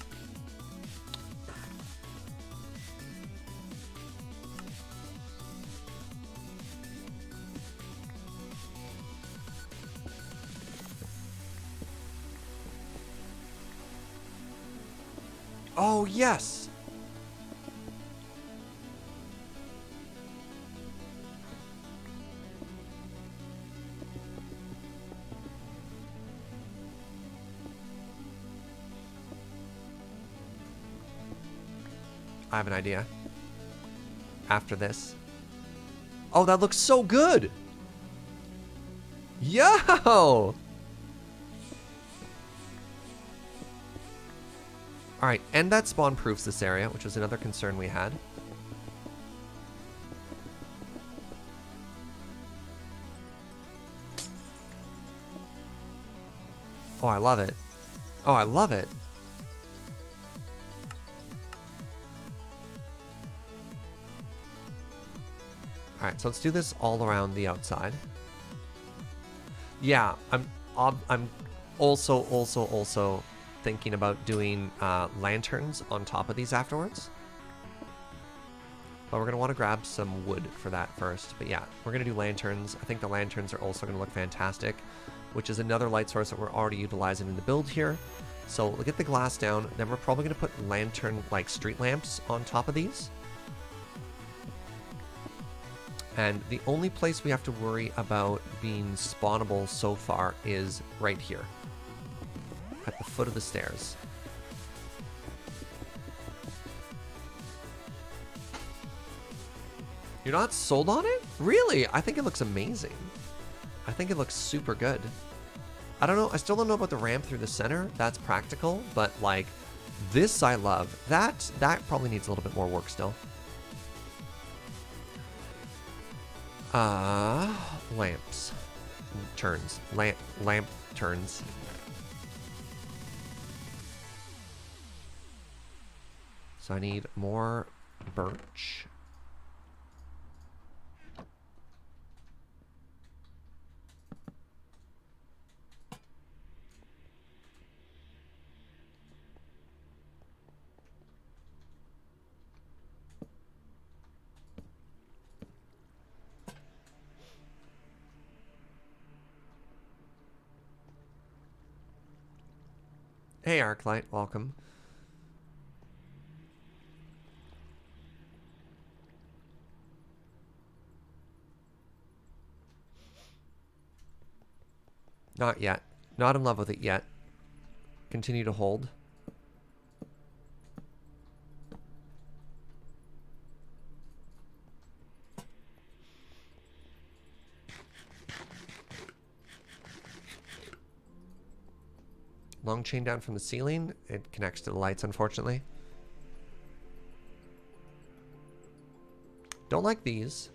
Oh, yes! I have an idea. After this. Oh, that looks so good! Yo! All right, and that spawn proofs this area, which was another concern we had. Oh, I love it. Oh, I love it. All right, so let's do this all around the outside. Yeah, I'm also thinking about doing lanterns on top of these afterwards. But we're going to want to grab some wood for that first. But yeah, we're going to do lanterns. I think the lanterns are also going to look fantastic, which is another light source that we're already utilizing in the build here. So we'll get the glass down. Then we're probably going to put lantern-like street lamps on top of these. And the only place we have to worry about being spawnable so far is right here, at the foot of the stairs. You're not sold on it? Really? I think it looks amazing. I think it looks super good. I don't know. I still don't know about the ramp through the center. That's practical, but like this I love. That probably needs a little bit more work still. Lamps. Turns. Lamp turns. So I need more birch. Hey, Arclight, welcome. Not yet. Not in love with it yet. Continue to hold. Long chain down from the ceiling. It connects to the lights, unfortunately. Don't like these.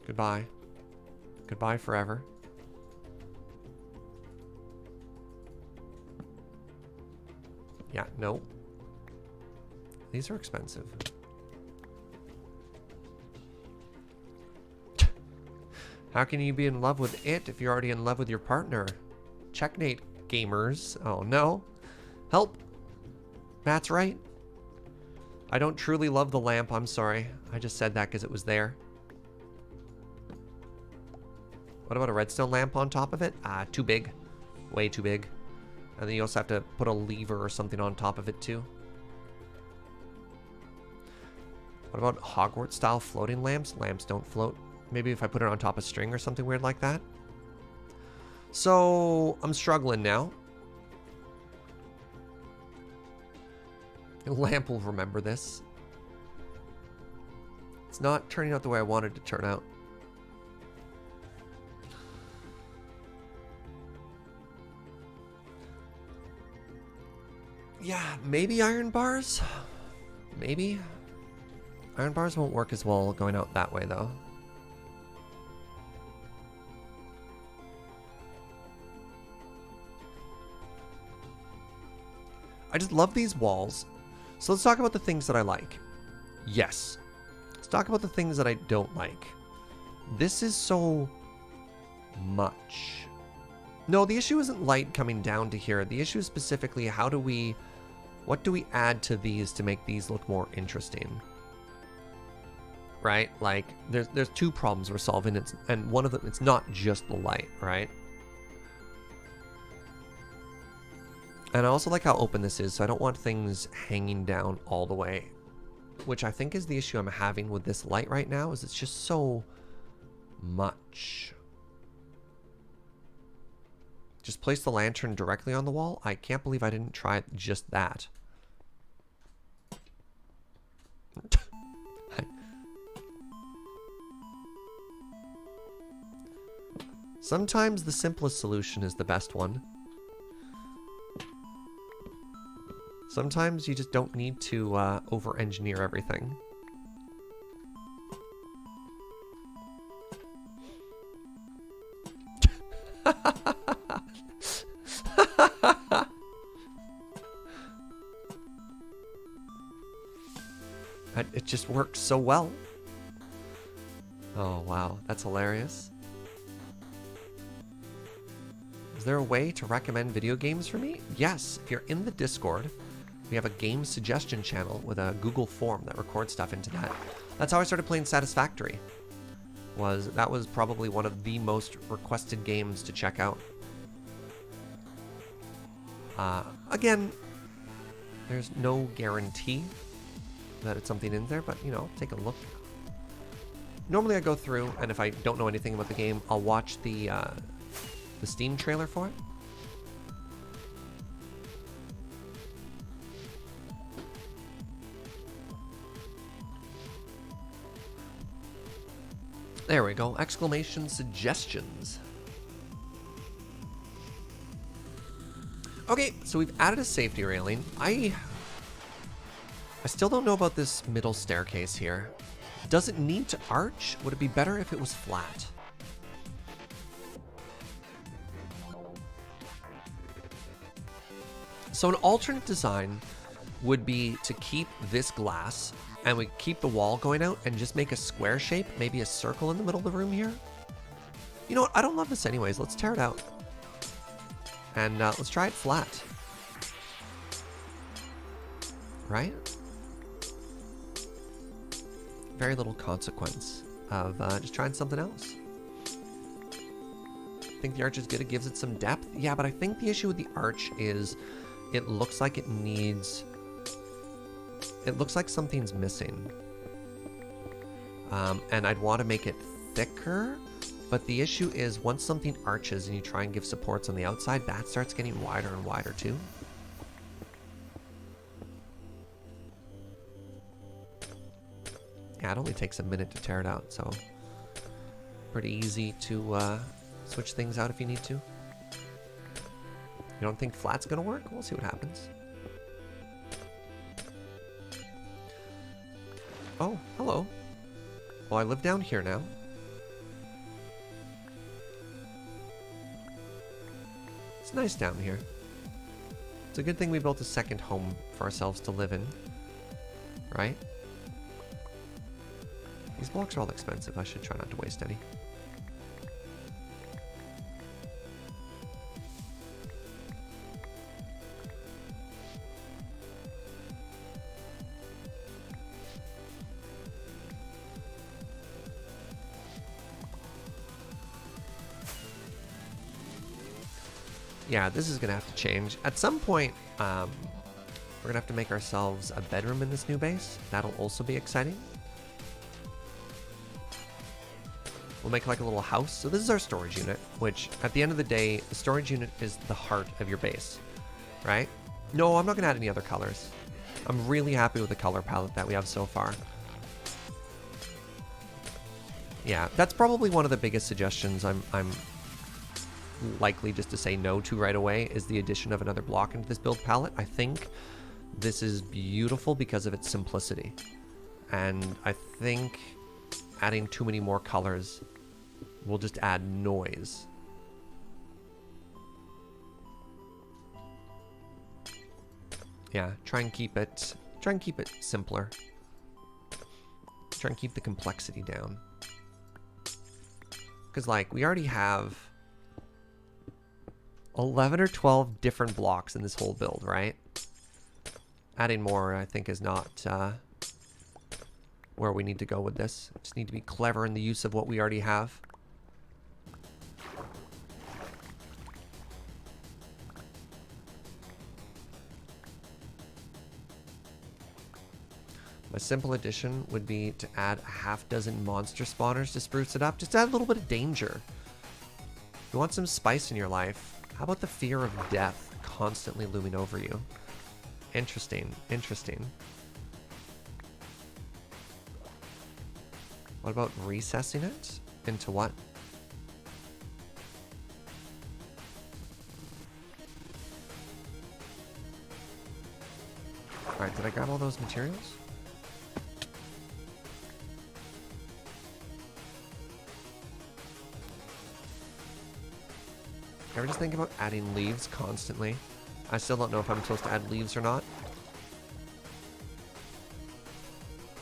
Goodbye. Goodbye forever. Yeah, no. These are expensive. How can you be in love with it if you're already in love with your partner? Checkmate, gamers. Oh, no. Help. Matt's right. I don't truly love the lamp. I'm sorry. I just said that because it was there. What about a redstone lamp on top of it? Too big. Way too big. And then you also have to put a lever or something on top of it too. What about Hogwarts-style floating lamps? Lamps don't float. Maybe if I put it on top of string or something weird like that. So, I'm struggling now. The lamp will remember this. It's not turning out the way I wanted it to turn out. Yeah, maybe iron bars? Maybe. Iron bars won't work as well going out that way, though. I just love these walls. So let's talk about the things that I like. Yes. Let's talk about the things that I don't like. This is so much. No, the issue isn't light coming down to here. The issue is specifically what do we add to these to make these look more interesting? Right? Like, there's two problems we're solving, and one of them, it's not just the light, right? And I also like how open this is, so I don't want things hanging down all the way. Which I think is the issue I'm having with this light right now, is it's just so much. Just place the lantern directly on the wall? I can't believe I didn't try just that. Sometimes the simplest solution is the best one. Sometimes you just don't need to over-engineer everything. It just works so well. Oh, wow. That's hilarious. Is there a way to recommend video games for me? Yes. If you're in the Discord, we have a game suggestion channel with a Google form that records stuff into that. That's how I started playing Satisfactory. That was probably one of the most requested games to check out. Again, there's no guarantee that it's something in there, but, you know, take a look. Normally I go through, and if I don't know anything about the game, I'll watch the Steam trailer for it. There we go. Exclamation suggestions. Okay, so we've added a safety railing. I still don't know about this middle staircase here. Does it need to arch? Would it be better if it was flat? So an alternate design would be to keep this glass and we keep the wall going out and just make a square shape, maybe a circle in the middle of the room here. You know what? I don't love this anyways. Let's tear it out. And let's try it flat. Right? Very little consequence of just trying something else. I think the arch is good. It gives it some depth. Yeah, but I think the issue with the arch is it looks like it needs... It looks like something's missing. And I'd want to make it thicker. But the issue is once something arches and you try and give supports on the outside, that starts getting wider and wider too. Yeah, it only takes a minute to tear it out, so pretty easy to switch things out if you need to. You don't think flat's gonna work? We'll see what happens. Oh, hello. Well, I live down here now. It's nice down here. It's a good thing we built a second home for ourselves to live in, right? These blocks are all expensive. I should try not to waste any. Yeah, this is going to have to change. At some point, we're going to have to make ourselves a bedroom in this new base. That'll also be exciting. We'll make like a little house. So this is our storage unit, which at the end of the day, the storage unit is the heart of your base, right? No, I'm not going to add any other colors. I'm really happy with the color palette that we have so far. Yeah, that's probably one of the biggest suggestions I'm likely just to say no to right away is the addition of another block into this build palette. I think this is beautiful because of its simplicity. And I think adding too many more colors will just add noise. Yeah, try and keep it simpler. Try and keep the complexity down. Because like we already have 11 or 12 different blocks in this whole build, right? Adding more, I think, is not where we need to go with this. Just need to be clever in the use of what we already have. My simple addition would be to add a half-dozen monster spawners to spruce it up. Just add a little bit of danger. If you want some spice in your life, how about the fear of death constantly looming over you? Interesting, interesting. What about recessing it into what? Alright, did I grab all those materials? Ever just think about adding leaves constantly? I still don't know if I'm supposed to add leaves or not.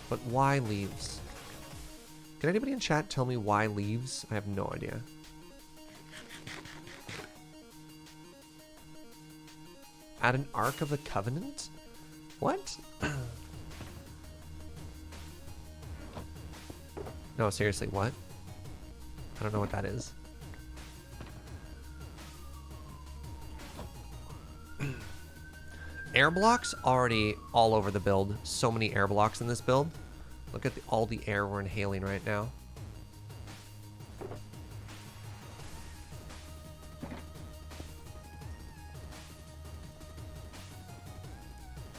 But why leaves? Can anybody in chat tell me why leaves? I have no idea. Add an Ark of the Covenant? What? No, seriously, what? I don't know what that is. Air blocks already all over the build. So many air blocks in this build. Look at all the air we're inhaling right now.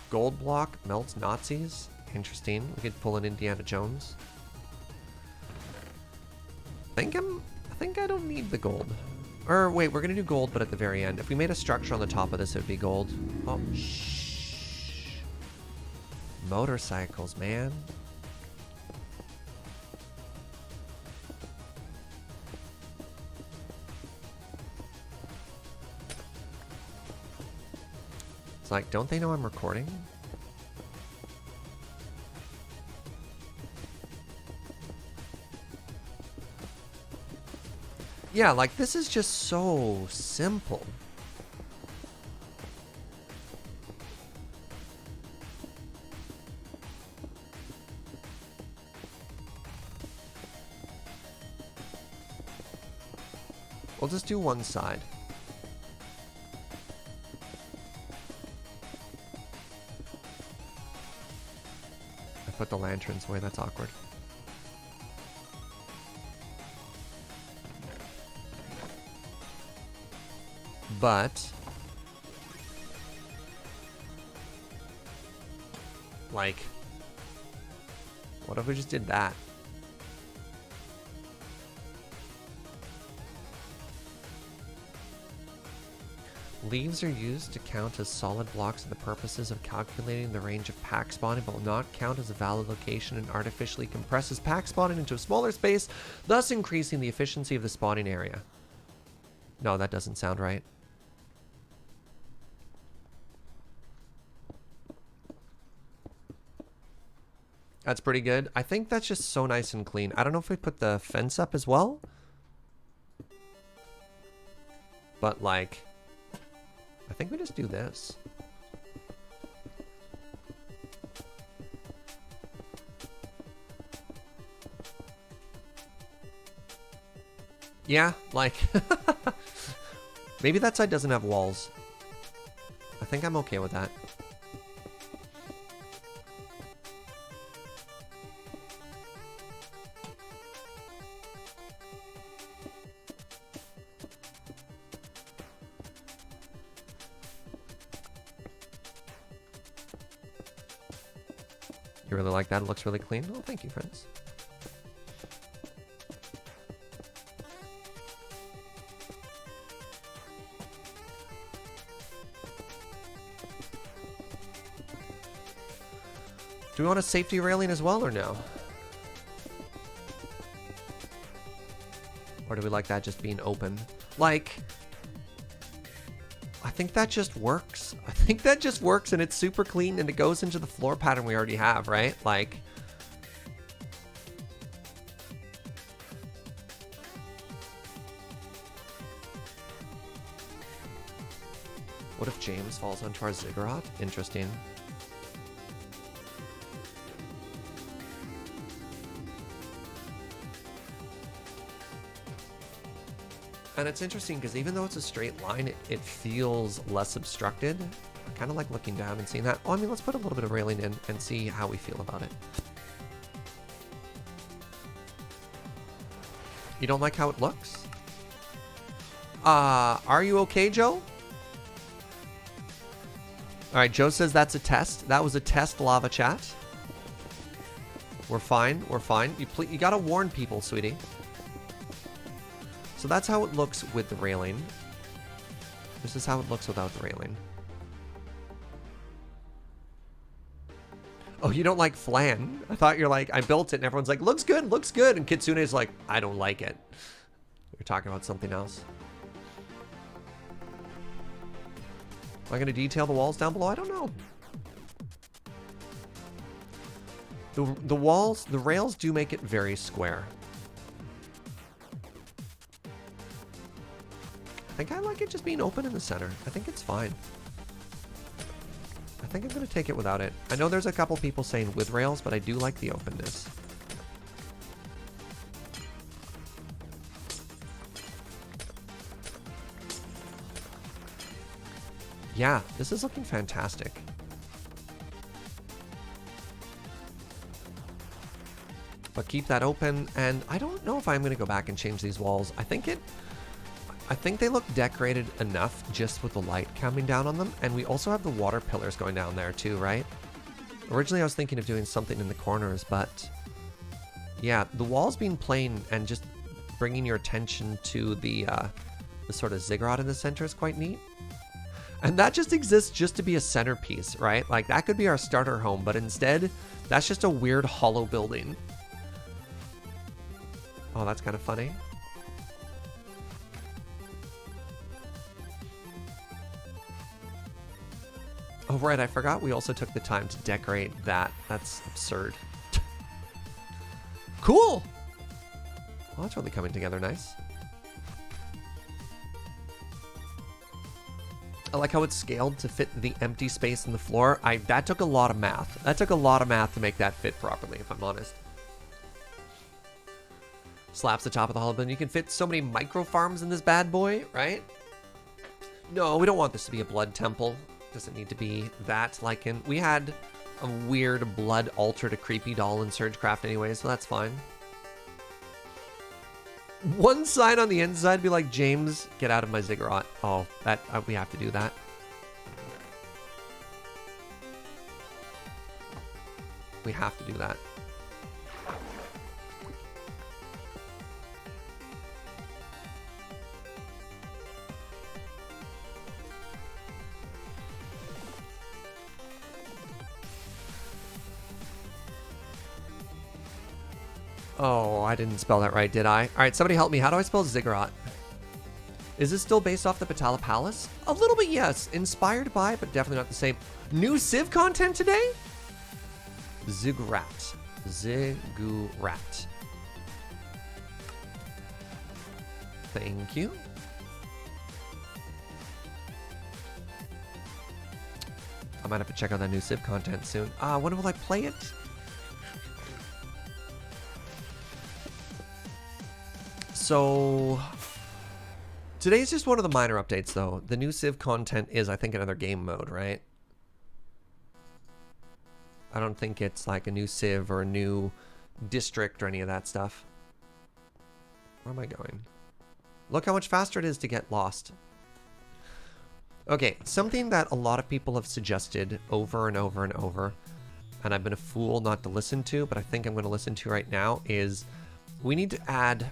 Gold block melts Nazis. Interesting. We could pull an Indiana Jones. I think I don't need the gold. Or wait, we're gonna do gold, but at the very end. If we made a structure on the top of this, it would be gold. Oh, shh. Motorcycles, man. It's like, don't they know I'm recording? Yeah, like, this is just so simple. We'll just do one side. I put the lanterns away, that's awkward. But, like, what if we just did that? Leaves are used to count as solid blocks for the purposes of calculating the range of pack spawning, but will not count as a valid location and artificially compresses pack spawning into a smaller space, thus increasing the efficiency of the spawning area. No, that doesn't sound right. That's pretty good. I think that's just so nice and clean. I don't know if we put the fence up as well. But like, I think we just do this. Yeah, like, maybe that side doesn't have walls. I think I'm okay with that. You really like that? It looks really clean. Oh, thank you, friends. Do we want a safety railing as well or no? Or do we like that just being open? Like, I think that just works. I think that just works and it's super clean and it goes into the floor pattern we already have, right? Like, what if James falls onto our ziggurat? Interesting. And it's interesting because even though it's a straight line, it feels less obstructed. I kind of like looking down and seeing that. Oh, I mean, let's put a little bit of railing in and see how we feel about it. You don't like how it looks? Are you okay, Joe? All right, Joe says that's a test. That was a test, Lava Chat. We're fine. We're fine. You gotta warn people, sweetie. So that's how it looks with the railing. This is how it looks without the railing. Oh, you don't like flan? I thought you're like, I built it and everyone's like, looks good, looks good. And Kitsune's like, I don't like it. We're talking about something else. Am I going to detail the walls down below? I don't know. The walls, the rails do make it very square. I think I like it just being open in the center. I think it's fine. I think I'm going to take it without it. I know there's a couple people saying with rails, but I do like the openness. Yeah, this is looking fantastic. But keep that open, and I don't know if I'm going to go back and change these walls. I think they look decorated enough just with the light coming down on them, and we also have the water pillars going down there too, right? Originally I was thinking of doing something in the corners, but yeah, the walls being plain and just bringing your attention to the sort of ziggurat in the center is quite neat. And that just exists just to be a centerpiece, right? Like that could be our starter home, but instead that's just a weird hollow building. Oh, that's kind of funny. Oh, right, I forgot we also took the time to decorate that. That's absurd. Cool! Well, that's really coming together nice. I like how it's scaled to fit the empty space in the floor. That took a lot of math. That took a lot of math to make that fit properly, if I'm honest. Slaps the top of the hollow building. You can fit so many micro farms in this bad boy, right? No, we don't want this to be a blood temple. Doesn't need to be that. Like we had a weird blood altar to creepy doll in Surgecraft anyway, so that's fine. One sign on the inside be like, James, get out of my ziggurat. Oh, that we have to do that. We have to do that. Oh, I didn't spell that right, did I? All right, somebody help me. How do I spell ziggurat? Is this still based off the Patala Palace? A little bit, yes. Inspired by, but definitely not the same. New Civ content today? Ziggurat. Ziggurat. Thank you. I might have to check out that new Civ content soon. When will I play it? So today's just one of the minor updates though. The new Civ content is, I think, another game mode, right? I don't think it's like a new Civ or a new district or any of that stuff. Where am I going? Look how much faster it is to get lost. Okay, something that a lot of people have suggested over and over and over, and I've been a fool not to listen to, but I think I'm going to listen to right now, is we need to add...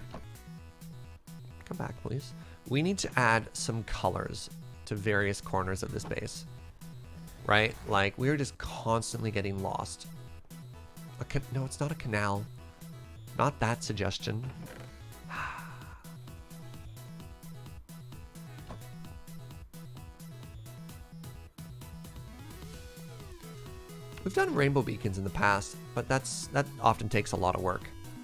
Come back, please. We need to add some colors to various corners of this base. Right? Like, we're just constantly getting lost. No, it's not a canal. Not that suggestion. We've done rainbow beacons in the past, but that often takes a lot of work.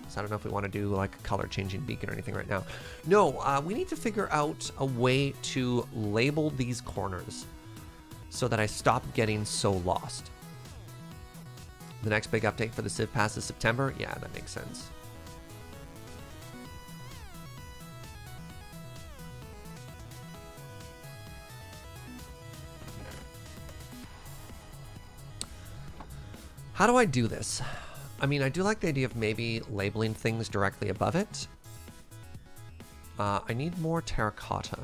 So I don't know if we want to do like a color changing beacon or anything right now. No, we need to figure out a way to label these corners so that I stop getting so lost. The next big update for the Civ Pass is September. Yeah, that makes sense. How do I do this? I mean, I do like the idea of maybe labeling things directly above it. I need more terracotta.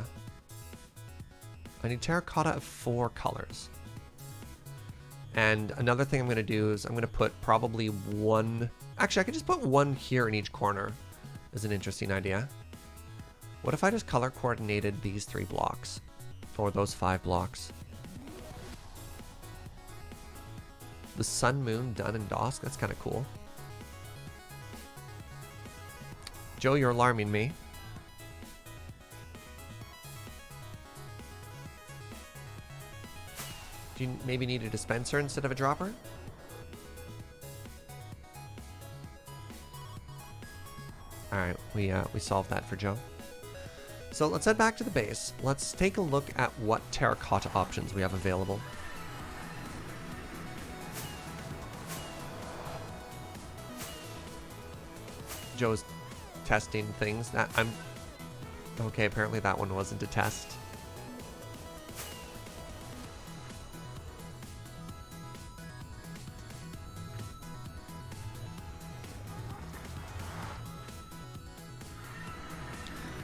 I need terracotta of 4 colors. And another thing I'm going to do is I'm going to put probably one... Actually, I could just put one here in each corner. Is an interesting idea. What if I just color coordinated these 3 blocks? Or those 5 blocks? The sun, moon, dun, and dusk. That's kind of cool. Joe, you're alarming me. Do you maybe need a dispenser instead of a dropper? Alright, we solved that for Joe. So let's head back to the base. Let's take a look at what terracotta options we have available. Joe's testing things. Okay, apparently that one wasn't a test.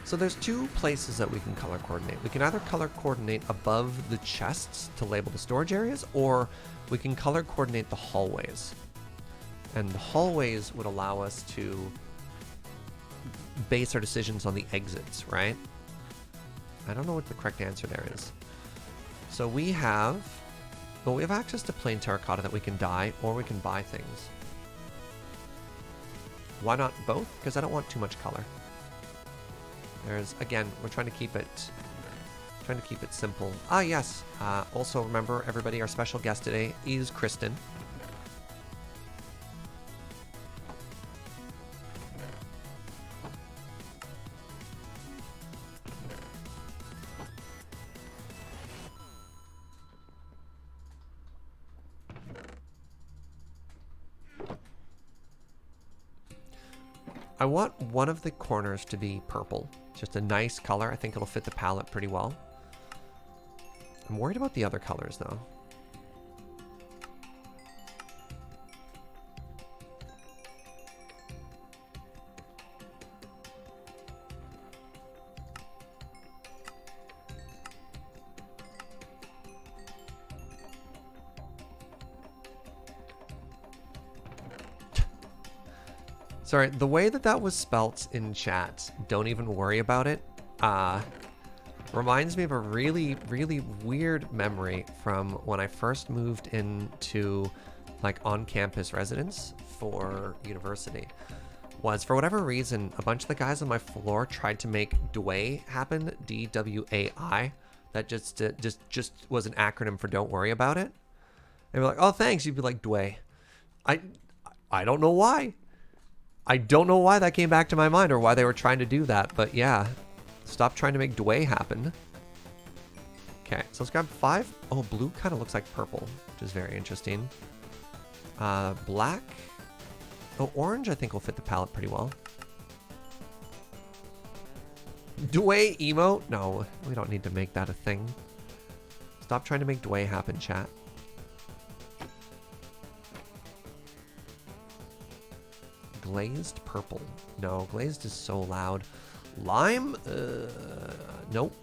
So there's two places that we can color coordinate. We can either color coordinate above the chests to label the storage areas, or we can color coordinate the hallways. And the hallways would allow us to base our decisions on the exits, right? I don't know what the correct answer there is. So we have access to plain terracotta that we can dye, or we can buy things. Why not both? Because I don't want too much color. There's, again, we're trying to keep it simple. Ah, yes. Also remember, everybody, our special guest today is Kristen. I want one of the corners to be purple. Just a nice color. I think it'll fit the palette pretty well. I'm worried about the other colors, though. Sorry, the way that was spelt in chat, don't even worry about it, reminds me of a really, really weird memory from when I first moved into, like, on-campus residence for university. Was, for whatever reason, a bunch of the guys on my floor tried to make DWAI happen, D-W-A-I. That just was an acronym for don't worry about it. They were like, oh, thanks. You'd be like, DWAI. I don't know why. I don't know why that came back to my mind or why they were trying to do that, but yeah. Stop trying to make DWAI happen. Okay, so let's grab 5. Oh, blue kind of looks like purple, which is very interesting. Black. Oh, orange I think will fit the palette pretty well. DWAI emote? No, we don't need to make that a thing. Stop trying to make DWAI happen, chat. Glazed purple. No, glazed is so loud. Lime? Nope.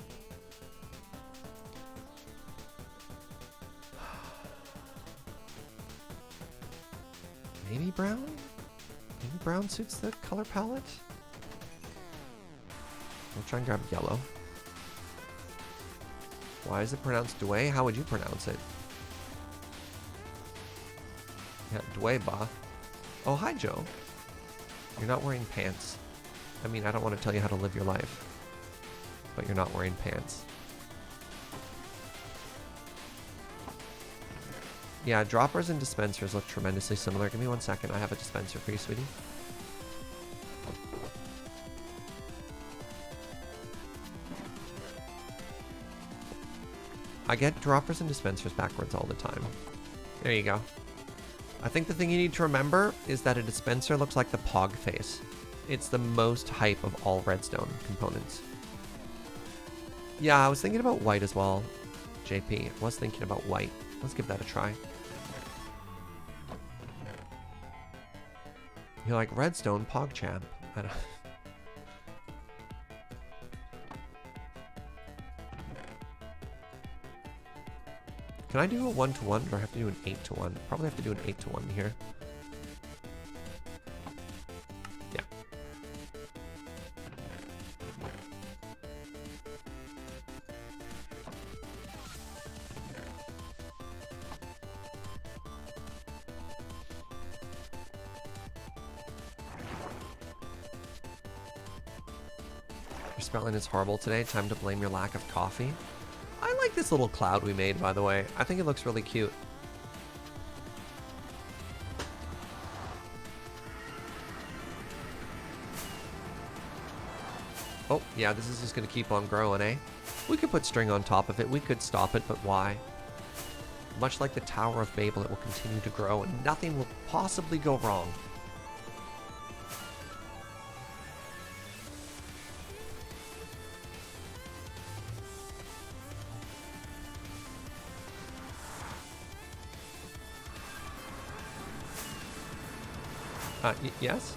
Maybe brown? Maybe brown suits the color palette? We'll try and grab yellow. Why is it pronounced DWAI? How would you pronounce it? Yeah, DWAI ba. Oh, hi, Joe. You're not wearing pants. I mean, I don't want to tell you how to live your life, but you're not wearing pants. Yeah, droppers and dispensers look tremendously similar. Give me 1 second. I have a dispenser for you, sweetie. I get droppers and dispensers backwards all the time. There you go. I think the thing you need to remember is that a dispenser looks like the Pog face. It's the most hype of all redstone components. Yeah, I was thinking about white as well, JP. I was thinking about white. Let's give that a try. You're like, redstone PogChamp. I don't... Can I do a 1-to-1 or do I have to do an 8-to-1? Probably have to do an 8-to-1 here. Yeah. Your spelling is horrible today. Time to blame your lack of coffee. I like this little cloud we made, by the way. I think it looks really cute. Oh, yeah, this is just going to keep on growing, eh? We could put string on top of it. We could stop it, but why? Much like the Tower of Babel, it will continue to grow, and nothing will possibly go wrong. Yes?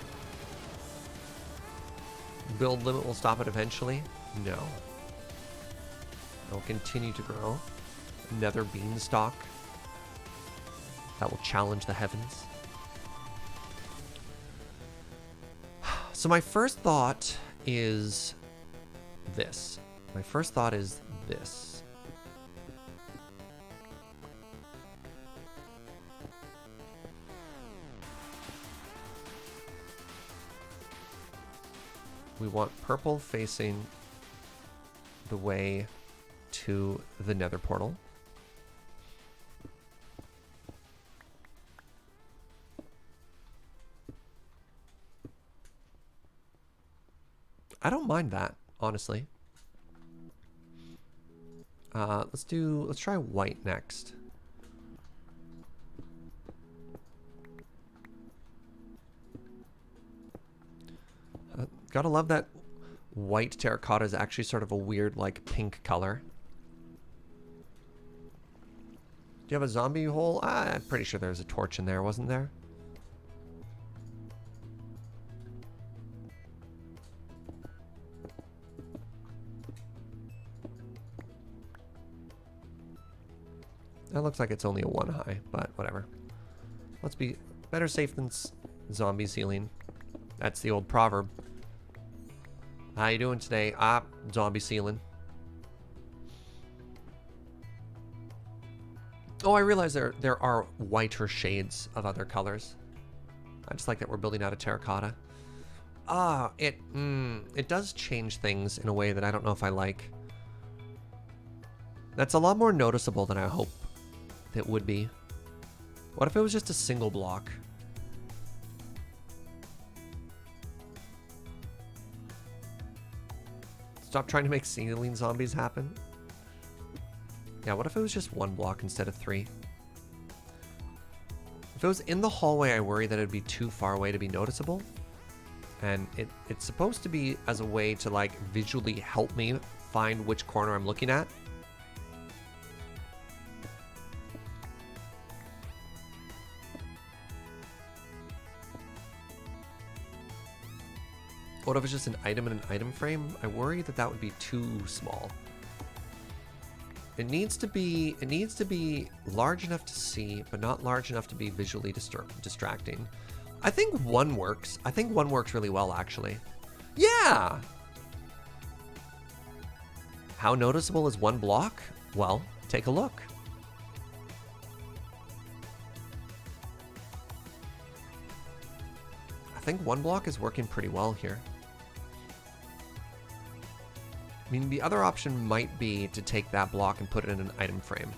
Build limit will stop it eventually? No. It will continue to grow. Another beanstalk that will challenge the heavens. So my first thought is this. My first thought is this. We want purple facing the way to the nether portal. I don't mind that, honestly. Let's try white next. Gotta love that white terracotta is actually sort of a weird, like, pink color. Do you have a zombie hole? I'm pretty sure there was a torch in there, wasn't there? That looks like it's only a 1 high, but whatever. Let's be better safe than zombie ceiling. That's the old proverb. How you doing today? Zombie ceiling. Oh, I realize there are whiter shades of other colors. I just like that we're building out of terracotta. It does change things in a way that I don't know if I like. That's a lot more noticeable than I hope it would be. What if it was just a single block? Stop trying to make ceiling zombies happen. Yeah, what if it was just 1 block instead of 3? If it was in the hallway, I worry that it'd be too far away to be noticeable. And it's supposed to be as a way to, like, visually help me find which corner I'm looking at. What if it's just an item in an item frame? I worry that that would be too small. It needs to be large enough to see, but not large enough to be visually distracting. I think 1 works. I think 1 works really well, actually. Yeah! How noticeable is 1 block? Well, take a look. I think 1 block is working pretty well here. I mean, the other option might be to take that block and put it in an item frame.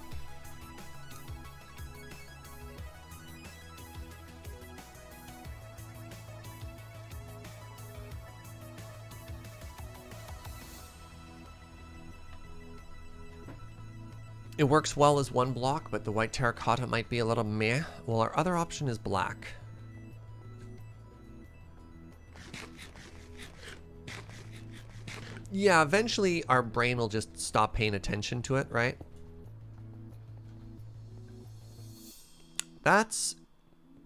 It works well as 1 block, but the white terracotta might be a little meh. Well, our other option is black. Yeah, eventually our brain will just stop paying attention to it, right? That's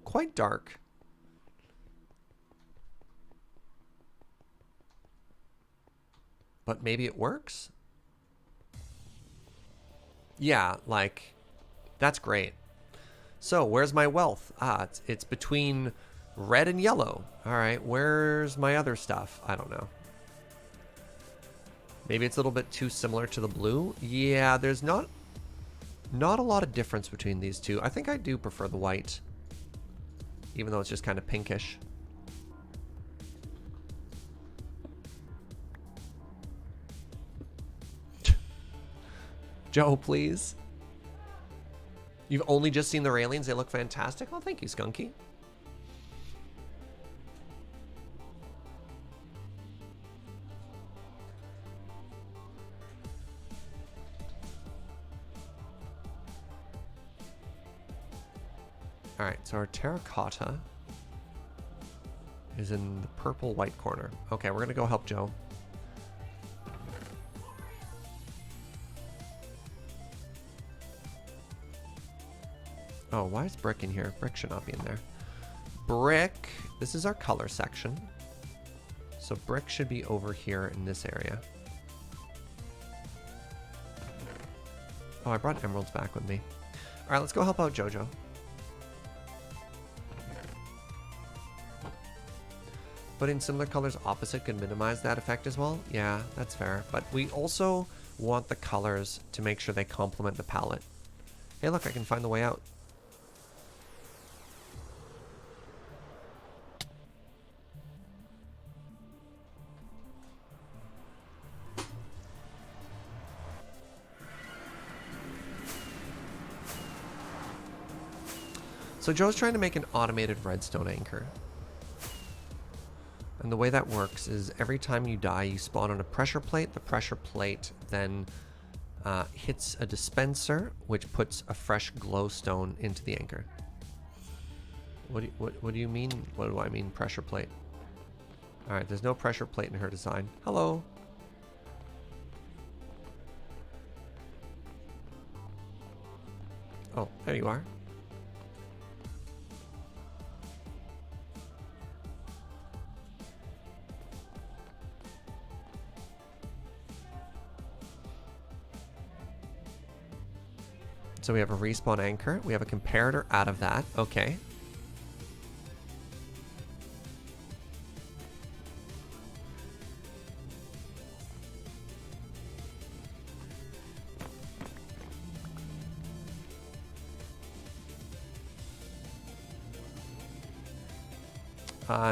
quite dark. But maybe it works? Yeah, like, that's great. So, where's my wealth? It's between red and yellow. All right, where's my other stuff? I don't know. Maybe it's a little bit too similar to the blue. Yeah, there's not a lot of difference between these two. I think I do prefer the white, even though it's just kind of pinkish. Joe, please. You've only just seen the railings. They look fantastic. Oh, thank you, Skunky. All right, so our terracotta is in the purple white corner. Okay, we're gonna go help Joe. Oh, why is brick in here? Brick should not be in there. Brick, this is our color section. So brick should be over here in this area. Oh, I brought emeralds back with me. All right, let's go help out Jojo. Putting similar colors opposite could minimize that effect as well. Yeah, that's fair. But we also want the colors to make sure they complement the palette. Hey, look, I can find the way out. So Joe's trying to make an automated redstone anchor. And the way that works is every time you die, you spawn on a pressure plate. The pressure plate then hits a dispenser, which puts a fresh glowstone into the anchor. What do you mean? What do I mean, pressure plate? All right, there's no pressure plate in her design. Hello. Oh, there you are. So we have a respawn anchor. We have a comparator out of that. Okay.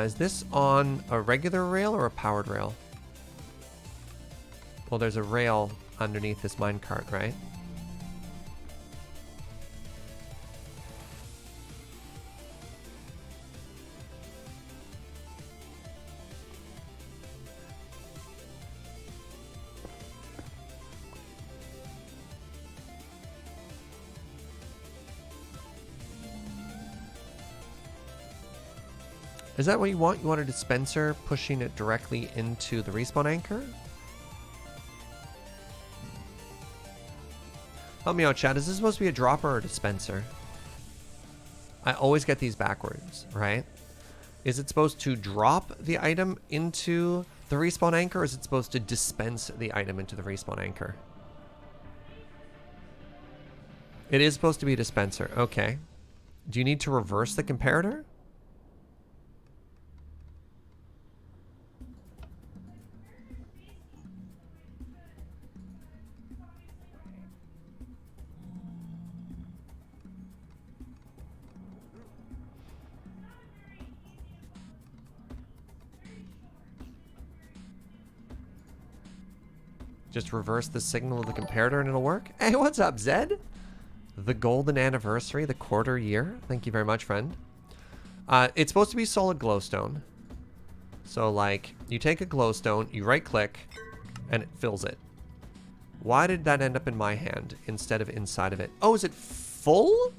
Is this on a regular rail or a powered rail? Well, there's a rail underneath this minecart, right? Is that what you want? You want a dispenser pushing it directly into the respawn anchor? Help me out, chat. Is this supposed to be a dropper or a dispenser? I always get these backwards, right? Is it supposed to drop the item into the respawn anchor, or is it supposed to dispense the item into the respawn anchor? It is supposed to be a dispenser. Okay. Do you need to reverse the comparator? Just reverse the signal of the comparator and it'll work. Hey, what's up, Zed? The golden anniversary, the quarter year. Thank you very much, friend. It's supposed to be solid glowstone. So, like, you take a glowstone, you right-click, and it fills it. Why did that end up in my hand instead of inside of it? Oh, is it full?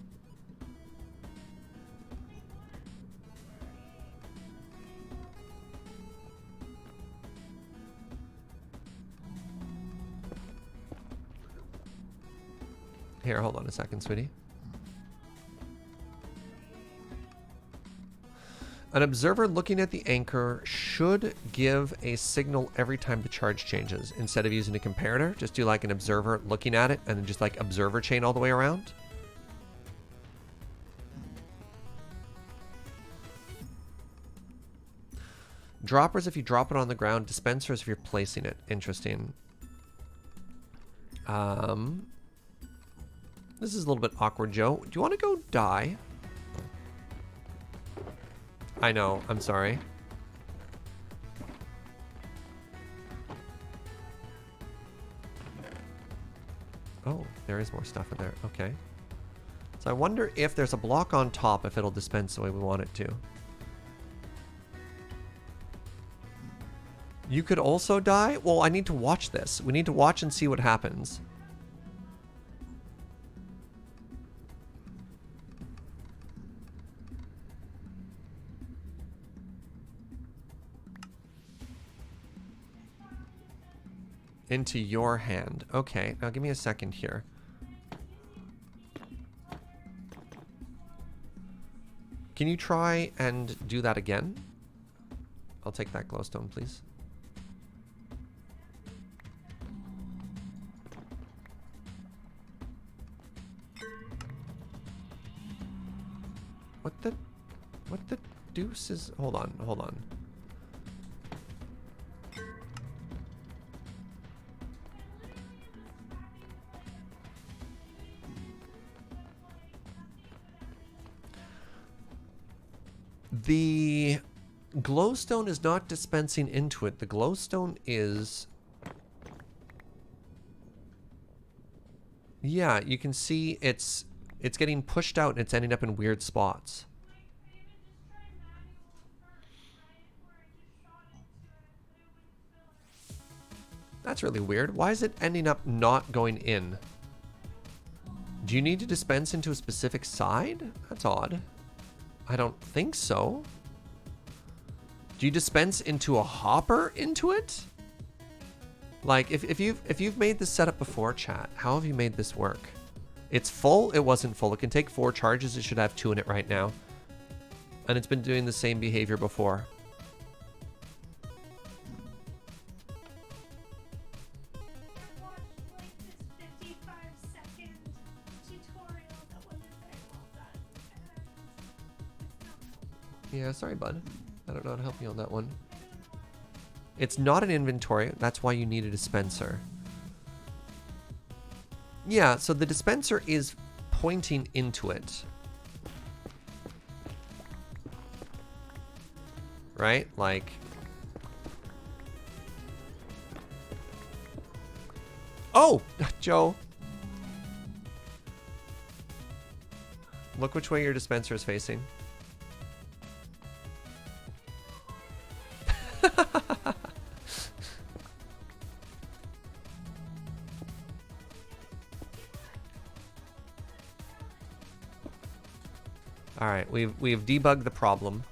Here, hold on a second, sweetie. An observer looking at the anchor should give a signal every time the charge changes. Instead of using a comparator, just do like an observer looking at it and then just like observer chain all the way around. Droppers if you drop it on the ground. Dispensers if you're placing it. Interesting. This is a little bit awkward, Joe. Do you want to go die? I know. I'm sorry. Oh, there is more stuff in there. Okay. So I wonder if there's a block on top, if it'll dispense the way we want it to. You could also die? Well, I need to watch this. We need to watch and see what happens. Into your hand. Okay, now give me a second here. Can you try and do that again? I'll take that glowstone, please. What the deuce is... Hold on, hold on. The glowstone is not dispensing into it. The glowstone is... Yeah, you can see it's getting pushed out and it's ending up in weird spots. That's really weird. Why is it ending up not going in? Do you need to dispense into a specific side? That's odd. I don't think so. Do you dispense into a hopper into it? Like, if you've made this setup before, chat, how have you made this work? It's full. It wasn't full. It can take 4 charges. It should have 2 in it right now. And it's been doing the same behavior before. Yeah, sorry, bud. I don't know how to help you on that one. It's not an inventory. That's why you need a dispenser. Yeah, so the dispenser is pointing into it. Right? Like... Oh! Joe! Look which way your dispenser is facing. Alright, we've debugged the problem.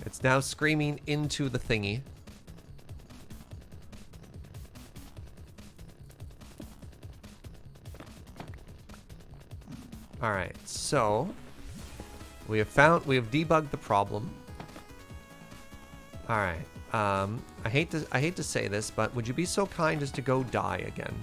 It's now screaming into the thingy. Alright, so we have debugged the problem. Alright. I hate to say this, but would you be so kind as to go die again?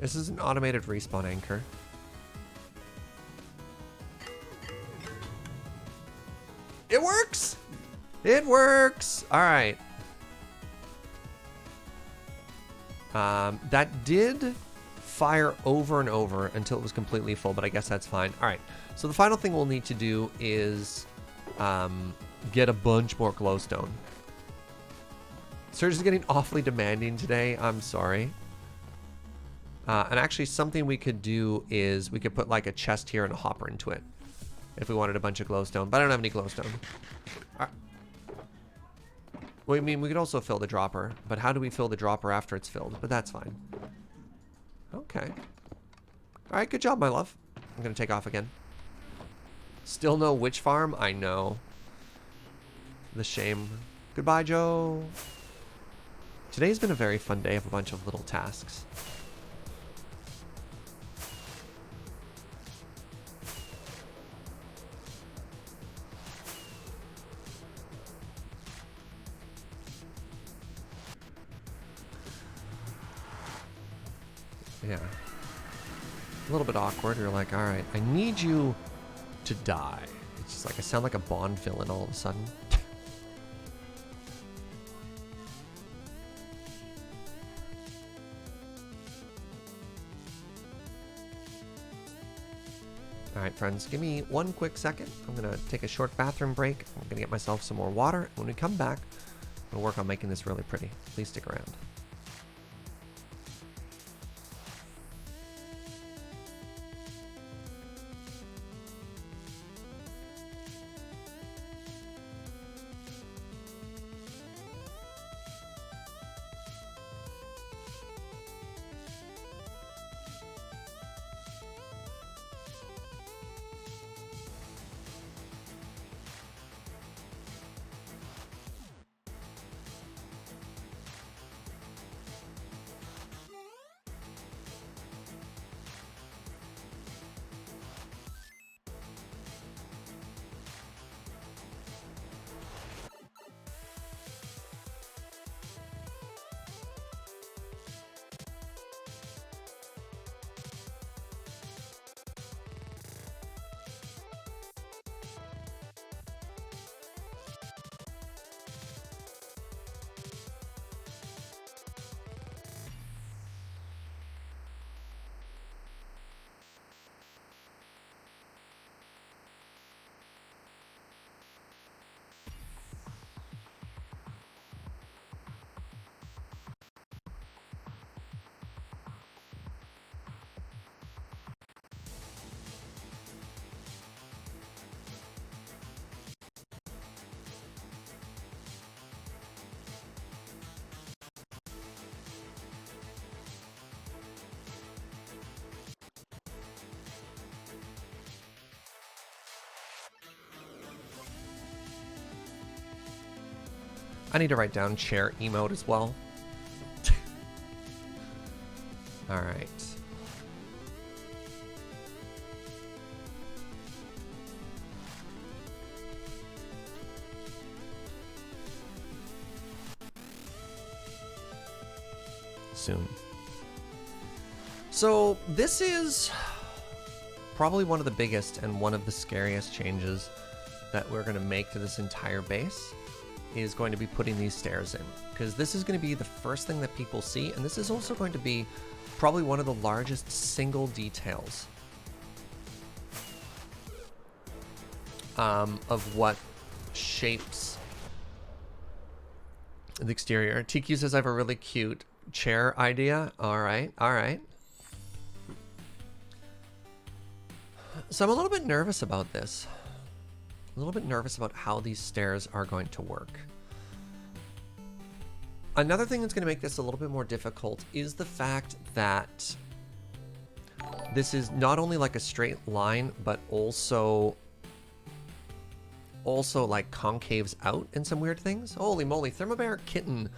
This is an automated respawn anchor. It works! It works! Alright. That did fire over and over until it was completely full, but I guess that's fine. Alright, so the final thing we'll need to do is get a bunch more glowstone. Surge is getting awfully demanding today. I'm sorry. And actually something we could do is we could put like a chest here and a hopper into it if we wanted a bunch of glowstone, but I don't have any glowstone. Right. Well, I mean, we could also fill the dropper, but how do we fill the dropper after it's filled? But that's fine. Okay. All right, good job, my love. I'm gonna take off again. Still no witch farm? I know. The shame. Goodbye, Joe. Today's been a very fun day of a bunch of little tasks. Yeah. A little bit awkward. You're like, all right, I need you to die. It's just like I sound like a Bond villain all of a sudden. All right, friends, give me one quick second. I'm gonna take a short bathroom break. I'm gonna get myself some more water. When we come back, we'll work on making this really pretty. Please stick around. I need to write down chair emote as well. All right. Soon. So this is probably one of the biggest and one of the scariest changes that we're going to make to this entire base. Is going to be putting these stairs in, because this is going to be the first thing that people see, and this is also going to be probably one of the largest single details of what shapes the exterior. TQ says I have a really cute chair idea. All right, all right. So I'm a little bit nervous about this. A little bit nervous about how these stairs are going to work. Another thing that's going to make this a little bit more difficult is the fact that this is not only like a straight line, but also like concaves out in some weird things. Holy moly, Thermobaric Kitten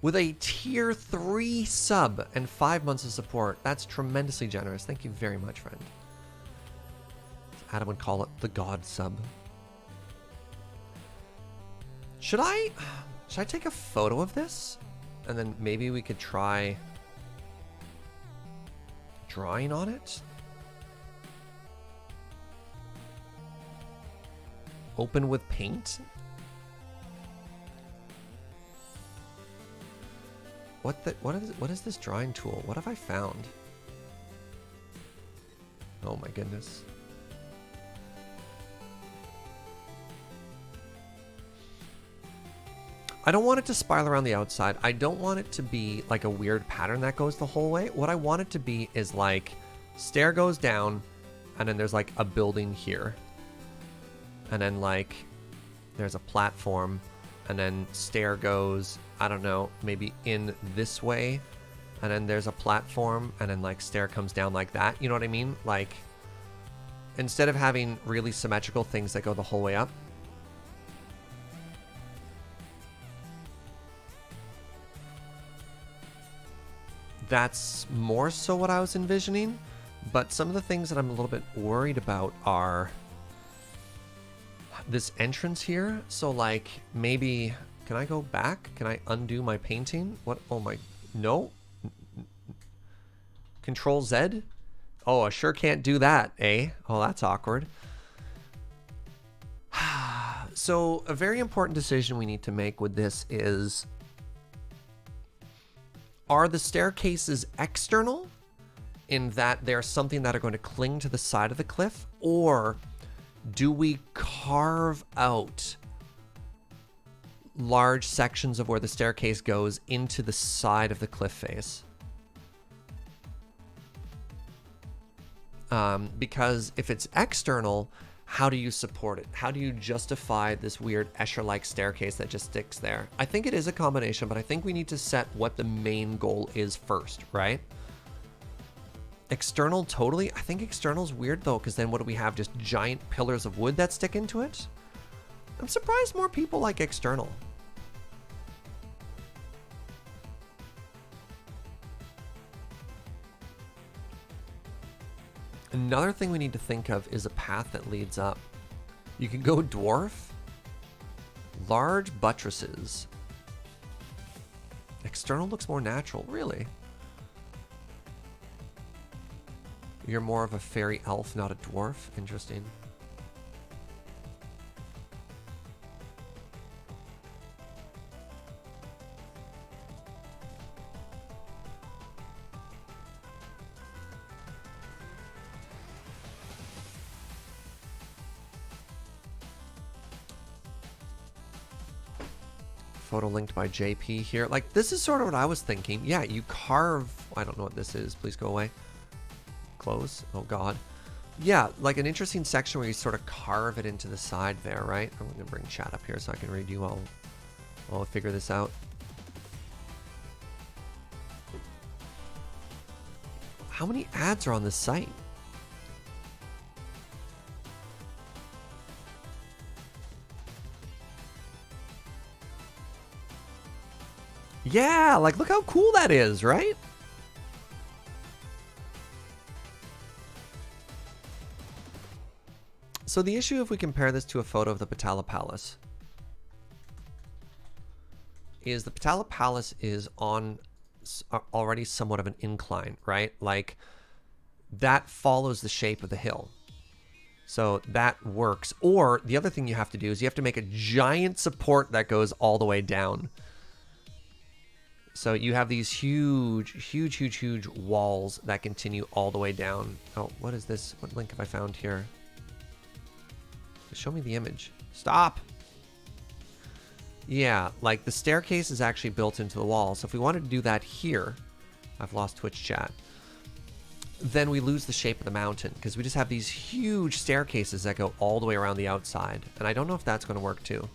with a tier 3 sub and 5 months of support. That's tremendously generous. Thank you very much, friend. Adam would call it the God sub. Should I take a photo of this? And then maybe we could try drawing on it? Open with paint? What is this drawing tool? What have I found? Oh my goodness. I don't want it to spiral around the outside. I don't want it to be like a weird pattern that goes the whole way. What I want it to be is like stair goes down and then there's like a building here. And then like there's a platform and then stair goes, I don't know, maybe in this way. And then there's a platform and then like stair comes down like that. You know what I mean? Like instead of having really symmetrical things that go the whole way up, that's more so what I was envisioning, but some of the things that I'm a little bit worried about are this entrance here. So like maybe, can I go back? Can I undo my painting? What? Oh my, no. Control Z? Oh, I sure can't do that, eh? Oh, that's awkward. So a very important decision we need to make with this is, are the staircases external in that they're something that are going to cling to the side of the cliff, or do we carve out large sections of where the staircase goes into the side of the cliff face? Because if it's external, how do you support it? How do you justify this weird Escher-like staircase that just sticks there? I think it is a combination, but I think we need to set what the main goal is first, right? External, totally. I think external's weird though, because then what do we have? Just giant pillars of wood that stick into it? I'm surprised more people like external. Another thing we need to think of is a path that leads up. You can go dwarf, large buttresses. External looks more natural, really. You're more of a fairy elf, not a dwarf. Interesting. Photo linked by JP here. Like, this is sort of what I was thinking. Yeah, you carve... I don't know what this is. Please go away. Close. Oh, God. Yeah, like an interesting section where you sort of carve it into the side there, right? I'm going to bring chat up here so I can read you all. I'll figure this out. How many ads are on this site? Yeah, like look how cool that is, right? So the issue, if we compare this to a photo of the Patala Palace, is the Patala Palace is on already somewhat of an incline, right? Like that follows the shape of the hill. So that works. Or the other thing you have to do is you have to make a giant support that goes all the way down. So you have these huge walls that continue all the way down. Oh, what is this? What link have I found here? Show me the image. Stop! Yeah, like the staircase is actually built into the wall. So if we wanted to do that here, I've lost Twitch chat, then we lose the shape of the mountain because we just have these huge staircases that go all the way around the outside. And I don't know if that's going to work too.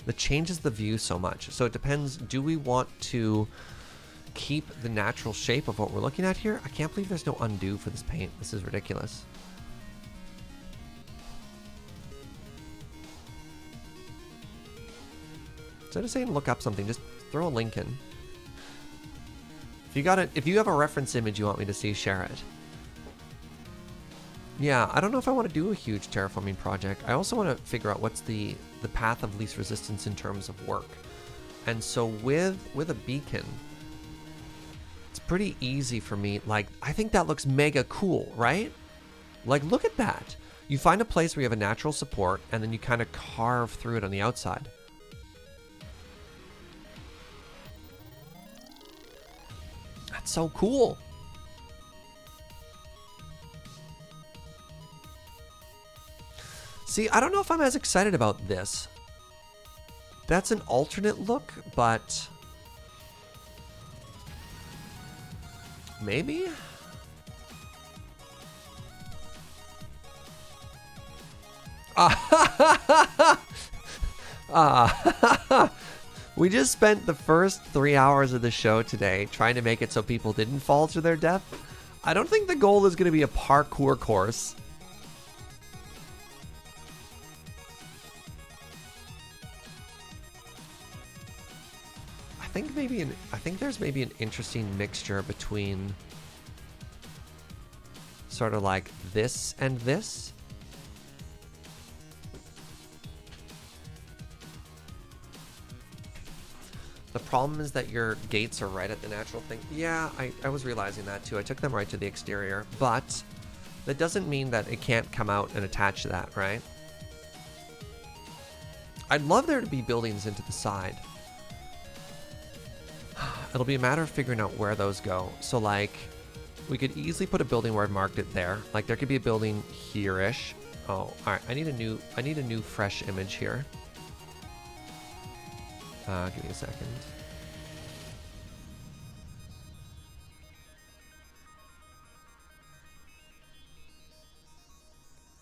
That changes the view so much. So it depends, do we want to keep the natural shape of what we're looking at here? I can't believe there's no undo for this paint. This is ridiculous. Instead of saying look up something, just throw a link in. If you have a reference image you want me to see, share it. Yeah, I don't know if I want to do a huge terraforming project. I also want to figure out what's the path of least resistance in terms of work. And so with a beacon, it's pretty easy for me. Like, I think that looks mega cool, right? Like, look at that. You find a place where you have a natural support, and then you kind of carve through it on the outside. That's so cool. See, I don't know if I'm as excited about this. That's an alternate look, but maybe? We just spent the first 3 hours of the show today trying to make it so people didn't fall to their death. I don't think the goal is going to be a parkour course. I think there's maybe an interesting mixture between sort of like this and this. The problem is that your gates are right at the natural thing. Yeah, I was realizing that too. I took them right to the exterior, but that doesn't mean that it can't come out and attach to that, right? I'd love there to be buildings into the side. it'll be a matter of figuring out where those go. So like, we could easily put a building where I've marked it there. Like there could be a building here-ish. Oh, all right. I need a new fresh image here. Give me a second.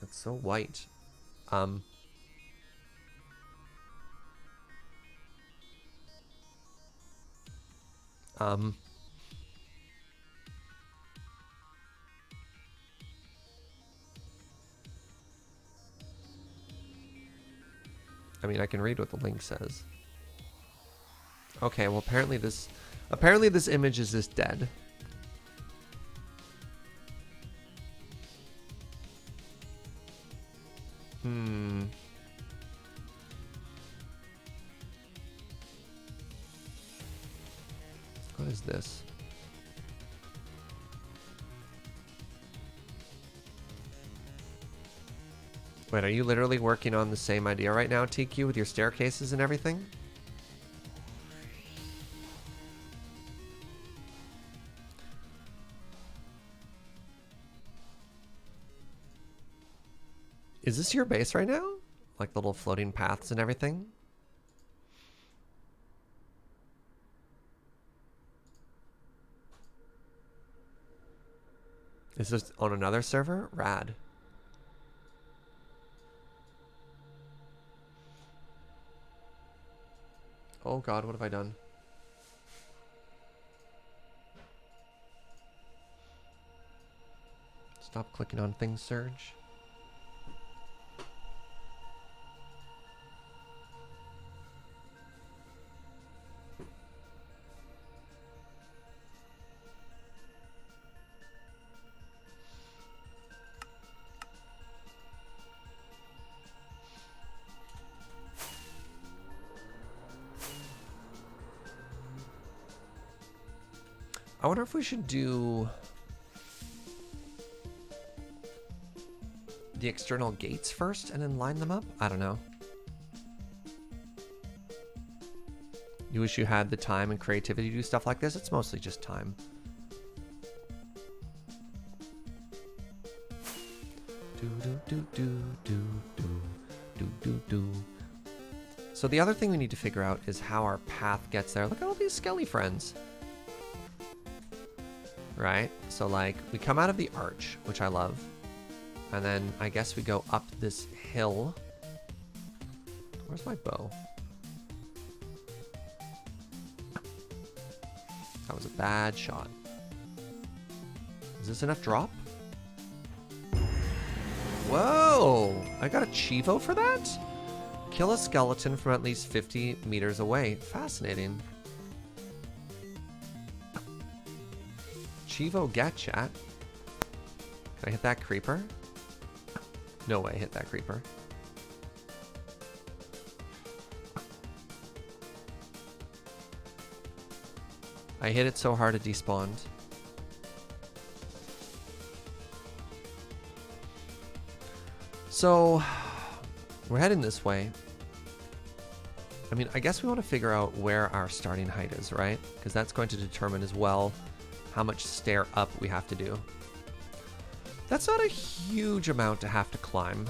It's so white. I mean, I can read what the link says. Okay, well apparently this image is just dead. What is this? Wait, are you literally working on the same idea right now, TQ, with your staircases and everything? Is this your base right now? Like the little floating paths and everything? Is this on another server? Rad. Oh god, what have I done? Stop clicking on things, Surge. I wonder if we should do the external gates first and then line them up? I don't know. You wish you had the time and creativity to do stuff like this? It's mostly just time. So the other thing we need to figure out is how our path gets there. Look at all these skelly friends. Right? So like we come out of the arch, which I love. And then I guess we go up this hill. Where's my bow? That was a bad shot. Is this enough drop? Whoa! I got a Chivo for that? Kill a skeleton from at least 50 meters away. Fascinating. Chivo get chat. Can I hit that creeper? No way, hit that creeper. I hit it so hard it despawned. So, we're heading this way. I mean, I guess we want to figure out where our starting height is, right? Because that's going to determine as well how much stair up we have to do. That's not a huge amount to have to climb.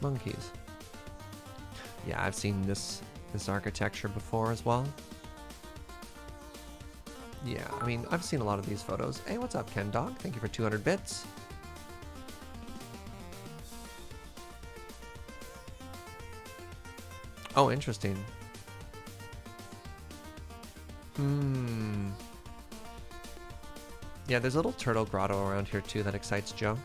Monkeys. Yeah, I've seen this architecture before as well. Yeah, I mean, I've seen a lot of these photos. Hey, what's up, Ken Dog? Thank you for 200 bits. Oh, interesting. Yeah, there's a little turtle grotto around here too that excites Joe.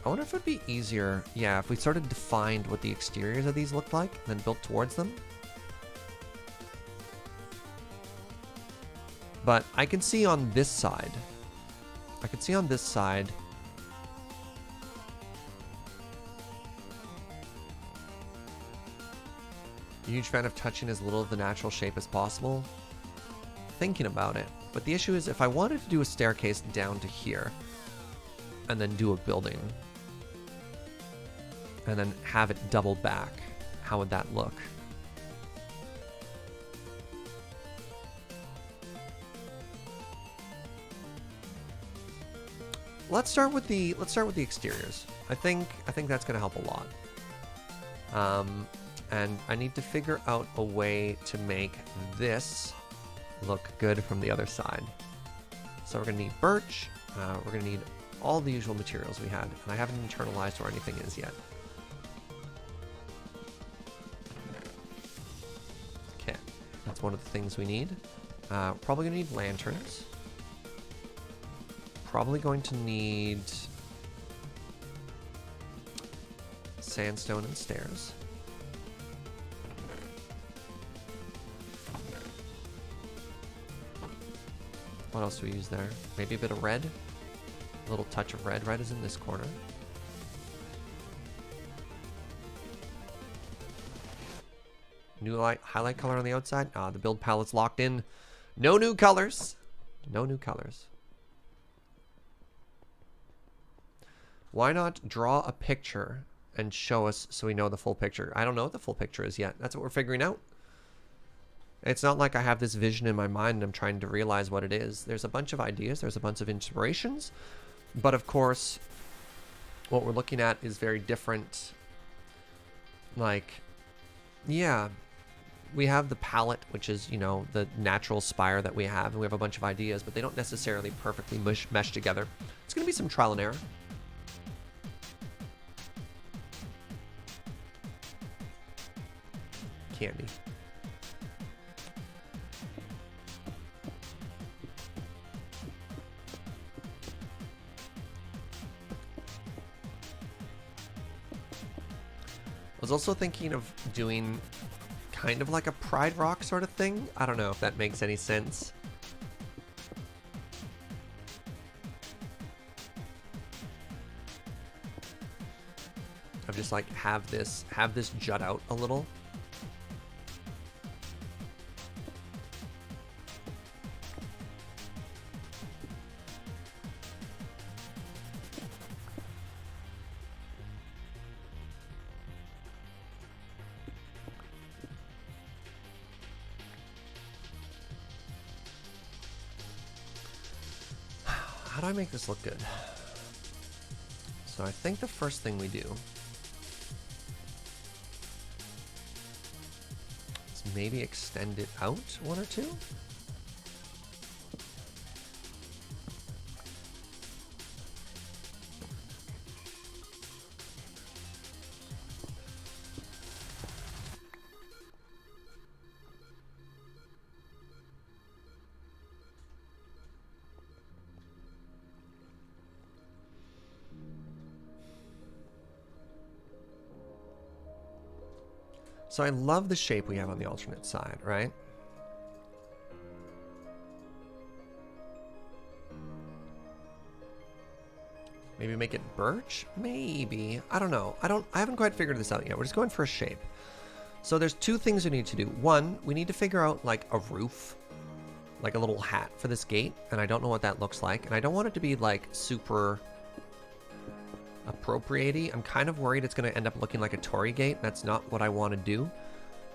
I wonder if it'd be easier, yeah, if we sort of defined what the exteriors of these looked like and then built towards them. But I can see on this side, A huge fan of touching as little of the natural shape as possible. Thinking about it. But the issue is if I wanted to do a staircase down to here and then do a building and then have it double back, how would that look? Let's start with the exteriors. I think that's gonna help a lot. And I need to figure out a way to make this look good from the other side. So we're gonna need birch. We're gonna need all the usual materials we had, and I haven't internalized where anything is yet. Okay, that's one of the things we need. Probably gonna need lanterns. Probably going to need sandstone and stairs. What else do we use there? Maybe a bit of red. A little touch of red. Red is in this corner. New highlight color on the outside. The build palette's locked in. No new colors. No new colors. Why not draw a picture and show us so we know the full picture? I don't know what the full picture is yet. That's what we're figuring out. It's not like I have this vision in my mind and I'm trying to realize what it is. There's a bunch of ideas. There's a bunch of inspirations. But of course, what we're looking at is very different. Like, yeah, we have the palette, which is, you know, the natural spire that we have. And we have a bunch of ideas, but they don't necessarily perfectly mesh together. It's going to be some trial and error. Candy. I was also thinking of doing kind of like a Pride Rock sort of thing. I don't know if that makes any sense. I've just like have this jut out a little. How do I make this look good? So I think the first thing we do is maybe extend it out one or two. So I love the shape we have on the alternate side, right? Maybe make it birch? Maybe. I don't know. I haven't quite figured this out yet. We're just going for a shape. So there's two things we need to do. One, we need to figure out like a roof, like a little hat for this gate, and I don't know what that looks like. And I don't want it to be like super appropriate-y. I'm kind of worried it's going to end up looking like a Tory gate. That's not what I want to do.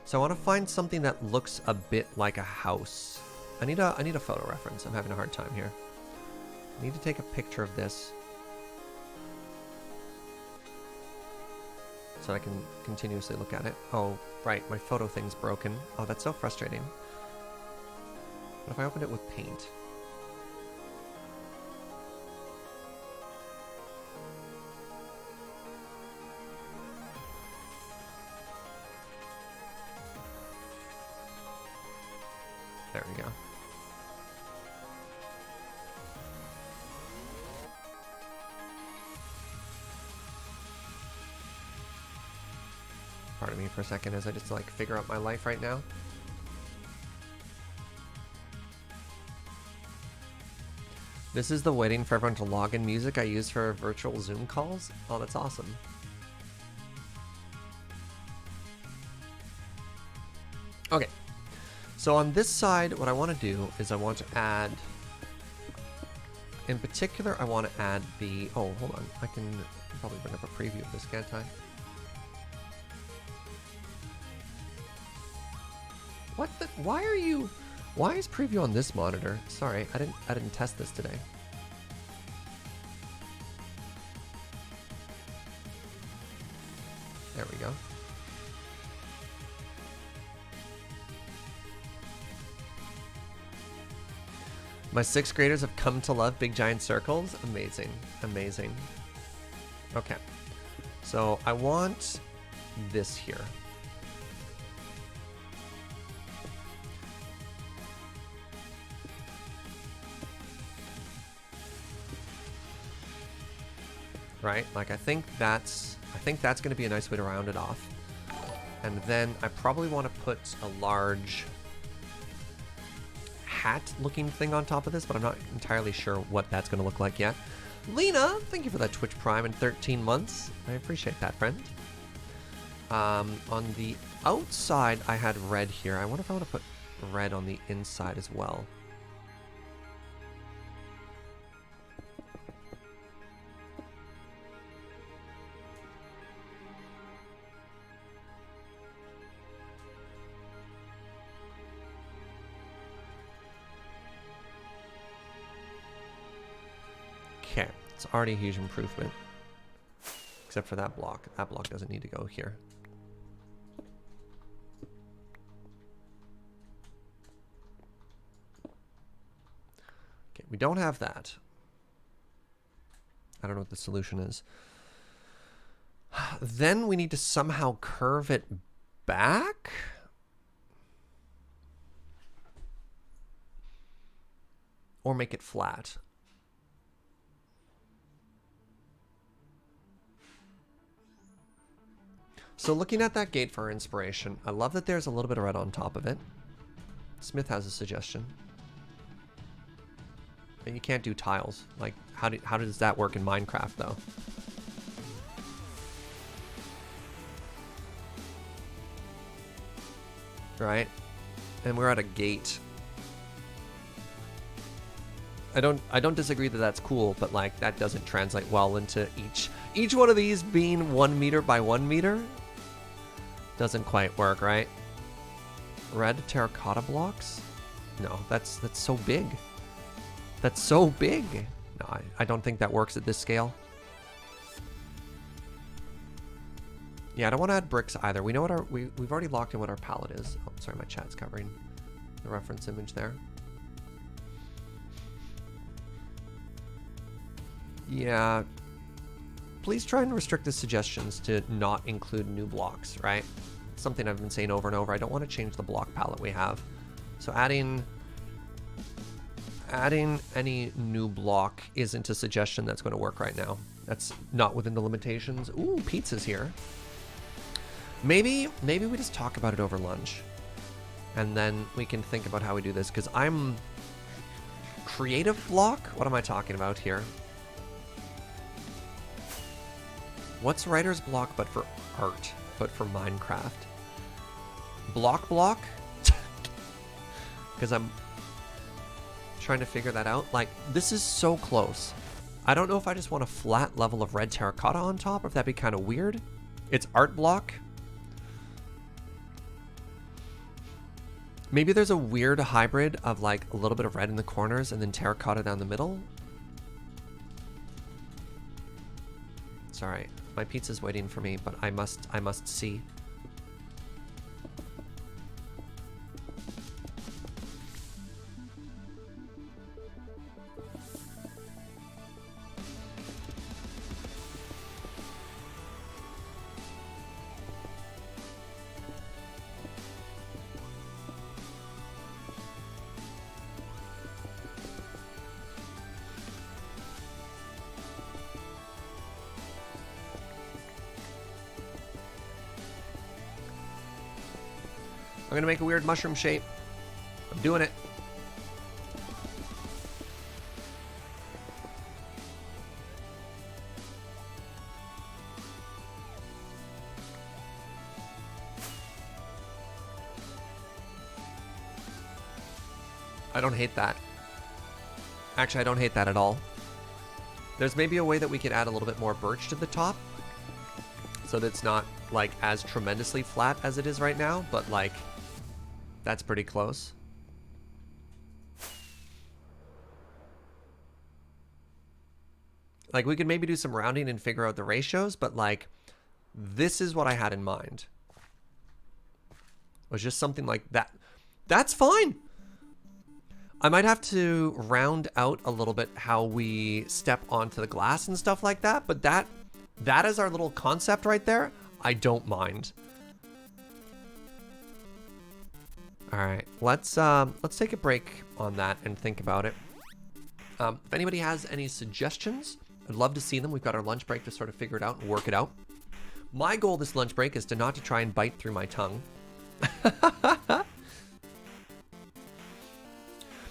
So I want to find something that looks a bit like a house. I need a photo reference. I'm having a hard time here. I need to take a picture of this so I can continuously look at it. Oh, right, my photo thing's broken. Oh, that's so frustrating. What if I opened it with paint? There we go. Pardon me for a second as I just like figure out my life right now. This is the waiting for everyone to log in music I use for virtual Zoom calls. Oh, that's awesome. Okay. So on this side, what I want to do is I want to add... In particular, I want to add the... Oh, hold on. I can probably bring up a preview of this, can't I? What the... Why are you... Why is preview on this monitor? Sorry, I didn't test this today. There we go. My 6th graders have come to love big giant circles. Amazing. Amazing. Okay. So I want this here. Right? Like I think that's going to be a nice way to round it off. And then I probably want to put a large hat looking thing on top of this, but I'm not entirely sure what that's going to look like yet. Lena, thank you for that Twitch Prime in 13 months. I appreciate that, friend. On the outside, I had red here. I wonder if I want to put red on the inside as well. Okay, it's already a huge improvement. Except for that block. That block doesn't need to go here. Okay, we don't have that. I don't know what the solution is. Then we need to somehow curve it back? Or make it flat. So looking at that gate for inspiration, I love that there's a little bit of red on top of it. Smith has a suggestion. But you can't do tiles. Like, how does that work in Minecraft, though? Right? And we're at a gate. I don't disagree that that's cool, but like that doesn't translate well into each one of these being 1 meter by 1 meter. Doesn't quite work, right? Red terracotta blocks? No, that's so big. That's so big. No, I don't think that works at this scale. Yeah, I don't want to add bricks either. We know what we've already locked in what our palette is. Oh, sorry, my chat's covering the reference image there. Yeah. Please try and restrict the suggestions to not include new blocks, right? Something I've been saying over and over. I don't want to change the block palette we have. So adding any new block isn't a suggestion that's going to work right now. That's not within the limitations. Ooh, pizza's here. Maybe we just talk about it over lunch. And then we can think about how we do this, because I'm... Creative block? What am I talking about here? What's writer's block but for art, but for Minecraft? Block? Because I'm trying to figure that out. Like, this is so close. I don't know if I just want a flat level of red terracotta on top, or if that'd be kind of weird. It's art block. Maybe there's a weird hybrid of like a little bit of red in the corners and then terracotta down the middle. Sorry. My pizza's waiting for me, but I must see. I'm gonna make a weird mushroom shape. I'm doing it. I don't hate that. Actually, I don't hate that at all. There's maybe a way that we could add a little bit more birch to the top so that it's not like as tremendously flat as it is right now, but like that's pretty close. Like we could maybe do some rounding and figure out the ratios, but like this is what I had in mind. It was just something like that. That's fine. I might have to round out a little bit how we step onto the glass and stuff like that, but that is our little concept right there. I don't mind. All right, let's take a break on that and think about it. If anybody has any suggestions, I'd love to see them. We've got our lunch break to sort of figure it out and work it out. My goal this lunch break is to not to try and bite through my tongue.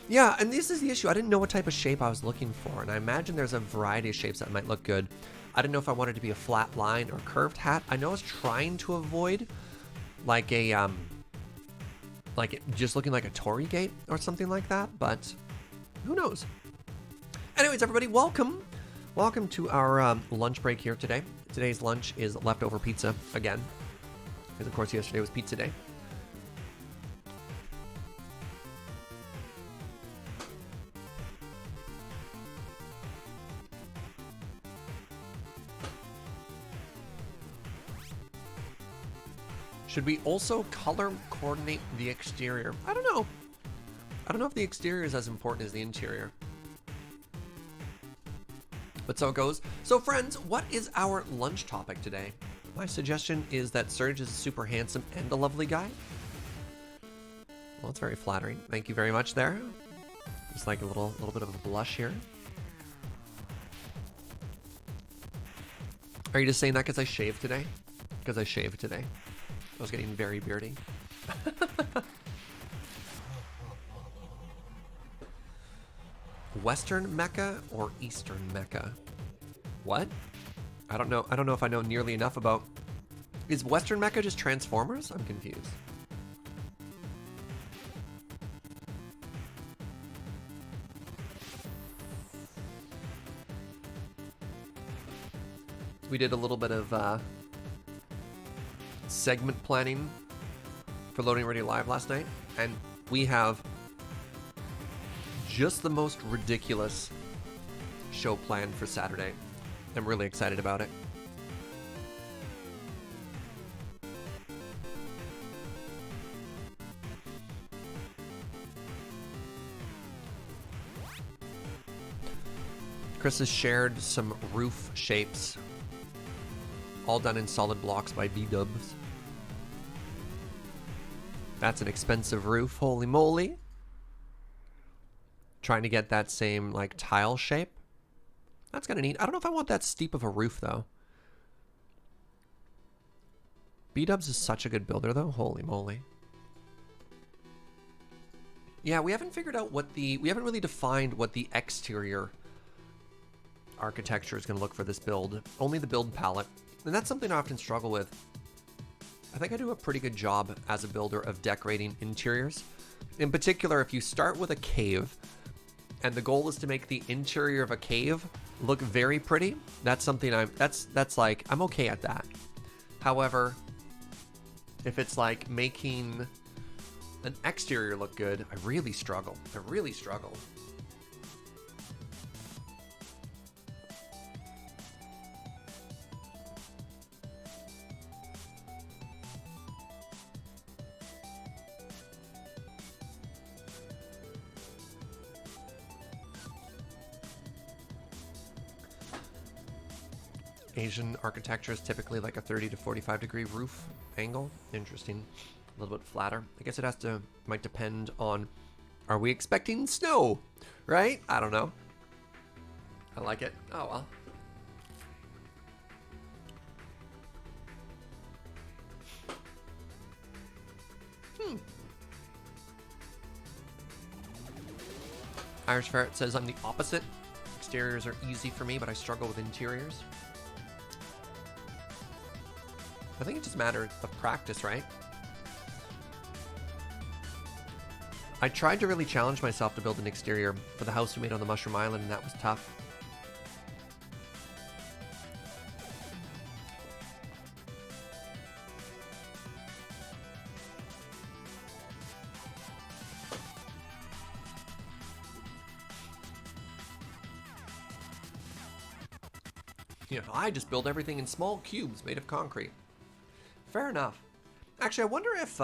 Yeah, and this is the issue. I didn't know what type of shape I was looking for, and I imagine there's a variety of shapes that might look good. I didn't know if I wanted to be a flat line or curved hat. I know I was trying to avoid like a like it just looking like a Torii gate or something like that, but who knows? Anyways, everybody, welcome to our lunch break here today. Today's lunch is leftover pizza again, because of course yesterday was pizza day. Should we also color coordinate the exterior? I don't know. I don't know if the exterior is as important as the interior. But so it goes. So friends, what is our lunch topic today? My suggestion is that Serge is super handsome and a lovely guy. Well, it's very flattering. Thank you very much there. Just like a little bit of a blush here. Are you just saying that because I shaved today? Because I shaved today. I was getting very beardy. Western Mecca or Eastern Mecca? What? I don't know. I don't know if I know nearly enough about. Is Western Mecca just Transformers? I'm confused. We did a little bit of segment planning for Loading Ready Live last night, and we have just the most ridiculous show planned for Saturday. I'm really excited about it. Chris has shared some roof shapes, all done in solid blocks by B-dubs. That's an expensive roof, holy moly. Trying to get that same like tile shape. That's kind of neat. I don't know if I want that steep of a roof though. B-dubs is such a good builder though, holy moly. Yeah, we haven't figured out what we haven't really defined what the exterior architecture is going to look for this build. Only the build palette. And that's something I often struggle with. I think I do a pretty good job as a builder of decorating interiors. In particular, if you start with a cave and the goal is to make the interior of a cave look very pretty, that's something that's like, I'm okay at that. However, if it's like making an exterior look good, I really struggle. I really struggle. Asian architecture is typically like a 30 to 45 degree roof angle. Interesting. A little bit flatter. I guess might depend on, are we expecting snow? Right? I don't know. I like it. Oh well. Irish Ferret says I'm the opposite. Exteriors are easy for me, but I struggle with interiors. I think it just matters of practice, right? I tried to really challenge myself to build an exterior for the house we made on the Mushroom Island, and that was tough. You know, I just build everything in small cubes made of concrete. Fair enough. Actually, I wonder if,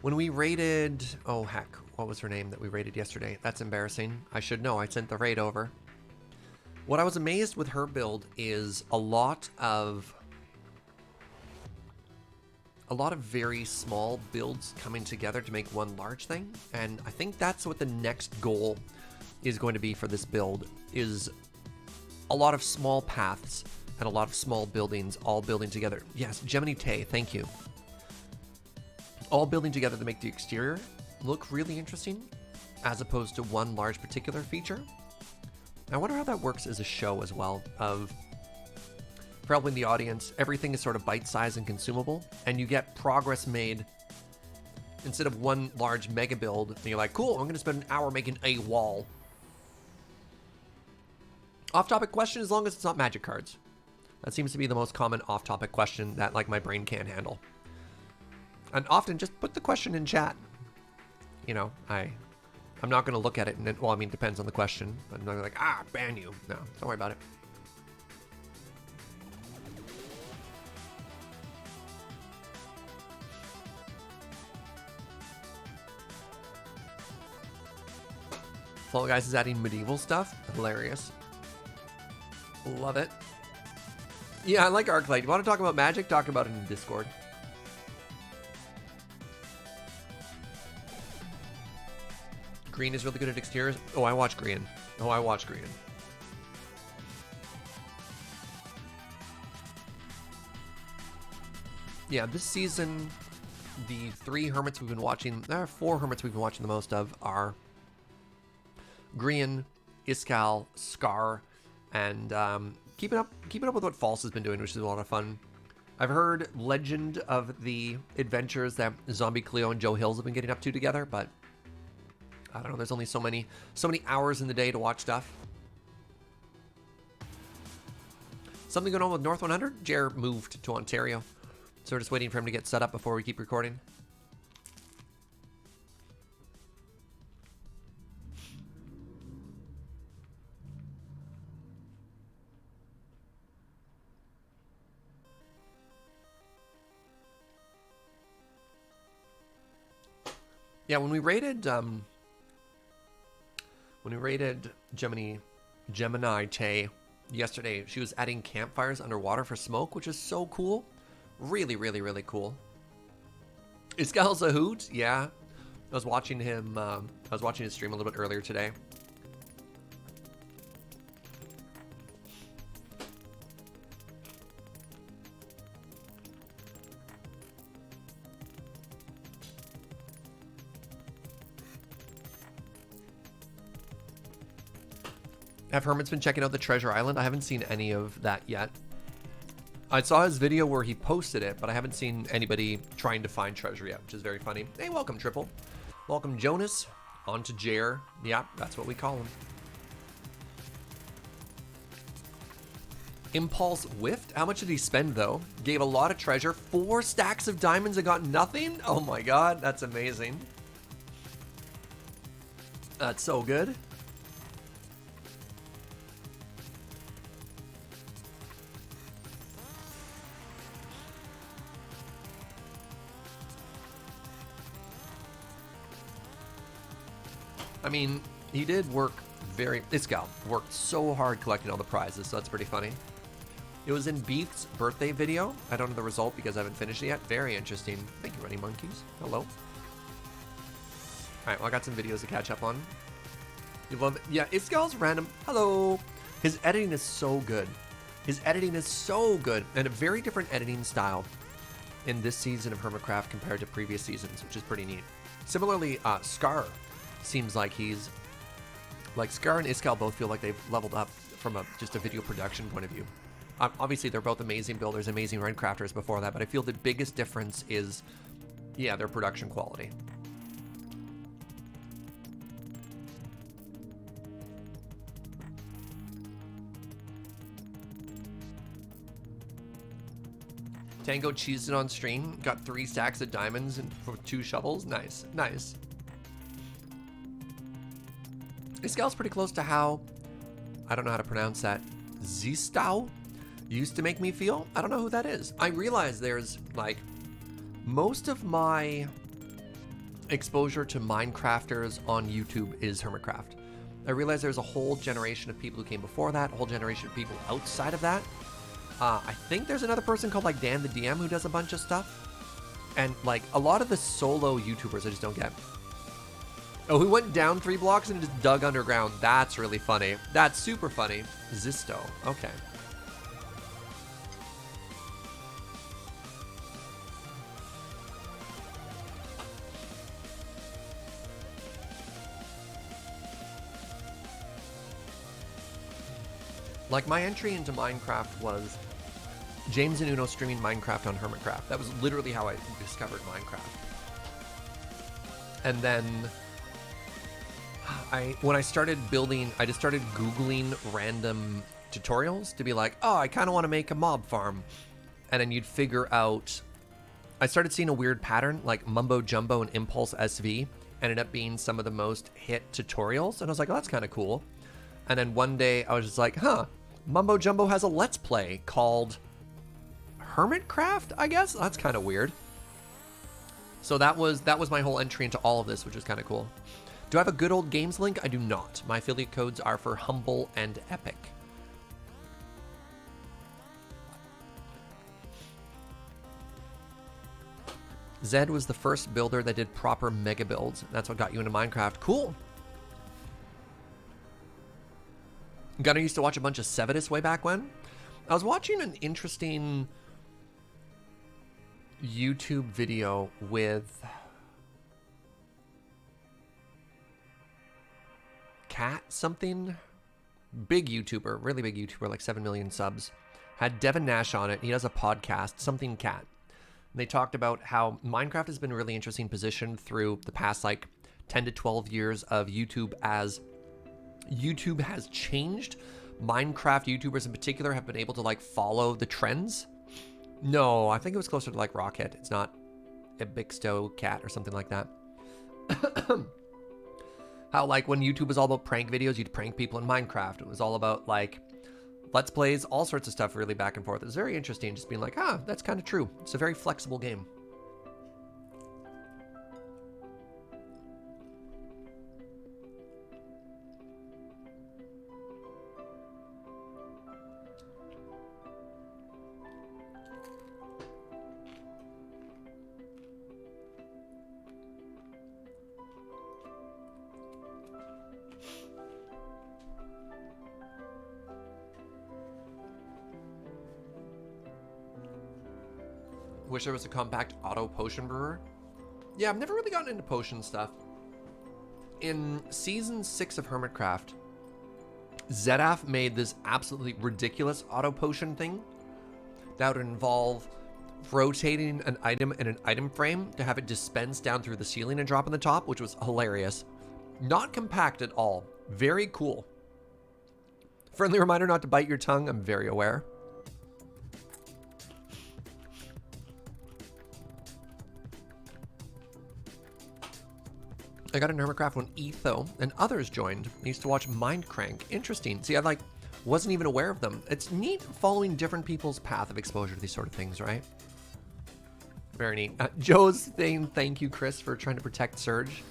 when we raided, oh heck, what was her name that we raided yesterday? That's embarrassing. I should know, I sent the raid over. What I was amazed with her build is a lot of very small builds coming together to make one large thing. And I think that's what the next goal is going to be for this build, is a lot of small paths and a lot of small buildings all building together. Yes, Gemini Tay, thank you. All building together to make the exterior look really interesting, as opposed to one large particular feature. I wonder how that works as a show as well, of probably in the audience, everything is sort of bite-sized and consumable, and you get progress made instead of one large mega build, and you're like, cool, I'm gonna spend an hour making a wall. Off-topic question, as long as it's not magic cards. That seems to be the most common off-topic question that, like, my brain can't handle. And often, just put the question in chat. You know, I'm not going to look at it and then, well, I mean, it depends on the question. I'm not like, ban you. No, don't worry about it. Fall Guys is adding medieval stuff. Hilarious. Love it. Yeah, I like Arclight. You want to talk about magic? Talk about it in Discord. Green is really good at exteriors. Oh, I watch Green. Oh, I watch Green. Yeah, this season, the 3 hermits we've been watching, there are 4 hermits we've been watching the most of are Grian, Iskall, Scar, and keeping up with what False has been doing, which is a lot of fun. I've heard legend of the adventures that Zombie Cleo and Joe Hills have been getting up to together, but I don't know, there's only so many hours in the day to watch stuff. Something going on with North 100? Jer moved to Ontario, so we're just waiting for him to get set up before we keep recording. Yeah, when we raided Gemini Tay yesterday, she was adding campfires underwater for smoke, which is so cool. Really, really, really cool. Iskall's a hoot. Yeah, I was watching him. I was watching his stream a little bit earlier today. Have Hermit's been checking out the Treasure Island? I haven't seen any of that yet. I saw his video where he posted it, but I haven't seen anybody trying to find treasure yet, which is very funny. Hey, welcome, Triple. Welcome, Jonas. On to Jer. Yeah, that's what we call him. Impulse whiffed? How much did he spend, though? Gave a lot of treasure. 4 stacks of diamonds and got nothing? Oh my god, that's amazing. That's so good. I mean, he did work Iskall worked so hard collecting all the prizes, so that's pretty funny. It was in Beef's birthday video. I don't know the result because I haven't finished it yet. Very interesting. Thank you, Running Monkeys. Hello. All right, well, I got some videos to catch up on. You love it? Yeah, Iskall's random. Hello. His editing is so good. His editing is so good, and a very different editing style in this season of Hermitcraft compared to previous seasons, which is pretty neat. Similarly, Scar seems like he's Scar and Iskall both feel like they've leveled up from just a video production point of view. Obviously, they're both amazing builders, amazing run crafters before that, but I feel the biggest difference is Yeah, their production quality. Tango cheesed it on stream. Got 3 stacks of diamonds and for 2 shovels. Nice, nice. This gal's pretty close to how, I don't know how to pronounce that, Zistau used to make me feel. I don't know who that is. I realize there's like, most of my exposure to Minecrafters on YouTube is Hermitcraft. I realize there's a whole generation of people who came before that, a whole generation of people outside of that. I think there's another person called like Dan the DM who does a bunch of stuff. And like a lot of the solo YouTubers I just don't get. Oh, he went down 3 blocks and just dug underground. That's really funny. That's super funny. Zisto. Okay. Like my entry into Minecraft was James and Uno streaming Minecraft on Hermitcraft. That was literally how I discovered Minecraft. And then when I started building, I just started Googling random tutorials to be like, oh, I kind of want to make a mob farm. And then you'd figure out, I started seeing a weird pattern, like Mumbo Jumbo and Impulse SV ended up being some of the most hit tutorials. And I was like, oh, that's kind of cool. And then one day I was just like, huh, Mumbo Jumbo has a Let's Play called Hermitcraft, I guess? That's kind of weird. So that was my whole entry into all of this, which was kind of cool. Do I have a good old games link? I do not. My affiliate codes are for Humble and Epic. Zed was the first builder that did proper mega builds. That's what got you into Minecraft. Cool. Gunnar used to watch a bunch of Sevidus way back when. I was watching an interesting YouTube video with Cat something. Big YouTuber, really big YouTuber, like 7 million subs. Had Devin Nash on it. He does a podcast, Something Cat. And they talked about how Minecraft has been really interesting positioned through the past like 10 to 12 years of YouTube as YouTube has changed. Minecraft YouTubers in particular have been able to like follow the trends. No, I think it was closer to like Rocket. It's not a Bixto Cat or something like that. How like when YouTube was all about prank videos, you'd prank people in Minecraft. It was all about like Let's Plays, all sorts of stuff really back and forth. It was very interesting just being like, ah, that's kind of true. It's a very flexible game. Wish there was a compact auto potion brewer. Yeah, I've never really gotten into potion stuff. In season 6 of Hermitcraft, Zedaf made this absolutely ridiculous auto potion thing that would involve rotating an item in an item frame to have it dispense down through the ceiling and drop on the top, which was hilarious. Not compact at all. Very cool. Friendly reminder not to bite your tongue. I'm very aware. I got into Hermitcraft when Etho and others joined. I used to watch Mindcrank. Interesting. See, I like wasn't even aware of them. It's neat following different people's path of exposure to these sort of things, right? Very neat. Joe's saying thank you, Chris, for trying to protect Surge.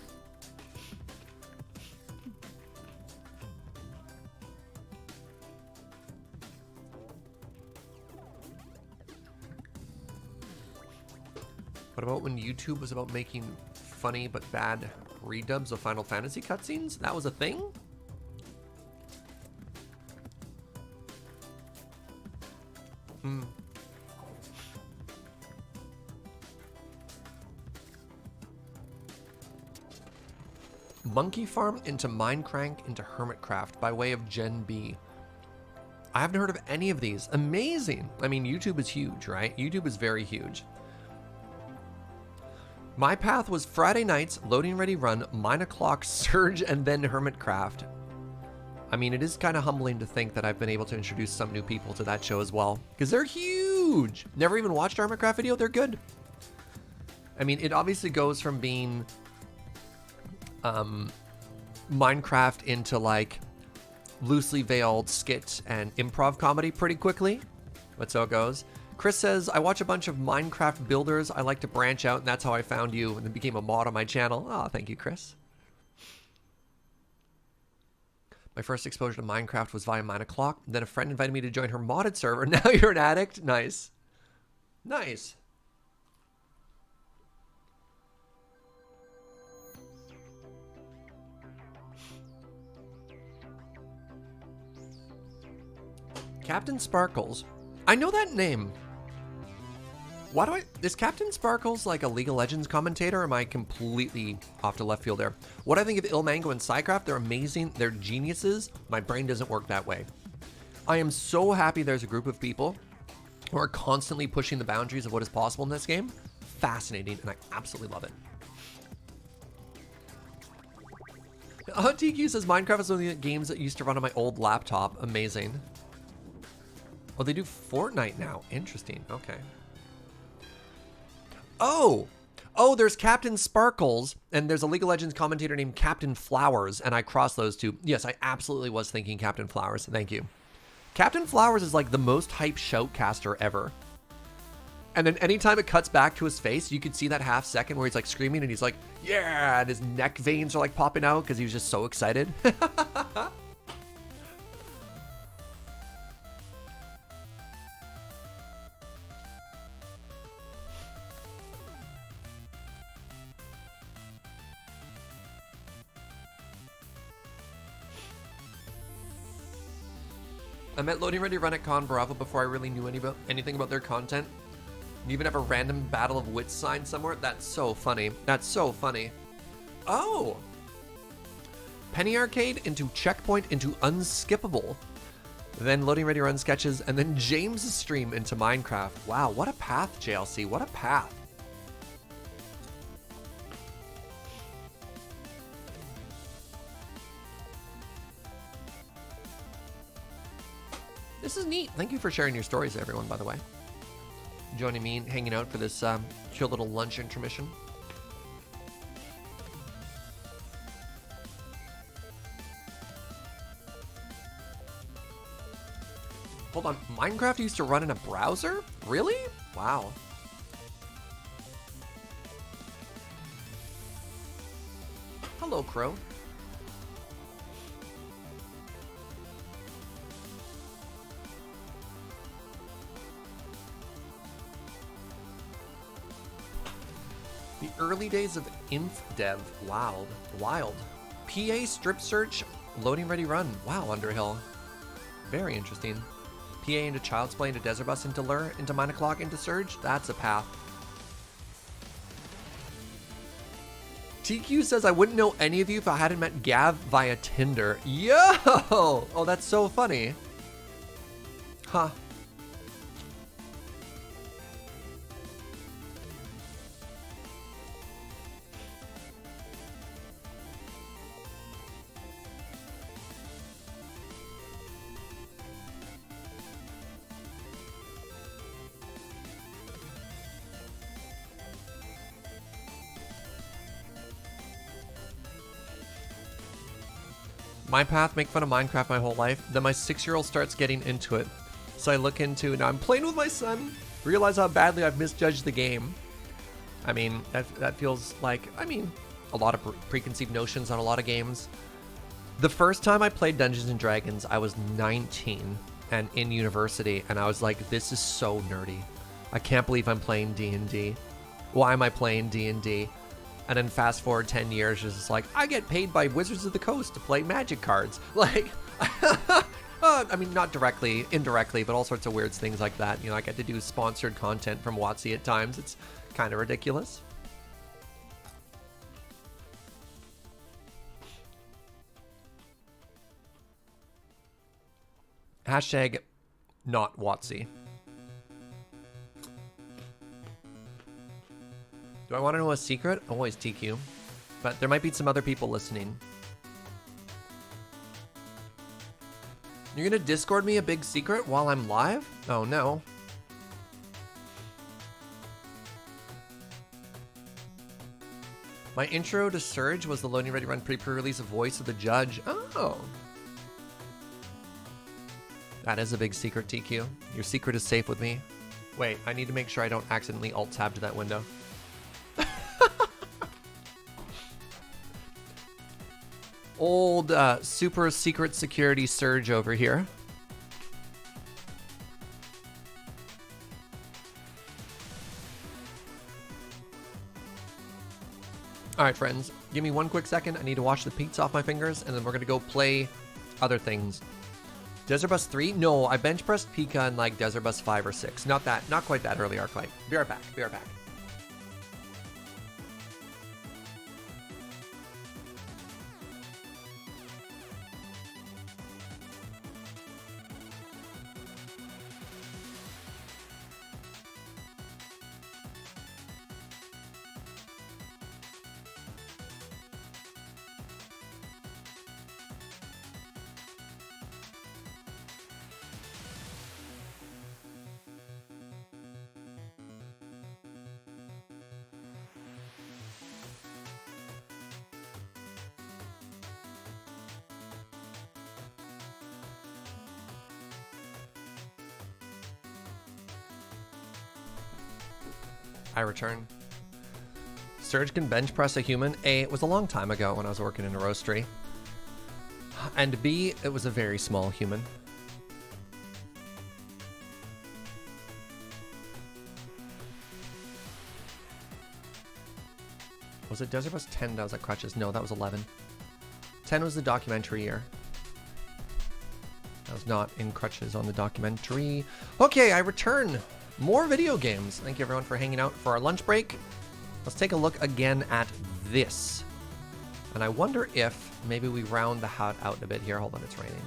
What about when YouTube was about making funny but bad redubs of Final Fantasy cutscenes? That was a thing? Monkey Farm into Mindcrank into Hermitcraft by way of Gen B. I haven't heard of any of these. Amazing. I mean, YouTube is huge, right? YouTube is very huge. My path was Friday nights, loading ready run, mine o'clock, surge, and then hermitcraft. I mean, it is kind of humbling to think that I've been able to introduce some new people to that show as well, because they're huge. Never even watched a hermitcraft video. They're good. I mean, it obviously goes from being Minecraft into like loosely veiled skit and improv comedy pretty quickly, but so it goes. Chris says, I watch a bunch of Minecraft builders. I like to branch out, and that's how I found you and then became a mod on my channel. Oh, thank you, Chris. My first exposure to Minecraft was via Mine O'Clock. Then a friend invited me to join her modded server. Now you're an addict? Nice. Nice. Captain Sparkles. I know that name. Why do I... Is Captain Sparkles like a League of Legends commentator, or am I completely off to left field there? What I think of Ilmango and Psycraft, they're amazing. They're geniuses. My brain doesn't work that way. I am so happy there's a group of people who are constantly pushing the boundaries of what is possible in this game. Fascinating, and I absolutely love it. TQ says Minecraft is one of the games that used to run on my old laptop. Amazing. Oh, they do Fortnite now. Interesting. Okay. Oh, there's Captain Sparkles, and there's a League of Legends commentator named Captain Flowers, and I crossed those two. Yes, I absolutely was thinking Captain Flowers. Thank you. Captain Flowers is like the most hype shoutcaster ever. And then anytime it cuts back to his face, you could see that half second where he's like screaming, and he's like, yeah, and his neck veins are like popping out because he was just so excited. I met Loading Ready Run at Con Bravo before I really knew anything about their content. You even have a random Battle of Wits sign somewhere? That's so funny. That's so funny. Oh! Penny Arcade into Checkpoint into Unskippable. Then Loading Ready Run sketches, and then James' stream into Minecraft. Wow, what a path, JLC. What a path. This is neat. Thank you for sharing your stories, everyone, by the way. Joining me and hanging out for this chill little lunch intermission. Hold on, Minecraft used to run in a browser? Really? Wow. Hello, Crow. The early days of InfDev. Wow. Wild. PA strip search, loading ready run. Wow, Underhill. Very interesting. PA into Child's Play, into Desert Bus, into Lure, into Mine O'Clock, into Surge. That's a path. TQ says, I wouldn't know any of you if I hadn't met Gav via Tinder. Yo! Oh, that's so funny. Huh. My path, make fun of Minecraft my whole life. Then my 6-year-old starts getting into it. So I look into, now I'm playing with my son, realize how badly I've misjudged the game. I mean, that feels like, a lot of preconceived notions on a lot of games. The first time I played Dungeons and Dragons, I was 19 and in university, and I was like, this is so nerdy. I can't believe I'm playing D&D. Why am I playing D&D? And then fast forward 10 years, it's just like, I get paid by Wizards of the Coast to play Magic cards. Like, not directly, indirectly, but all sorts of weird things like that. You know, I get to do sponsored content from WotC at times. It's kind of ridiculous. Hashtag not WotC. Do I want to know a secret? Always TQ. But there might be some other people listening. You're gonna Discord me a big secret while I'm live? Oh no. My intro to Surge was the Loading Ready Run pre-release Voice of the Judge. Oh. That is a big secret, TQ. Your secret is safe with me. Wait, I need to make sure I don't accidentally alt-tab to that window. Old super secret security Surge over here. All right, friends, give me one quick second. I need to wash the pizza off my fingers, and then we're gonna go play other things. Desert Bus 3? No, I bench pressed Pika in like Desert Bus 5 or 6. Not quite that early Arclight. Be right back, be right back. I return. Surge can bench press a human. A, it was a long time ago when I was working in a roastery. And B, it was a very small human. Was it Desert Bus 10 that was at Crutches? No, that was 11. 10 was the documentary year. I was not in Crutches on the documentary. Okay, I return. More video games. Thank you everyone for hanging out for our lunch break. Let's take a look again at this. And I wonder if maybe we round the hat out a bit here. Hold on, it's raining.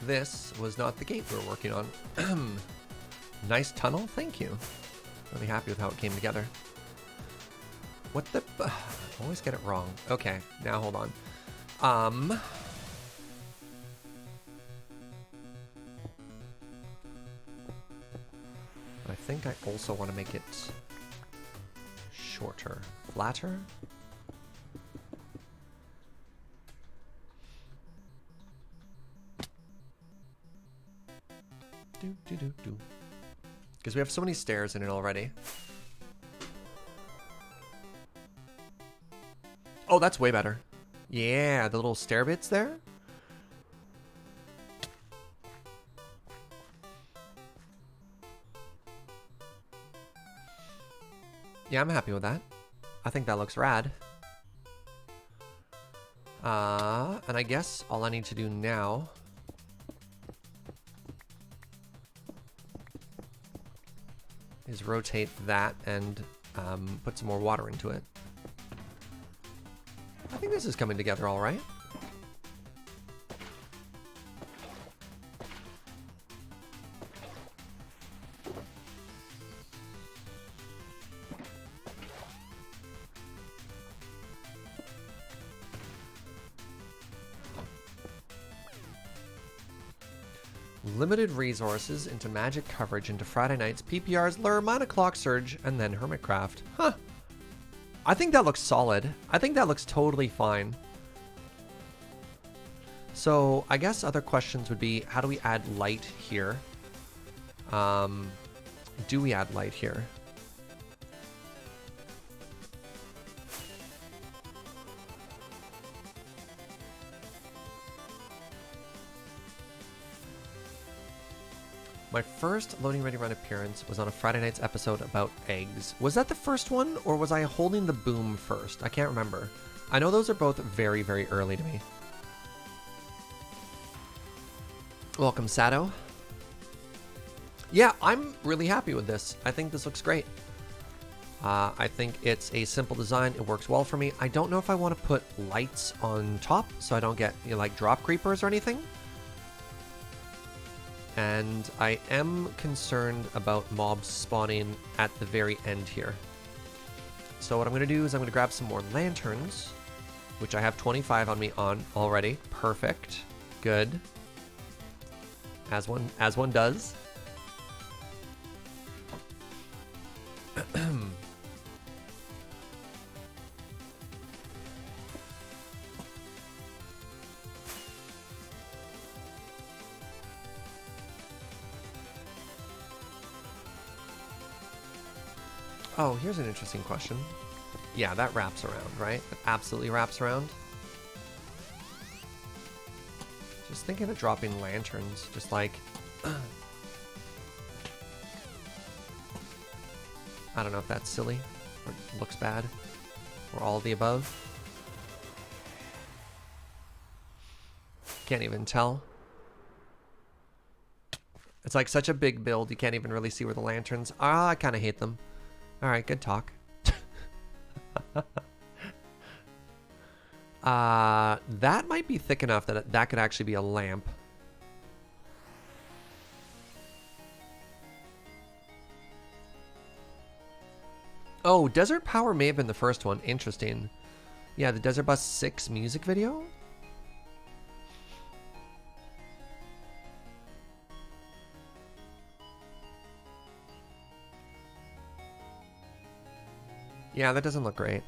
This was not the gate we were working on. Nice tunnel, thank you. Really happy with how it came together. What the... I always get it wrong. Okay, now hold on. I think I also want to make it shorter. Flatter? Because we have so many stairs in it already. Oh, that's way better. Yeah, the little stair bits there. Yeah, I'm happy with that. I think that looks rad. And I guess all I need to do now is rotate that and put some more water into it. I think this is coming together all right. Limited resources into magic coverage into Friday nights, PPRs, lure, mana clock, surge, and then hermitcraft. Huh. I think that looks solid. I think that looks totally fine. So I guess other questions would be, how do we add light here? Do we add light here? My first Loading Ready Run appearance was on a Friday night's episode about eggs. Was that the first one, or was I holding the boom first? I can't remember. I know those are both very, very early to me. Welcome, Sato. Yeah, I'm really happy with this. I think this looks great. I think it's a simple design. It works well for me. I don't know if I want to put lights on top so I don't get, you know, like drop creepers or anything. And I am concerned about mobs spawning at the very end here. So what I'm going to do is I'm going to grab some more lanterns, which I have 25 on me on already. Perfect. Good. As one does. Oh, here's an interesting question. Yeah, that wraps around, right? It absolutely wraps around. Just thinking of dropping lanterns, just like... I don't know if that's silly, or looks bad, or all of the above. Can't even tell. It's like such a big build, you can't even really see where the lanterns are. I kind of hate them. Alright, good talk. That might be thick enough that that could actually be a lamp. Oh, Desert Power may have been the first one. Interesting. Yeah, the Desert Bus 6 music video? Yeah, that doesn't look great.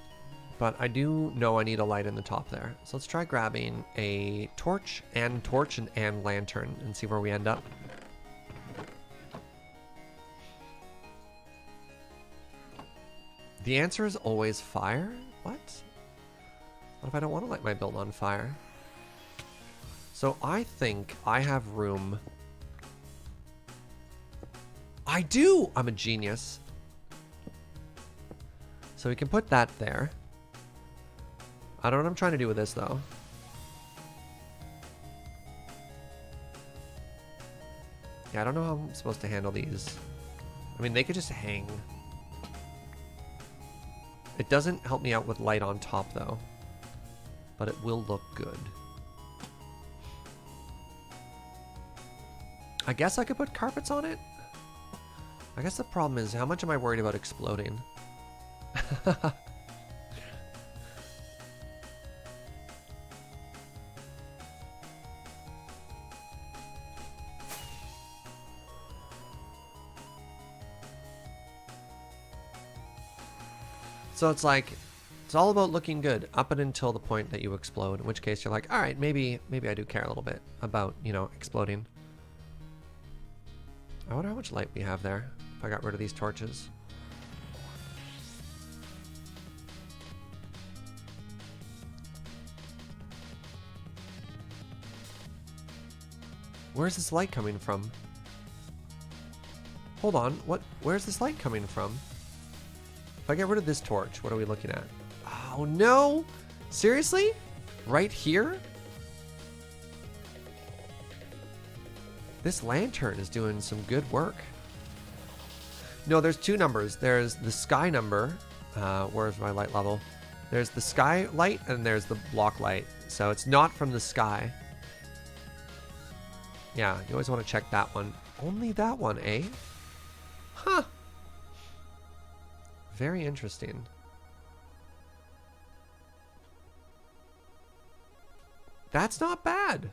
But I do know I need a light in the top there. So let's try grabbing a torch and lantern and see where we end up. The answer is always fire? What? What if I don't want to light my build on fire? So I think I have room. I do! I'm a genius. So we can put that there. I don't know what I'm trying to do with this, though. Yeah, I don't know how I'm supposed to handle these. I mean, they could just hang. It doesn't help me out with light on top, though. But it will look good. I guess I could put carpets on it? I guess the problem is, how much am I worried about exploding? So it's like, it's all about looking good up until the point that you explode, in which case you're like, all right, maybe I do care a little bit about, you know, exploding. I wonder how much light we have there if I got rid of these torches. Where's this light coming from? Hold on, where's this light coming from? If I get rid of this torch, what are we looking at? Oh no! Seriously? Right here? This lantern is doing some good work. No, there's two numbers. There's the sky number. Where's my light level? There's the sky light and there's the block light. So it's not from the sky. Yeah, you always want to check that one. Only that one, eh? Huh. Very interesting. That's not bad.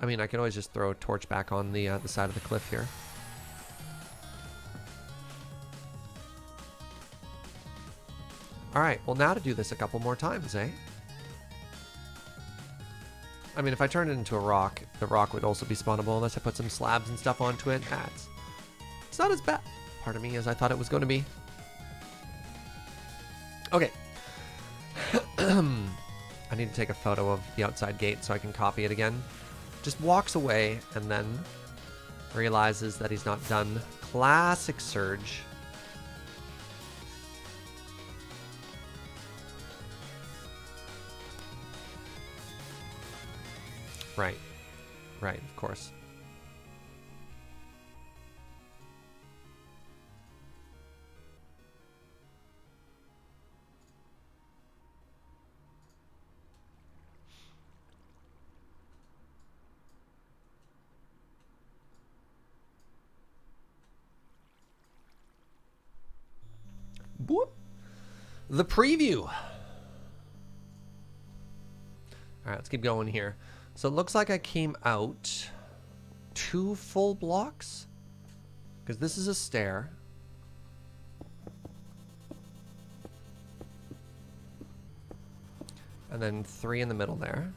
I mean, I can always just throw a torch back on the side of the cliff here. All right, well now to do this a couple more times, eh? I mean, if I turn it into a rock, the rock would also be spawnable unless I put some slabs and stuff onto it. It's not as bad, pardon me, as I thought it was going to be. Okay. I need to take a photo of the outside gate so I can copy it again. Just walks away and then realizes that he's not done. Classic Surge. Right. Right, of course. Whoop. The preview. All right, let's keep going here. So it looks like I came out 2 full blocks, because this is a stair. And then 3 in the middle there.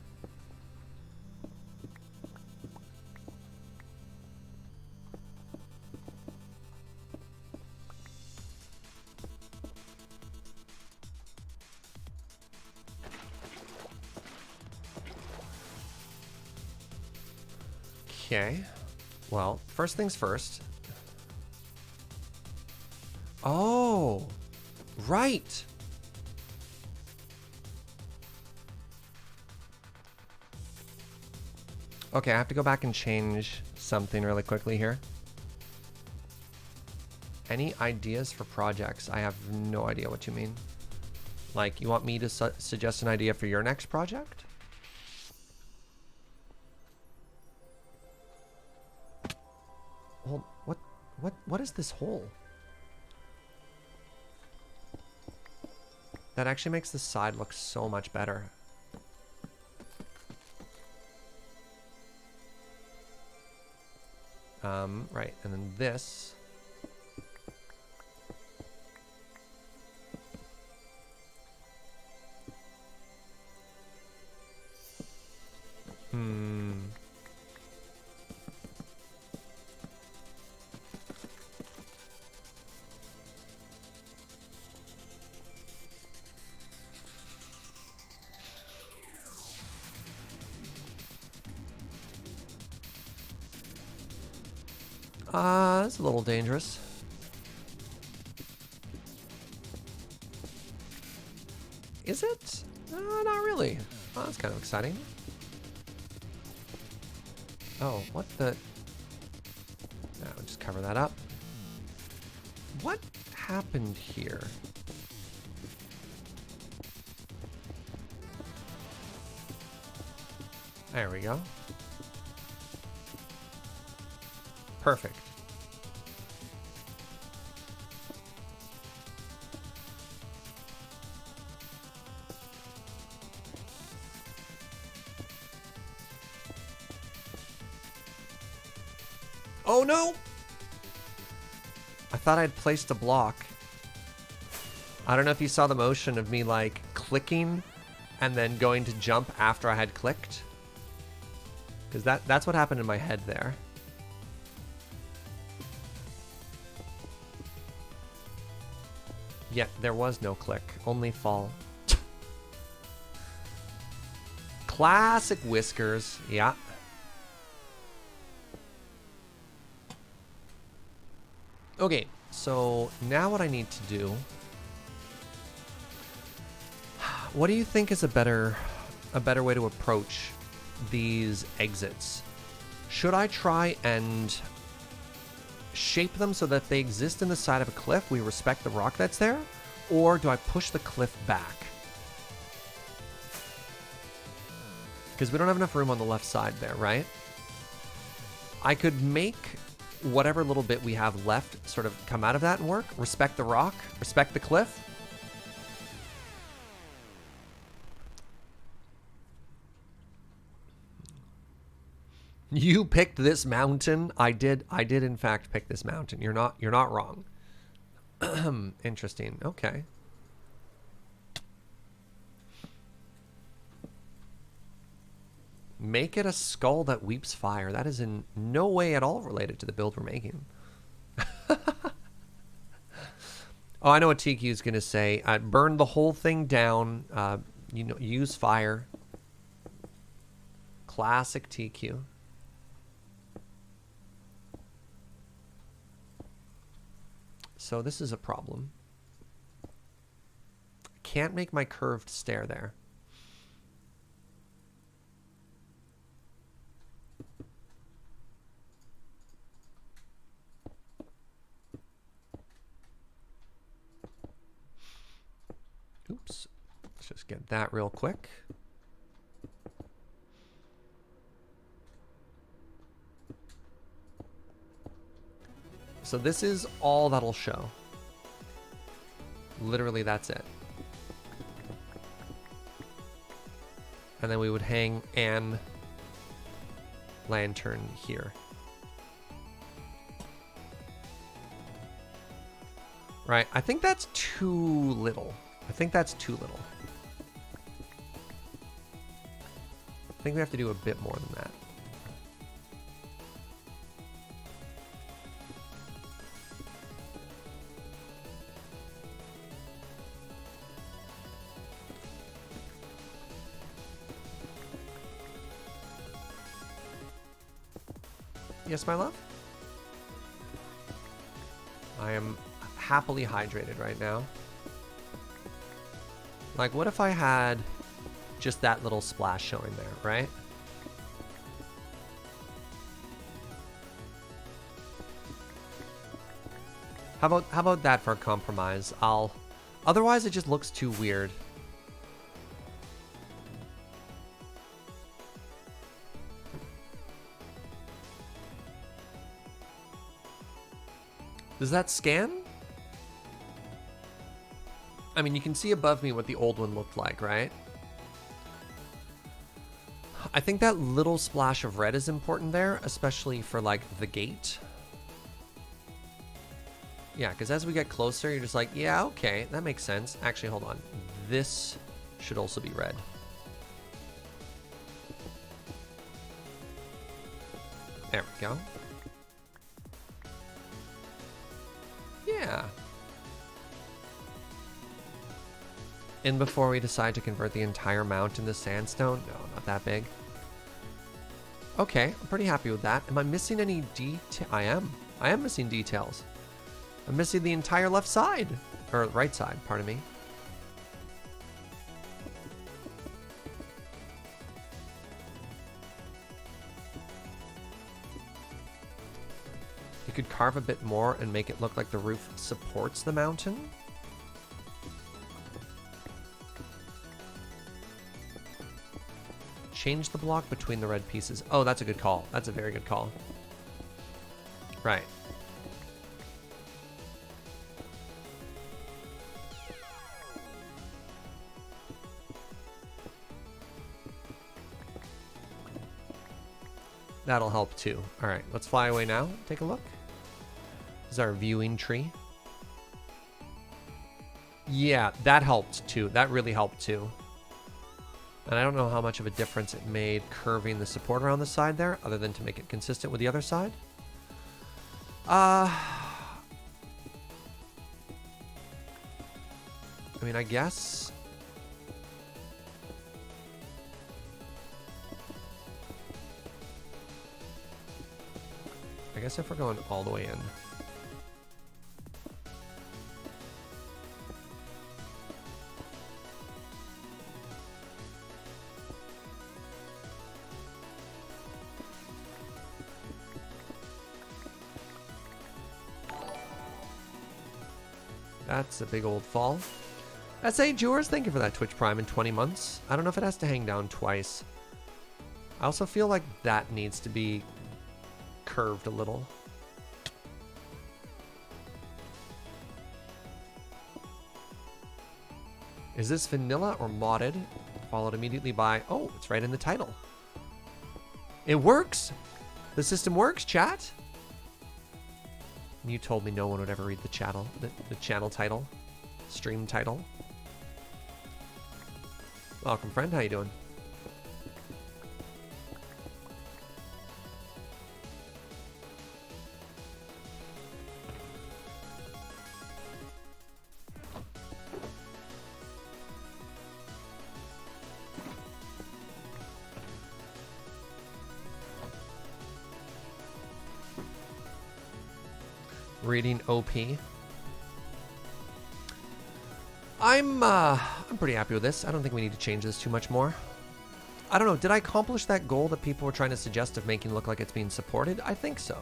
Okay. Well, first things first. Oh, right. Okay, I have to go back and change something really quickly here. Any ideas for projects? I have no idea what you mean. Like, you want me to suggest an idea for your next project? Well, what is this hole? That actually makes the side look so much better. Right, and then this. That's a little dangerous. Is it? Not really. Oh, that's kind of exciting. Oh, what the? I'll just cover that up. What happened here? There we go. Perfect. Oh no! I thought I'd placed a block. I don't know if you saw the motion of me like clicking and then going to jump after I had clicked. Because that's what happened in my head there. Yeah, there was no click, only fall. Classic Whiskers, yeah. Okay, so now what I need to do... What do you think is a better way to approach these exits? Should I try and shape them so that they exist in the side of a cliff, we respect the rock that's there, or do I push the cliff back? Because we don't have enough room on the left side there, right? I could make whatever little bit we have left sort of come out of that and work. Respect the rock, respect the cliff. You picked this mountain. I did in fact pick this mountain. You're not wrong. Interesting. Okay. Make it a skull that weeps fire. That is in no way at all related to the build we're making. Oh, I know what TQ is going to say. Burn the whole thing down. You know, use fire. Classic TQ. So this is a problem. I can't make my curved stair there. Oops. Let's just get that real quick. So this is all that'll show. Literally, that's it. And then we would hang an lantern here. Right, I think that's too little. I think that's too little. I think we have to do a bit more than that. Yes, my love? I am happily hydrated right now. Like, what if I had just that little splash showing there, right? How about that for a compromise? Otherwise it just looks too weird. Does that scan? I mean, you can see above me what the old one looked like, right? I think that little splash of red is important there, especially for, like, the gate. Yeah, because as we get closer, you're just like, yeah, okay, that makes sense. Actually, hold on. This should also be red. There we go. Yeah. And before we decide to convert the entire mount into sandstone? No, not that big. Okay, I'm pretty happy with that. Am I missing any detail? I am. I am missing details. I'm missing the entire left side. Or right side, pardon me. You could carve a bit more and make it look like the roof supports the mountain. Change the block between the red pieces. Oh, that's a good call. That's a very good call. Right. That'll help too. All right, let's fly away now. Take a look. This is our viewing tree. Yeah, that helped too. That really helped too. And I don't know how much of a difference it made curving the support around the side there, other than to make it consistent with the other side. I mean, I guess. I guess if we're going all the way in. That's a big old fall. S.A. Jewers, thank you for that Twitch Prime in 20 months. I don't know if it has to hang down twice. I also feel like that needs to be curved a little. Is this vanilla or modded? Followed immediately by, oh, it's right in the title. It works! The system works, chat! You told me no one would ever read the channel title, stream title. Welcome, friend. How you doing? Reading OP. I'm pretty happy with this. I don't think we need to change this too much more. I don't know, did I accomplish that goal that people were trying to suggest of making it look like it's being supported? I think so.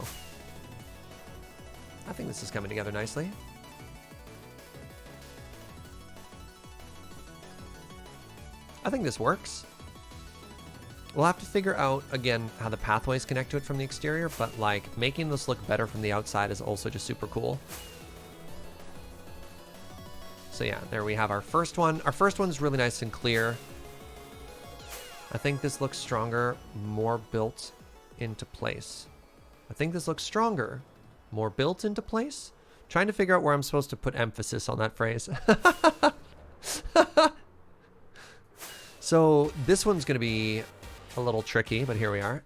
I think this is coming together nicely. I think this works. We'll have to figure out, again, how the pathways connect to it from the exterior, but, like, making this look better from the outside is also just super cool. So yeah, there we have our first one. Our first one's really nice and clear. I think this looks stronger, more built into place. I think this looks stronger, more built into place. Trying to figure out where I'm supposed to put emphasis on that phrase. So this one's going to be a little tricky, but here we are.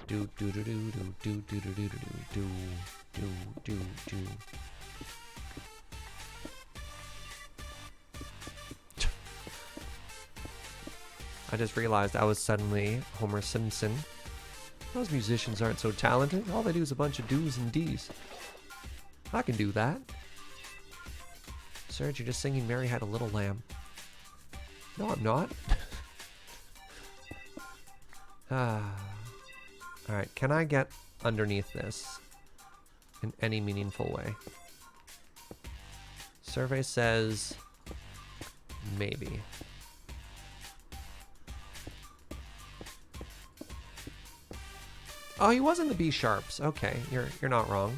Do do do do do do do do do do do do do. I just realized I was suddenly Homer Simpson. Those musicians aren't so talented. All they do is a bunch of do's and d's. I can do that. Serge, you're just singing Mary Had a Little Lamb. No, I'm not. Alright, can I get underneath this in any meaningful way? Survey says maybe. Oh, he was in the B sharps. Okay, you're not wrong.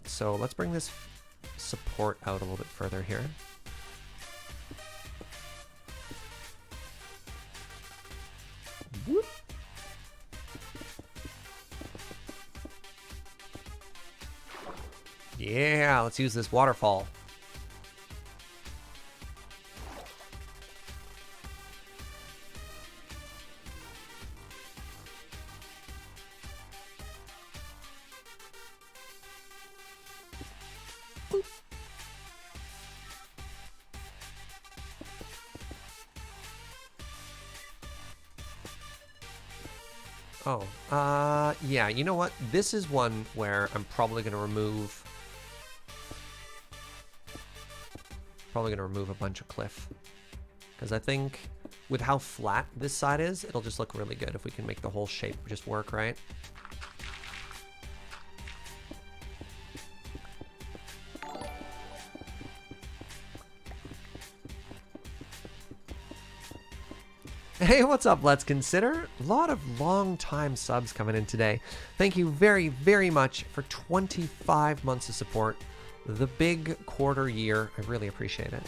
So let's bring this support out a little bit further here. Whoop. Yeah, let's use this waterfall. Oh, yeah, you know what? This is one where I'm probably going to remove... a bunch of cliff. Because I think with how flat this side is, it'll just look really good if we can make the whole shape just work right. Hey, what's up? Let's consider. A lot of long-time subs coming in today. Thank you very, very much for 25 months of support. The big quarter year. I really appreciate it.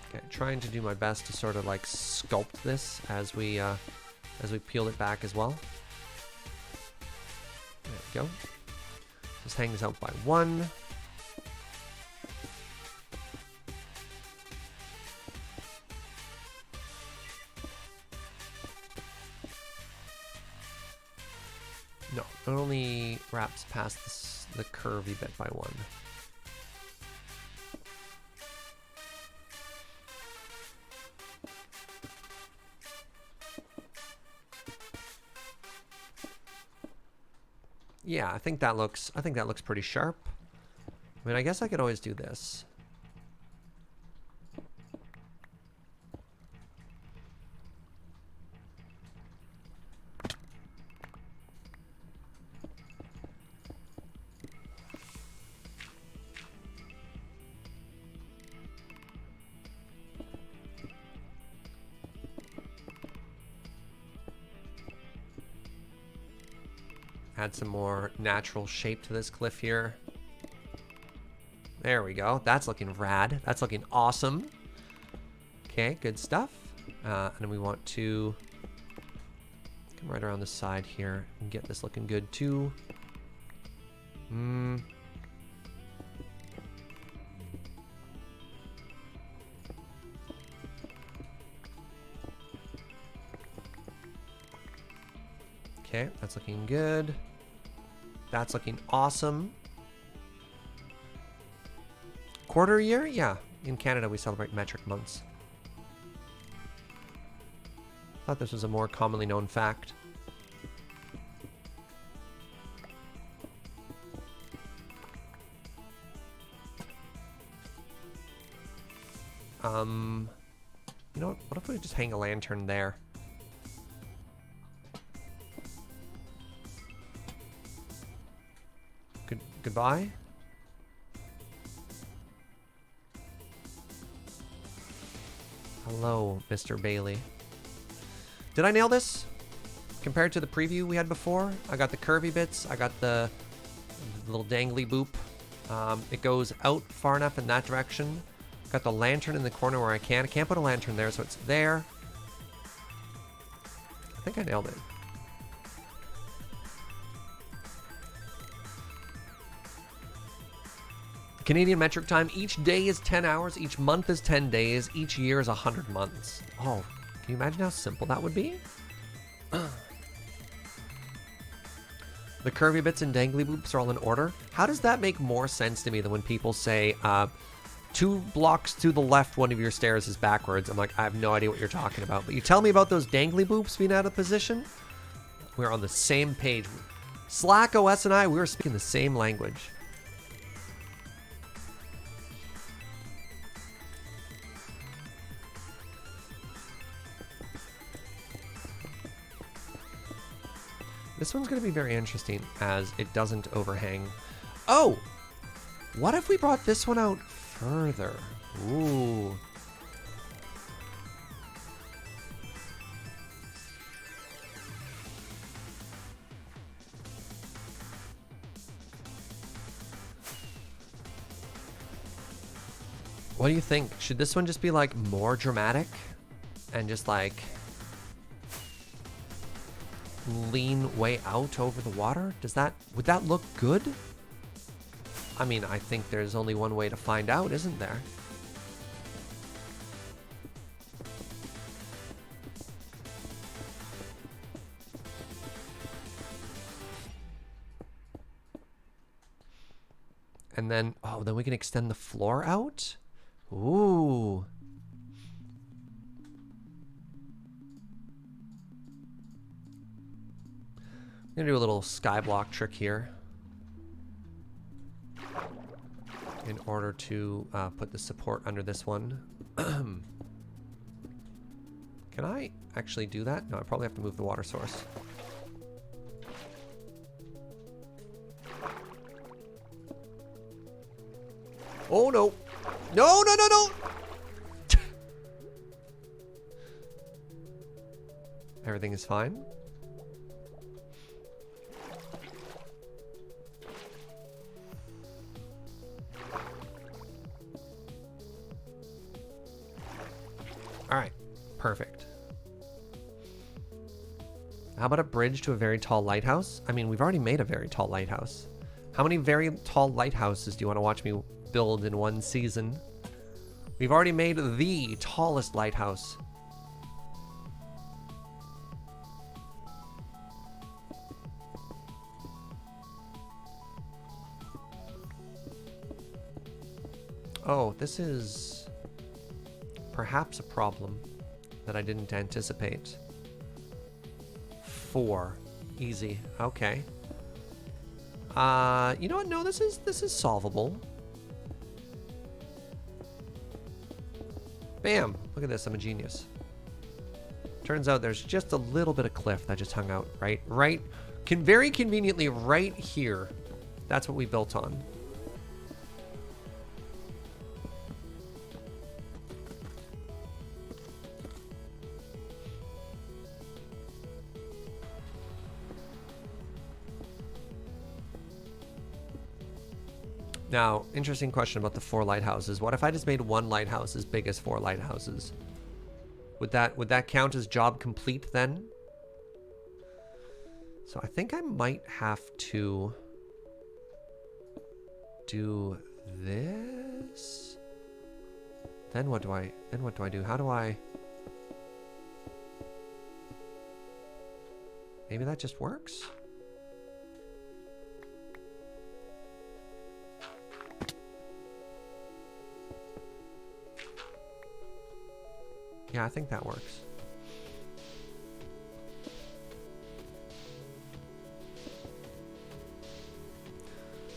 Okay, trying to do my best to sort of like sculpt this as we peel it back as well. There we go. This hangs out by one. No, it only wraps past this, the curvy bit by one. Yeah, I think that looks pretty sharp. I mean, I guess I could always do this. Add some more natural shape to this cliff here. There we go. That's looking rad. That's looking awesome. Okay, good stuff. And then we want to come right around the side here and get this looking good too. Okay, that's looking good. That's looking awesome. Quarter year? Yeah. In Canada, we celebrate metric months. Thought this was a more commonly known fact. You know what if we just hang a lantern there? Goodbye? Hello, Mr. Bailey. Did I nail this? Compared to the preview we had before? I got the curvy bits. I got the little dangly boop. It goes out far enough in that direction. Got the lantern in the corner where I can't. I can't put a lantern there, so it's there. I think I nailed it. Canadian metric time. Each day is 10 hours. Each month is 10 days. Each year is 100 months. Oh, can you imagine how simple that would be? The curvy bits and dangly boops are all in order. How does that make more sense to me than when people say, 2 blocks to the left, one of your stairs is backwards? I'm like, I have no idea what you're talking about. But you tell me about those dangly boops being out of position? We're on the same page. Slack OS and I, we were speaking the same language. This one's going to be very interesting as it doesn't overhang. Oh! What if we brought this one out further? Ooh. What do you think? Should this one just be like more dramatic and just like lean way out over the water? Would that look good? I mean, I think there's only one way to find out, isn't there? And then, oh, then we can extend the floor out? Ooh. I'm gonna do a little skyblock trick here in order to put the support under this one. Can I actually do that? No, I probably have to move the water source. Oh no! No, no, no, no! Everything is fine. All right, perfect. How about a bridge to a very tall lighthouse? I mean, we've already made a very tall lighthouse. How many very tall lighthouses do you want to watch me build in one season? We've already made the tallest lighthouse. Oh, this is perhaps a problem that I didn't anticipate. 4. Easy. Okay. You know what? No, this is solvable. Bam! Look at this, I'm a genius. Turns out there's just a little bit of cliff that just hung out very conveniently right here. That's what we built on. Now, interesting question about the 4 lighthouses. What if I just made one lighthouse as big as 4 lighthouses? Would that count as job complete then? So I think I might have to do this. Then what do I do? How do I? Maybe that just works? Yeah, I think that works.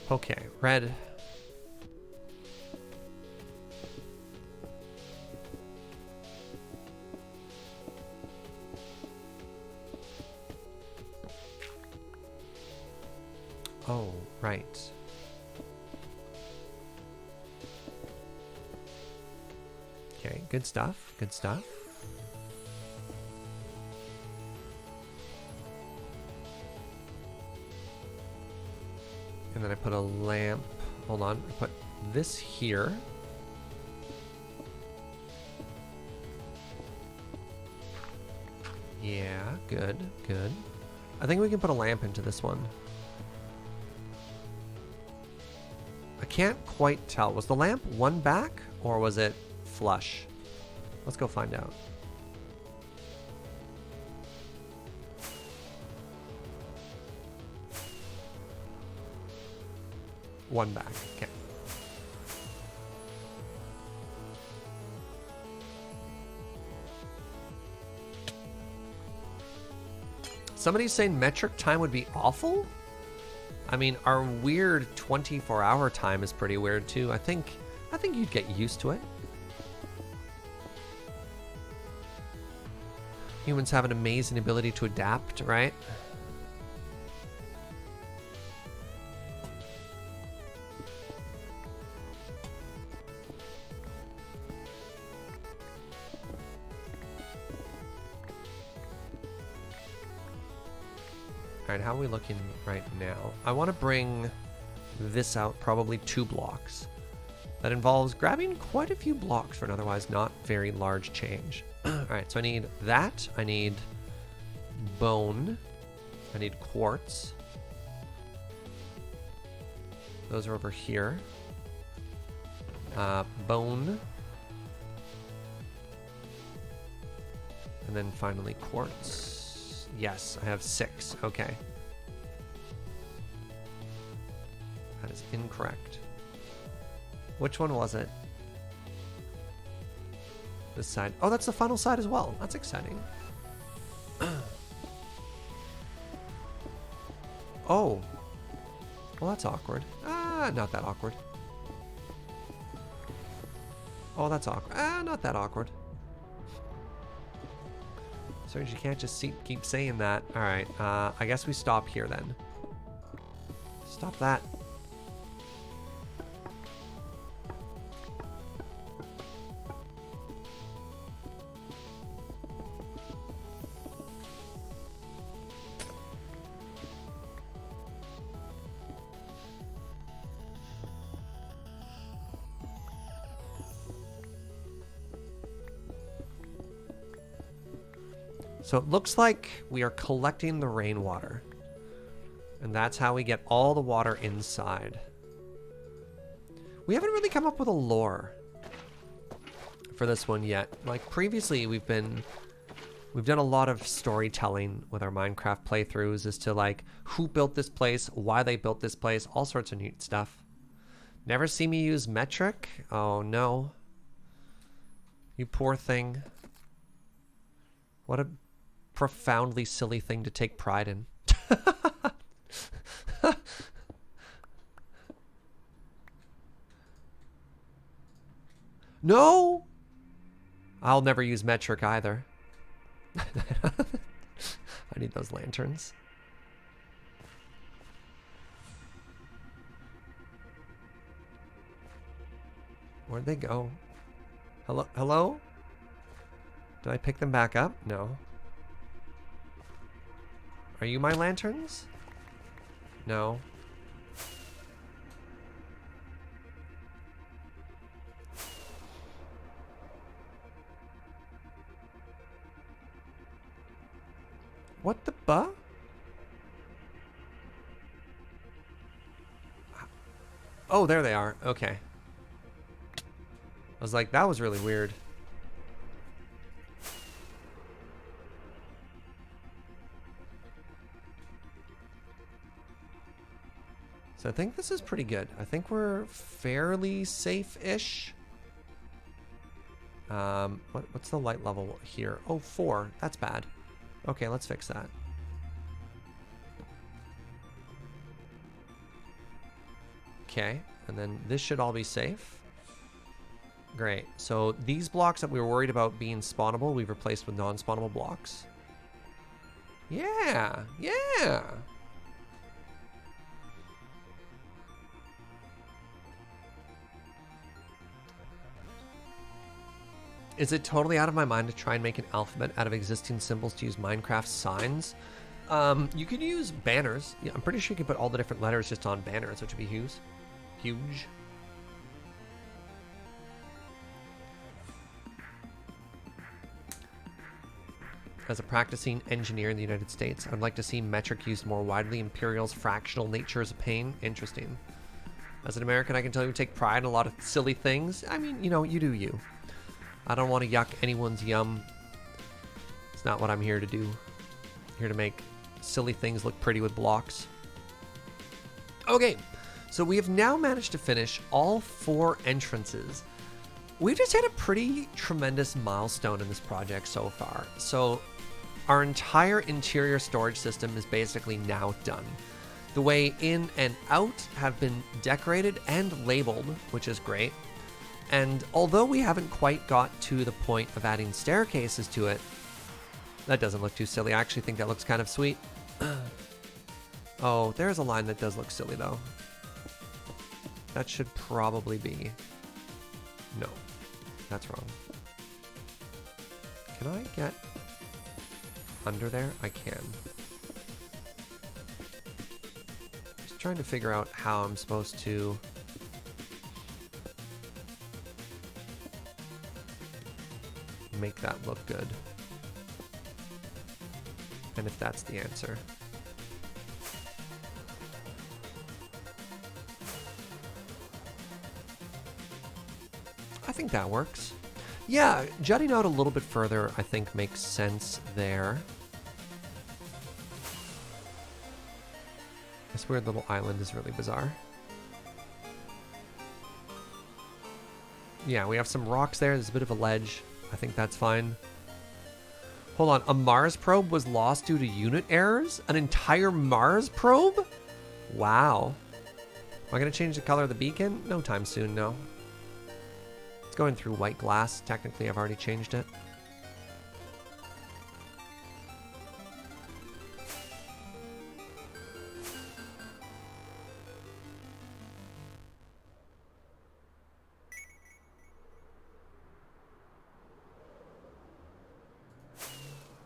Okay, red. Oh, right. Okay, good stuff. Good stuff. And then I put a lamp. Hold on. I put this here. Yeah, good, good. I think we can put a lamp into this one. I can't quite tell. Was the lamp one back or was it flush? Let's go find out. One back. Okay. Somebody's saying metric time would be awful? I mean, our weird 24-hour time is pretty weird too. I think you'd get used to it. Humans have an amazing ability to adapt, right? Alright, how are we looking right now? I want to bring this out probably 2 blocks. That involves grabbing quite a few blocks for an otherwise not very large change. Alright, so I need that. I need bone. I need quartz. Those are over here. Bone. And then finally quartz. Yes, I have 6. Okay. That is incorrect. Which one was it? This side. Oh, that's the final side as well. That's exciting. Oh. Well, that's awkward. Ah, not that awkward. Oh, that's awkward. Ah, not that awkward. So you can't just keep saying that. All right, I guess we stop here then. Stop that. So it looks like we are collecting the rainwater. And that's how we get all the water inside. We haven't really come up with a lore for this one yet. Like previously we've done a lot of storytelling with our Minecraft playthroughs as to like who built this place, why they built this place, all sorts of neat stuff. Never see me use metric? Oh no. You poor thing. What a profoundly silly thing to take pride in. No! I'll never use metric either. I need those lanterns. Where'd they go? Hello? Hello? Did I pick them back up? No. Are you my lanterns? No. What the buh? Oh, there they are. Okay. I was like, that was really weird. So I think this is pretty good. I think we're fairly safe-ish. What's the light level here? Oh, 4. That's bad. Okay, let's fix that. Okay, and then this should all be safe. Great. So these blocks that we were worried about being spawnable, we've replaced with non-spawnable blocks. Yeah, yeah. Is it totally out of my mind to try and make an alphabet out of existing symbols to use Minecraft signs? You could use banners. Yeah, I'm pretty sure you could put all the different letters just on banners, which would be huge. Huge. As a practicing engineer in the United States, I'd like to see metric used more widely. Imperial's fractional nature is a pain. Interesting. As an American, I can tell you take pride in a lot of silly things. I mean, you know, you do you. I don't want to yuck anyone's yum. It's not what I'm here to do. I'm here to make silly things look pretty with blocks. Okay, so we have now managed to finish all 4 entrances. We've just had a pretty tremendous milestone in this project so far. So our entire interior storage system is basically now done. The way in and out have been decorated and labeled, which is great. And although we haven't quite got to the point of adding staircases to it, that doesn't look too silly. I actually think that looks kind of sweet. Oh, there's a line that does look silly though. That should probably be... No, that's wrong. Can I get under there? I can. Just trying to figure out how I'm supposed to... make that look good. And if that's the answer. I think that works. Yeah, jutting out a little bit further, I think makes sense there. This weird little island is really bizarre. Yeah, we have some rocks there. There's a bit of a ledge. I think that's fine. Hold on, a Mars probe was lost due to unit errors? An entire Mars probe? Wow. Am I gonna change the color of the beacon? No time soon, no. It's going through white glass. Technically, I've already changed it.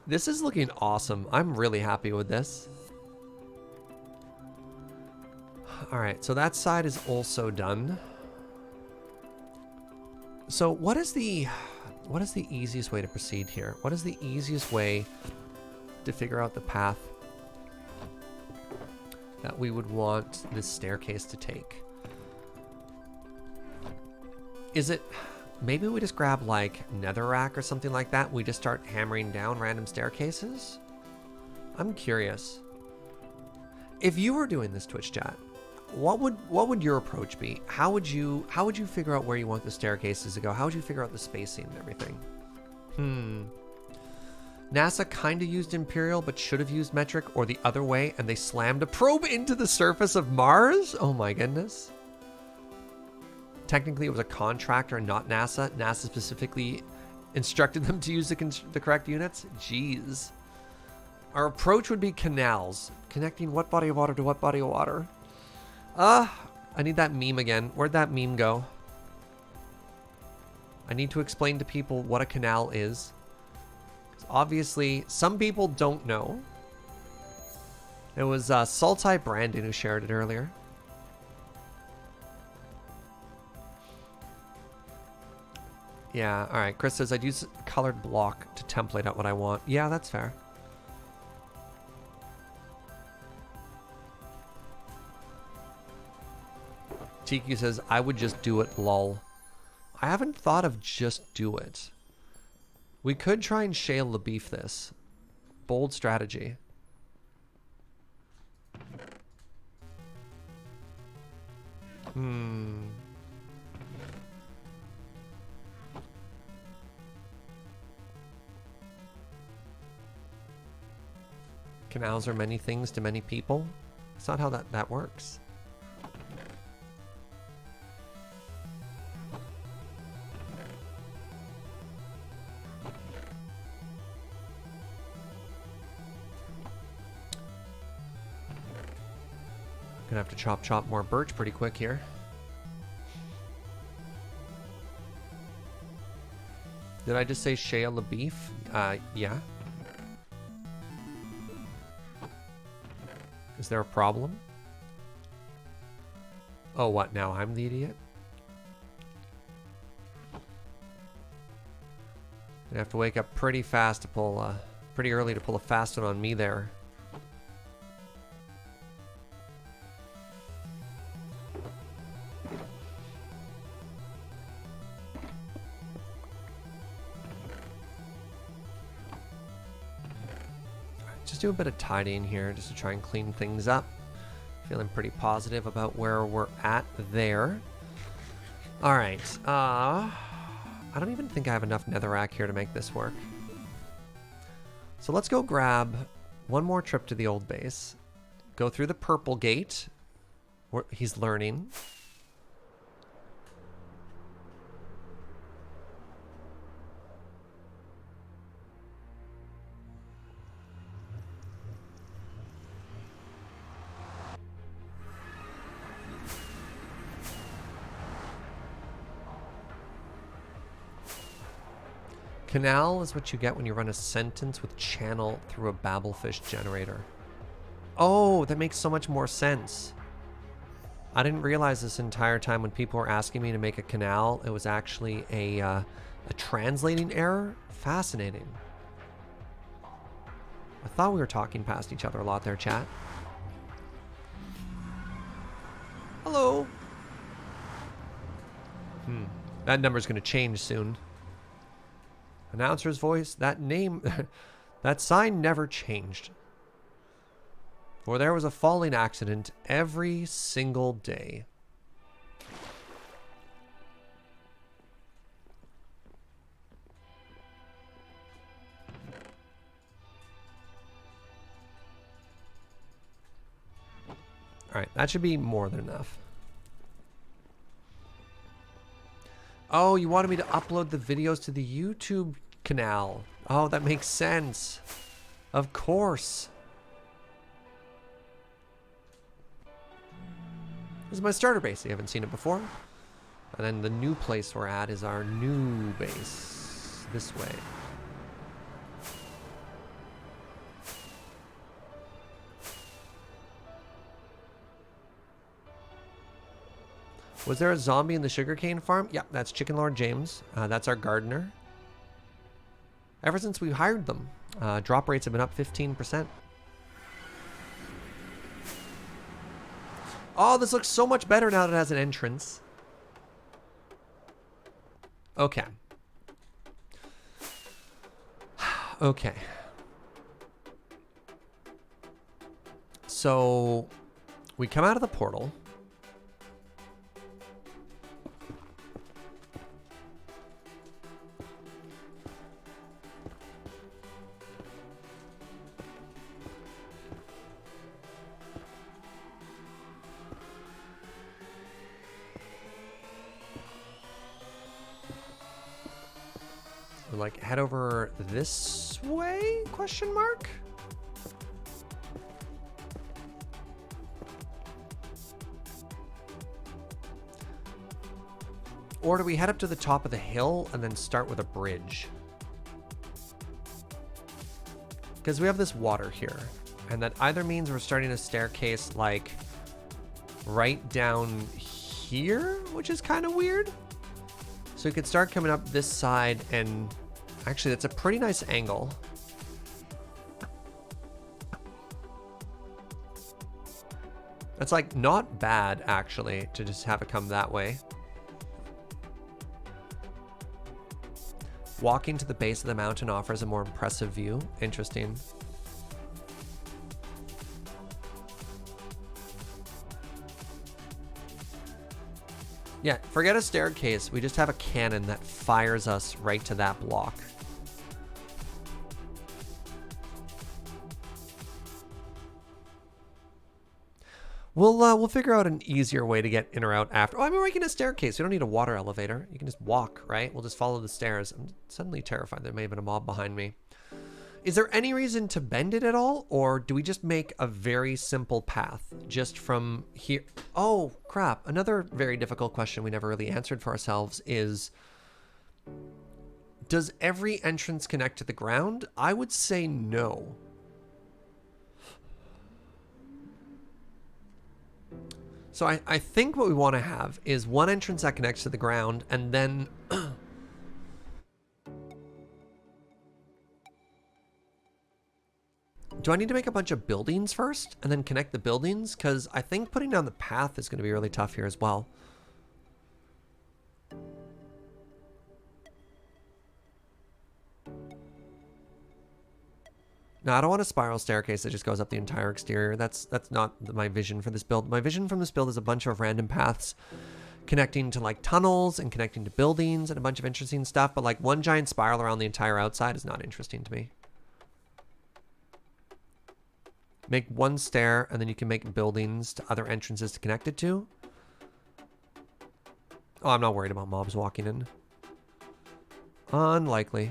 This is looking awesome. I'm really happy with this. All right, so that side is also done. So what is the easiest way to proceed here? What is the easiest way to figure out the path that we would want this staircase to take? Is it... Maybe we just grab like netherrack or something like that. We just start hammering down random staircases. I'm curious. If you were doing this Twitch chat, what would your approach be? How would you figure out where you want the staircases to go? How would you figure out the spacing and everything? NASA kind of used Imperial, but should have used metric, or the other way, and they slammed a probe into the surface of Mars? Oh my goodness. Technically, it was a contractor and not NASA. NASA specifically instructed them to use the correct units. Jeez. Our approach would be canals. Connecting what body of water to what body of water? I need that meme again. Where'd that meme go? I need to explain to people what a canal is. 'Cause obviously, some people don't know. It was Saltai Brandon who shared it earlier. Yeah, all right. Chris says, I'd use a colored block to template out what I want. Yeah, that's fair. TQ says, I would just do it, lol. I haven't thought of just do it. We could try and shale the beef this. Bold strategy. Canals are many things to many people. It's not how that works. Gonna have to chop more birch pretty quick here. Did I just say Shia LaBeef? Yeah. Is there a problem? Oh, what now? I'm the idiot? I have to wake up pretty fast to pull, pretty early to pull a fast one on me there. Just do a bit of tidying here just to try and clean things up. Feeling pretty positive about where we're at there. All right. I don't even think I have enough netherrack here to make this work. So let's go grab one more trip to the old base. Go through the purple gate. Where he's learning. Canal is what you get when you run a sentence with channel through a Babelfish generator. Oh, that makes so much more sense. I didn't realize this entire time when people were asking me to make a canal, it was actually a translating error. Fascinating. I thought we were talking past each other a lot there, chat. Hello. That number's going to change soon. Announcer's voice, that name, that sign never changed. For there was a falling accident every single day. All right, that should be more than enough. Oh, you wanted me to upload the videos to the YouTube canal. Oh, that makes sense. Of course. This is my starter base. You haven't seen it before. And then the new place we're at is our new base. This way. Was there a zombie in the sugarcane farm? Yep, that's Chicken Lord James. That's our gardener. Ever since we hired them, drop rates have been up 15%. Oh, this looks so much better now that it has an entrance. Okay. Okay. So, we come out of the portal. Like head over this way? Question mark? Or do we head up to the top of the hill and then start with a bridge? Because we have this water here, and that either means we're starting a staircase like right down here, which is kind of weird. So we could start coming up this side, and actually that's a pretty nice angle. That's like not bad actually to just have it come that way. Walking to the base of the mountain offers a more impressive view. Interesting. Yeah, forget a staircase. We just have a cannon that fires us right to that block. We'll figure out an easier way to get in or out after. Oh, I mean, we're making a staircase. We don't need a water elevator. You can just walk, right? We'll just follow the stairs. I'm suddenly terrified. There may have been a mob behind me. Is there any reason to bend it at all? Or do we just make a very simple path just from here? Oh, crap. Another very difficult question we never really answered for ourselves is, Does every entrance connect to the ground? I would say no. So I think what we want to have is one entrance that connects to the ground, and then... Do I need to make a bunch of buildings first and then connect the buildings? Because I think putting down the path is going to be really tough here as well. No, I don't want a spiral staircase that just goes up the entire exterior. That's not my vision for this build. My vision from this build is a bunch of random paths connecting to like tunnels and connecting to buildings and a bunch of interesting stuff. But like one giant spiral around the entire outside is not interesting to me. Make one stair and then you can make buildings to other entrances to connect it to. Oh, I'm not worried about mobs walking in. Unlikely.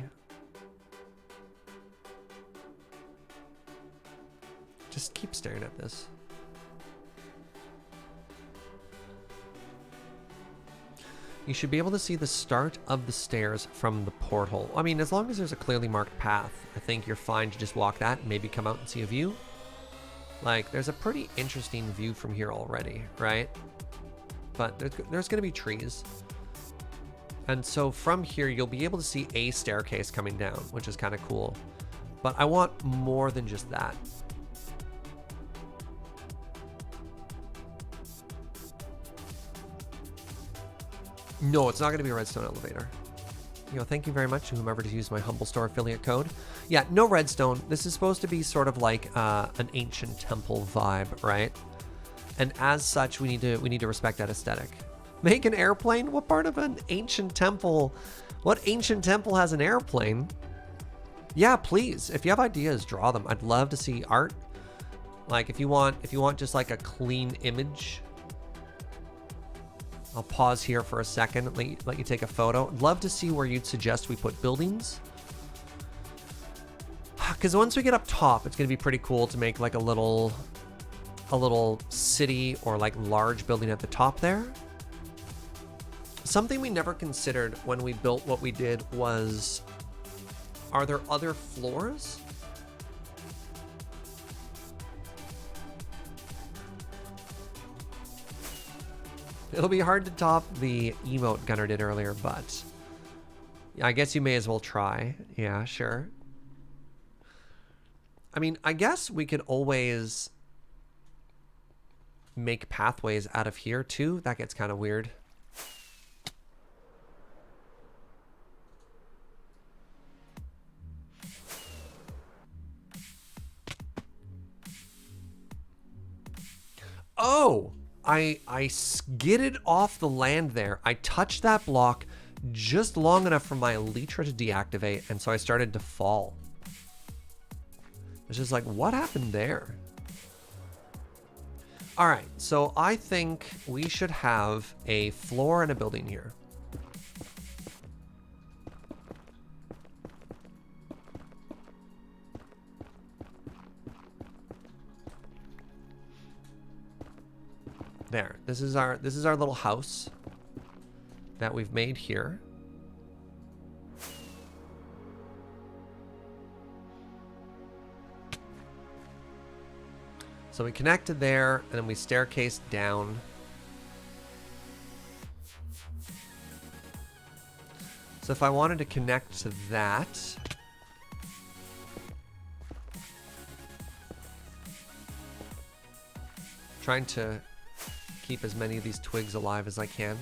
Just keep staring at this. You should be able to see the start of the stairs from the porthole. I mean, as long as there's a clearly marked path, I think you're fine to just walk that and maybe come out and see a view. Like, there's a pretty interesting view from here already, right? But there's going to be trees. And so from here, you'll be able to see a staircase coming down, which is kind of cool. But I want more than just that. No, it's not going to be a redstone elevator. You know, thank you very much to whomever to use my Humble Store affiliate code. Yeah, no redstone. This is supposed to be sort of like an ancient temple vibe, right? And as such, we need to respect that aesthetic. Make an airplane? What part of an ancient temple? What ancient temple has an airplane? Yeah, please. If you have ideas, draw them. I'd love to see art. Like if you want just like a clean image. I'll pause here for a second, let you take a photo. I'd love to see where you'd suggest we put buildings. Because once we get up top, it's going to be pretty cool to make like a little city or like large building at the top there. Something we never considered when we built what we did was, are there other floors? It'll be hard to top the emote Gunnar did earlier, but I guess you may as well try. Yeah, sure. I mean, I guess we could always make pathways out of here too. That gets kind of weird. Oh! I skidded off the land there. I touched that block just long enough for my elytra to deactivate, and so I started to fall. It's just like, what happened there? All right, so I think we should have a floor and a building here. There. This is our little house that we've made here. So we connected there, and then we staircased down. So if I wanted to connect to that, trying to keep as many of these twigs alive as I can.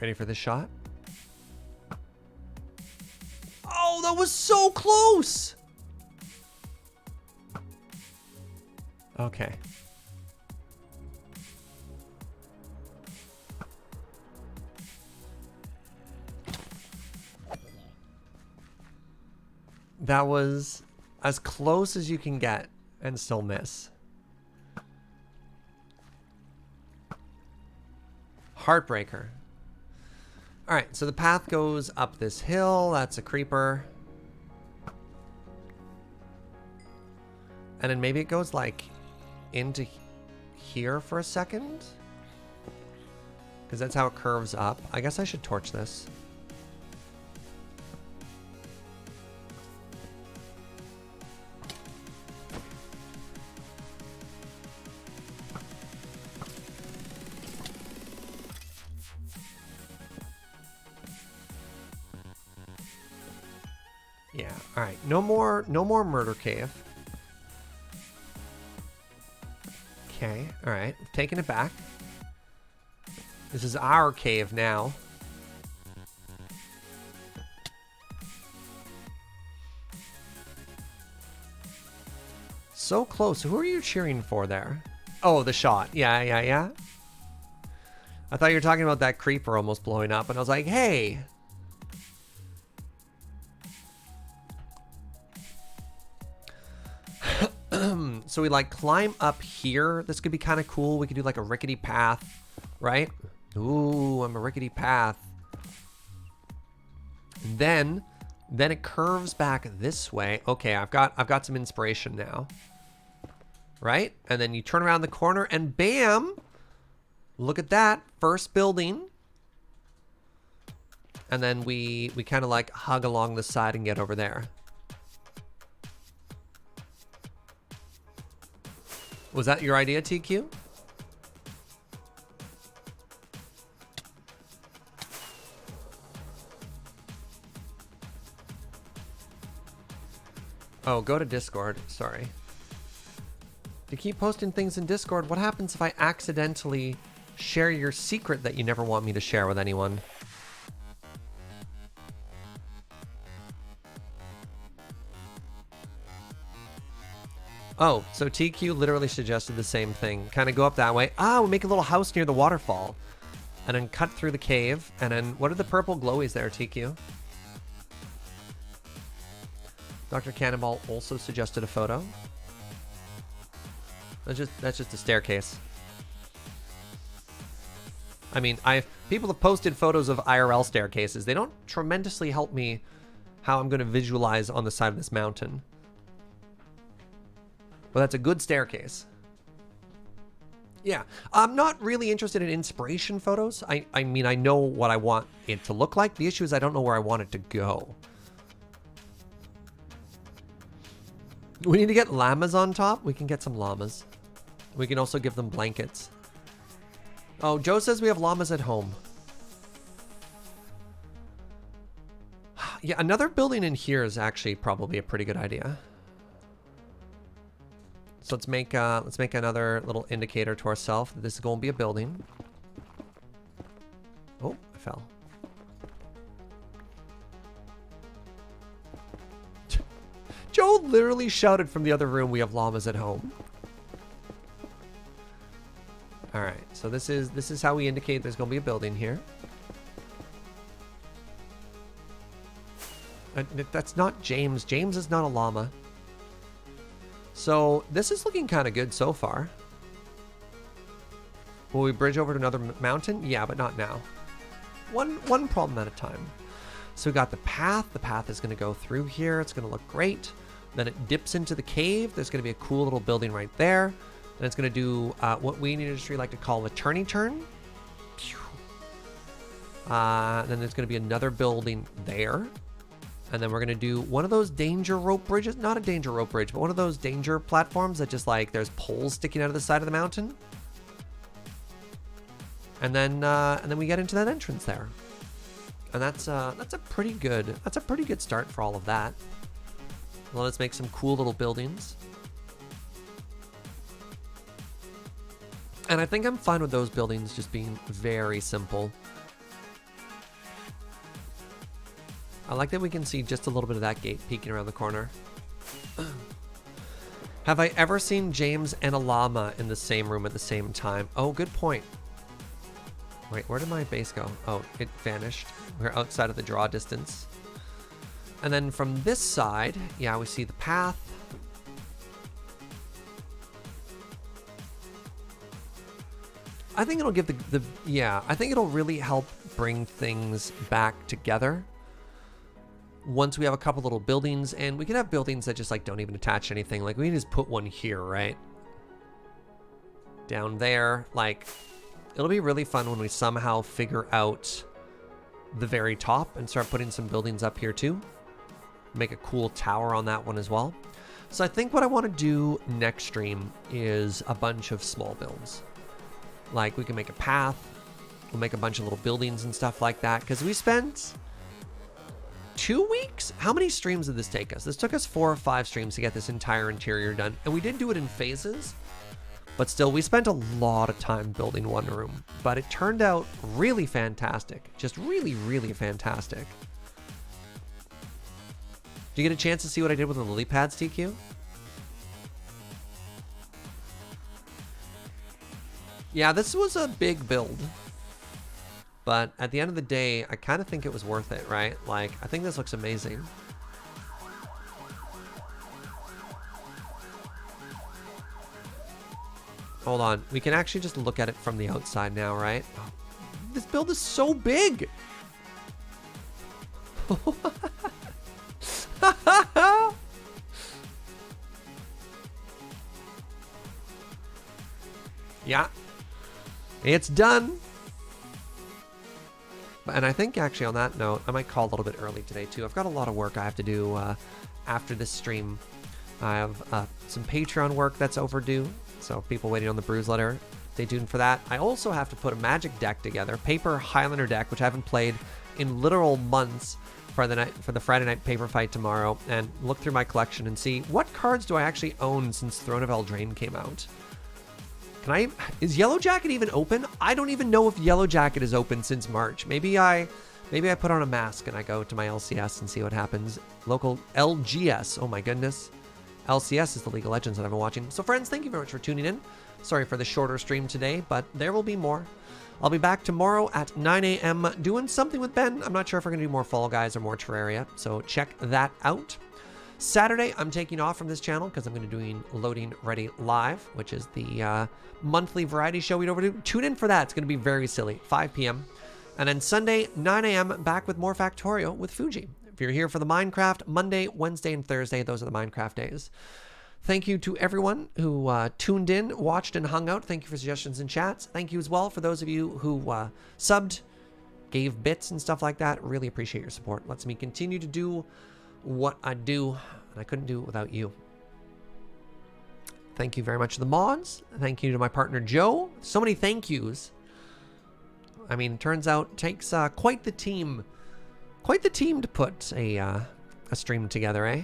Ready for this shot? Oh, that was so close! Okay. That was as close as you can get and still miss. Heartbreaker. All right, so the path goes up this hill. That's a creeper. And then maybe it goes like into here for a second. Because that's how it curves up. I guess I should torch this. Yeah, all right. No more murder cave. Okay, all right. Taking it back. This is our cave now. So close. Who are you cheering for there? Oh, the shot. Yeah. I thought you were talking about that creeper almost blowing up, and I was like, hey. So we like climb up here. This could be kind of cool. We could do like a rickety path, right? Ooh, I'm a rickety path. Then it curves back this way. Okay, I've got some inspiration now. Right? And then you turn around the corner and bam! Look at that. First building. And then we kind of like hug along the side and get over there. Was that your idea, TQ? Oh, go to Discord. Sorry. You keep posting things in Discord. What happens if I accidentally share your secret that you never want me to share with anyone? Oh, so TQ literally suggested the same thing. Kind of go up that way. Ah, we'll make a little house near the waterfall. And then cut through the cave. And then, what are the purple glowies there, TQ? Dr. Cannonball also suggested a photo. That's just a staircase. I mean, people have posted photos of IRL staircases. They don't tremendously help me how I'm going to visualize on the side of this mountain. But that's a good staircase. Yeah, I'm not really interested in inspiration photos. I mean, I know what I want it to look like. The issue is I don't know where I want it to go. We need to get llamas on top. We can get some llamas. We can also give them blankets. Oh, Joe says we have llamas at home. Yeah, another building in here is actually probably a pretty good idea. So let's make another little indicator to ourselves that this is going to be a building. Oh, I fell. Joe literally shouted from the other room, "We have llamas at home." All right, so this is how we indicate there's going to be a building here. That's not James. James is not a llama. So this is looking kind of good so far. Will we bridge over to another mountain? Yeah, but not now. One problem at a time. So we got the path. The path is going to go through here. It's going to look great. Then it dips into the cave. There's going to be a cool little building right there. And it's going to do what we in the industry like to call a turny turn. Then there's going to be another building there. And then we're going to do one of those danger rope bridges. Not a danger rope bridge, but one of those danger platforms that just like there's poles sticking out of the side of the mountain. And then we get into that entrance there. And that's a pretty good start for all of that. Well, let's make some cool little buildings. And I think I'm fine with those buildings just being very simple. I like that we can see just a little bit of that gate peeking around the corner. Have I ever seen James and a llama in the same room at the same time? Oh, good point. Wait, where did my base go? Oh, it vanished. We're outside of the draw distance. And then from this side, yeah, we see the path. I think it'll give yeah, I think it'll really help bring things back together once we have a couple little buildings, and we can have buildings that just like don't even attach to anything. Like we can just put one here, right? Down there. Like, it'll be really fun when we somehow figure out the very top and start putting some buildings up here too. Make a cool tower on that one as well. So I think what I want to do next stream is a bunch of small builds. Like we can make a path, we'll make a bunch of little buildings and stuff like that, because we spent 2 weeks? How many streams did this take us? This took us 4 or 5 streams to get this entire interior done, and we did do it in phases, but still we spent a lot of time building one room, but it turned out really fantastic. Just really, really fantastic. Did you get a chance to see what I did with the lily pads, TQ? Yeah, this was a big build. But at the end of the day, I kind of think it was worth it, right? Like, I think this looks amazing. Hold on. We can actually just look at it from the outside now, right? Oh, this build is so big! Yeah. It's done. And I think actually on that note, I might call a little bit early today too. I've got a lot of work I have to do after this stream. I have some Patreon work that's overdue. So people waiting on the Brews letter, stay tuned for that. I also have to put a Magic deck together, paper Highlander deck, which I haven't played in literal months for the Friday night paper fight tomorrow, and look through my collection and see what cards do I actually own since Throne of Eldraine came out. Is Yellow Jacket even open? I don't even know if Yellow Jacket is open since March. Maybe I put on a mask and I go to my LCS and see what happens. Local LGS, oh my goodness. LCS is the League of Legends that I've been watching. So friends, thank you very much for tuning in. Sorry for the shorter stream today, but there will be more. I'll be back tomorrow at 9 a.m. doing something with Ben. I'm not sure if we're going to do more Fall Guys or more Terraria, so check that out. Saturday, I'm taking off from this channel because I'm going to be doing Loading Ready Live, which is the monthly variety show we'd overdo. Tune in for that. It's going to be very silly. 5 p.m. And then Sunday, 9 a.m., back with more Factorio with Fuji. If you're here for the Minecraft, Monday, Wednesday, and Thursday, those are the Minecraft days. Thank you to everyone who tuned in, watched, and hung out. Thank you for suggestions and chats. Thank you as well for those of you who subbed, gave bits and stuff like that. Really appreciate your support. Lets me continue to do what I do, and I couldn't do it without you. Thank you very much to the mods. Thank you to my partner Joe. So many thank yous. I mean, turns out it takes quite the team to put a stream together, eh?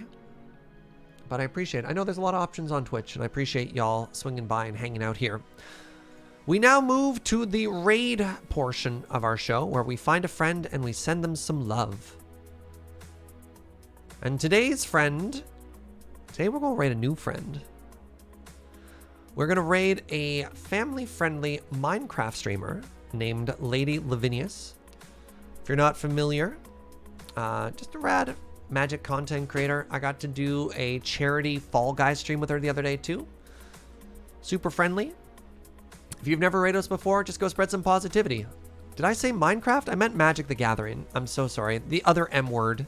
But I appreciate it. I know there's a lot of options on Twitch, and I appreciate y'all swinging by and hanging out here. We now move to the raid portion of our show, where we find a friend and we send them some love. And today's friend, today we're going to raid a new friend. We're going to raid a family-friendly Minecraft streamer named Lady Lavinius. If you're not familiar, just a rad Magic content creator. I got to do a charity Fall Guys stream with her the other day too. Super friendly. If you've never raided us before, just go spread some positivity. Did I say Minecraft? I meant Magic the Gathering. I'm so sorry. The other M word.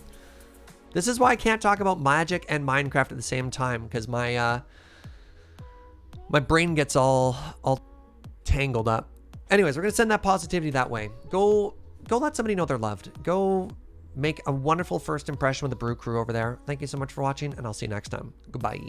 This is why I can't talk about Magic and Minecraft at the same time, because my my brain gets all tangled up. Anyways, we're gonna send that positivity that way. Go let somebody know they're loved. Go make a wonderful first impression with the Brew Crew over there. Thank you so much for watching, and I'll see you next time. Goodbye.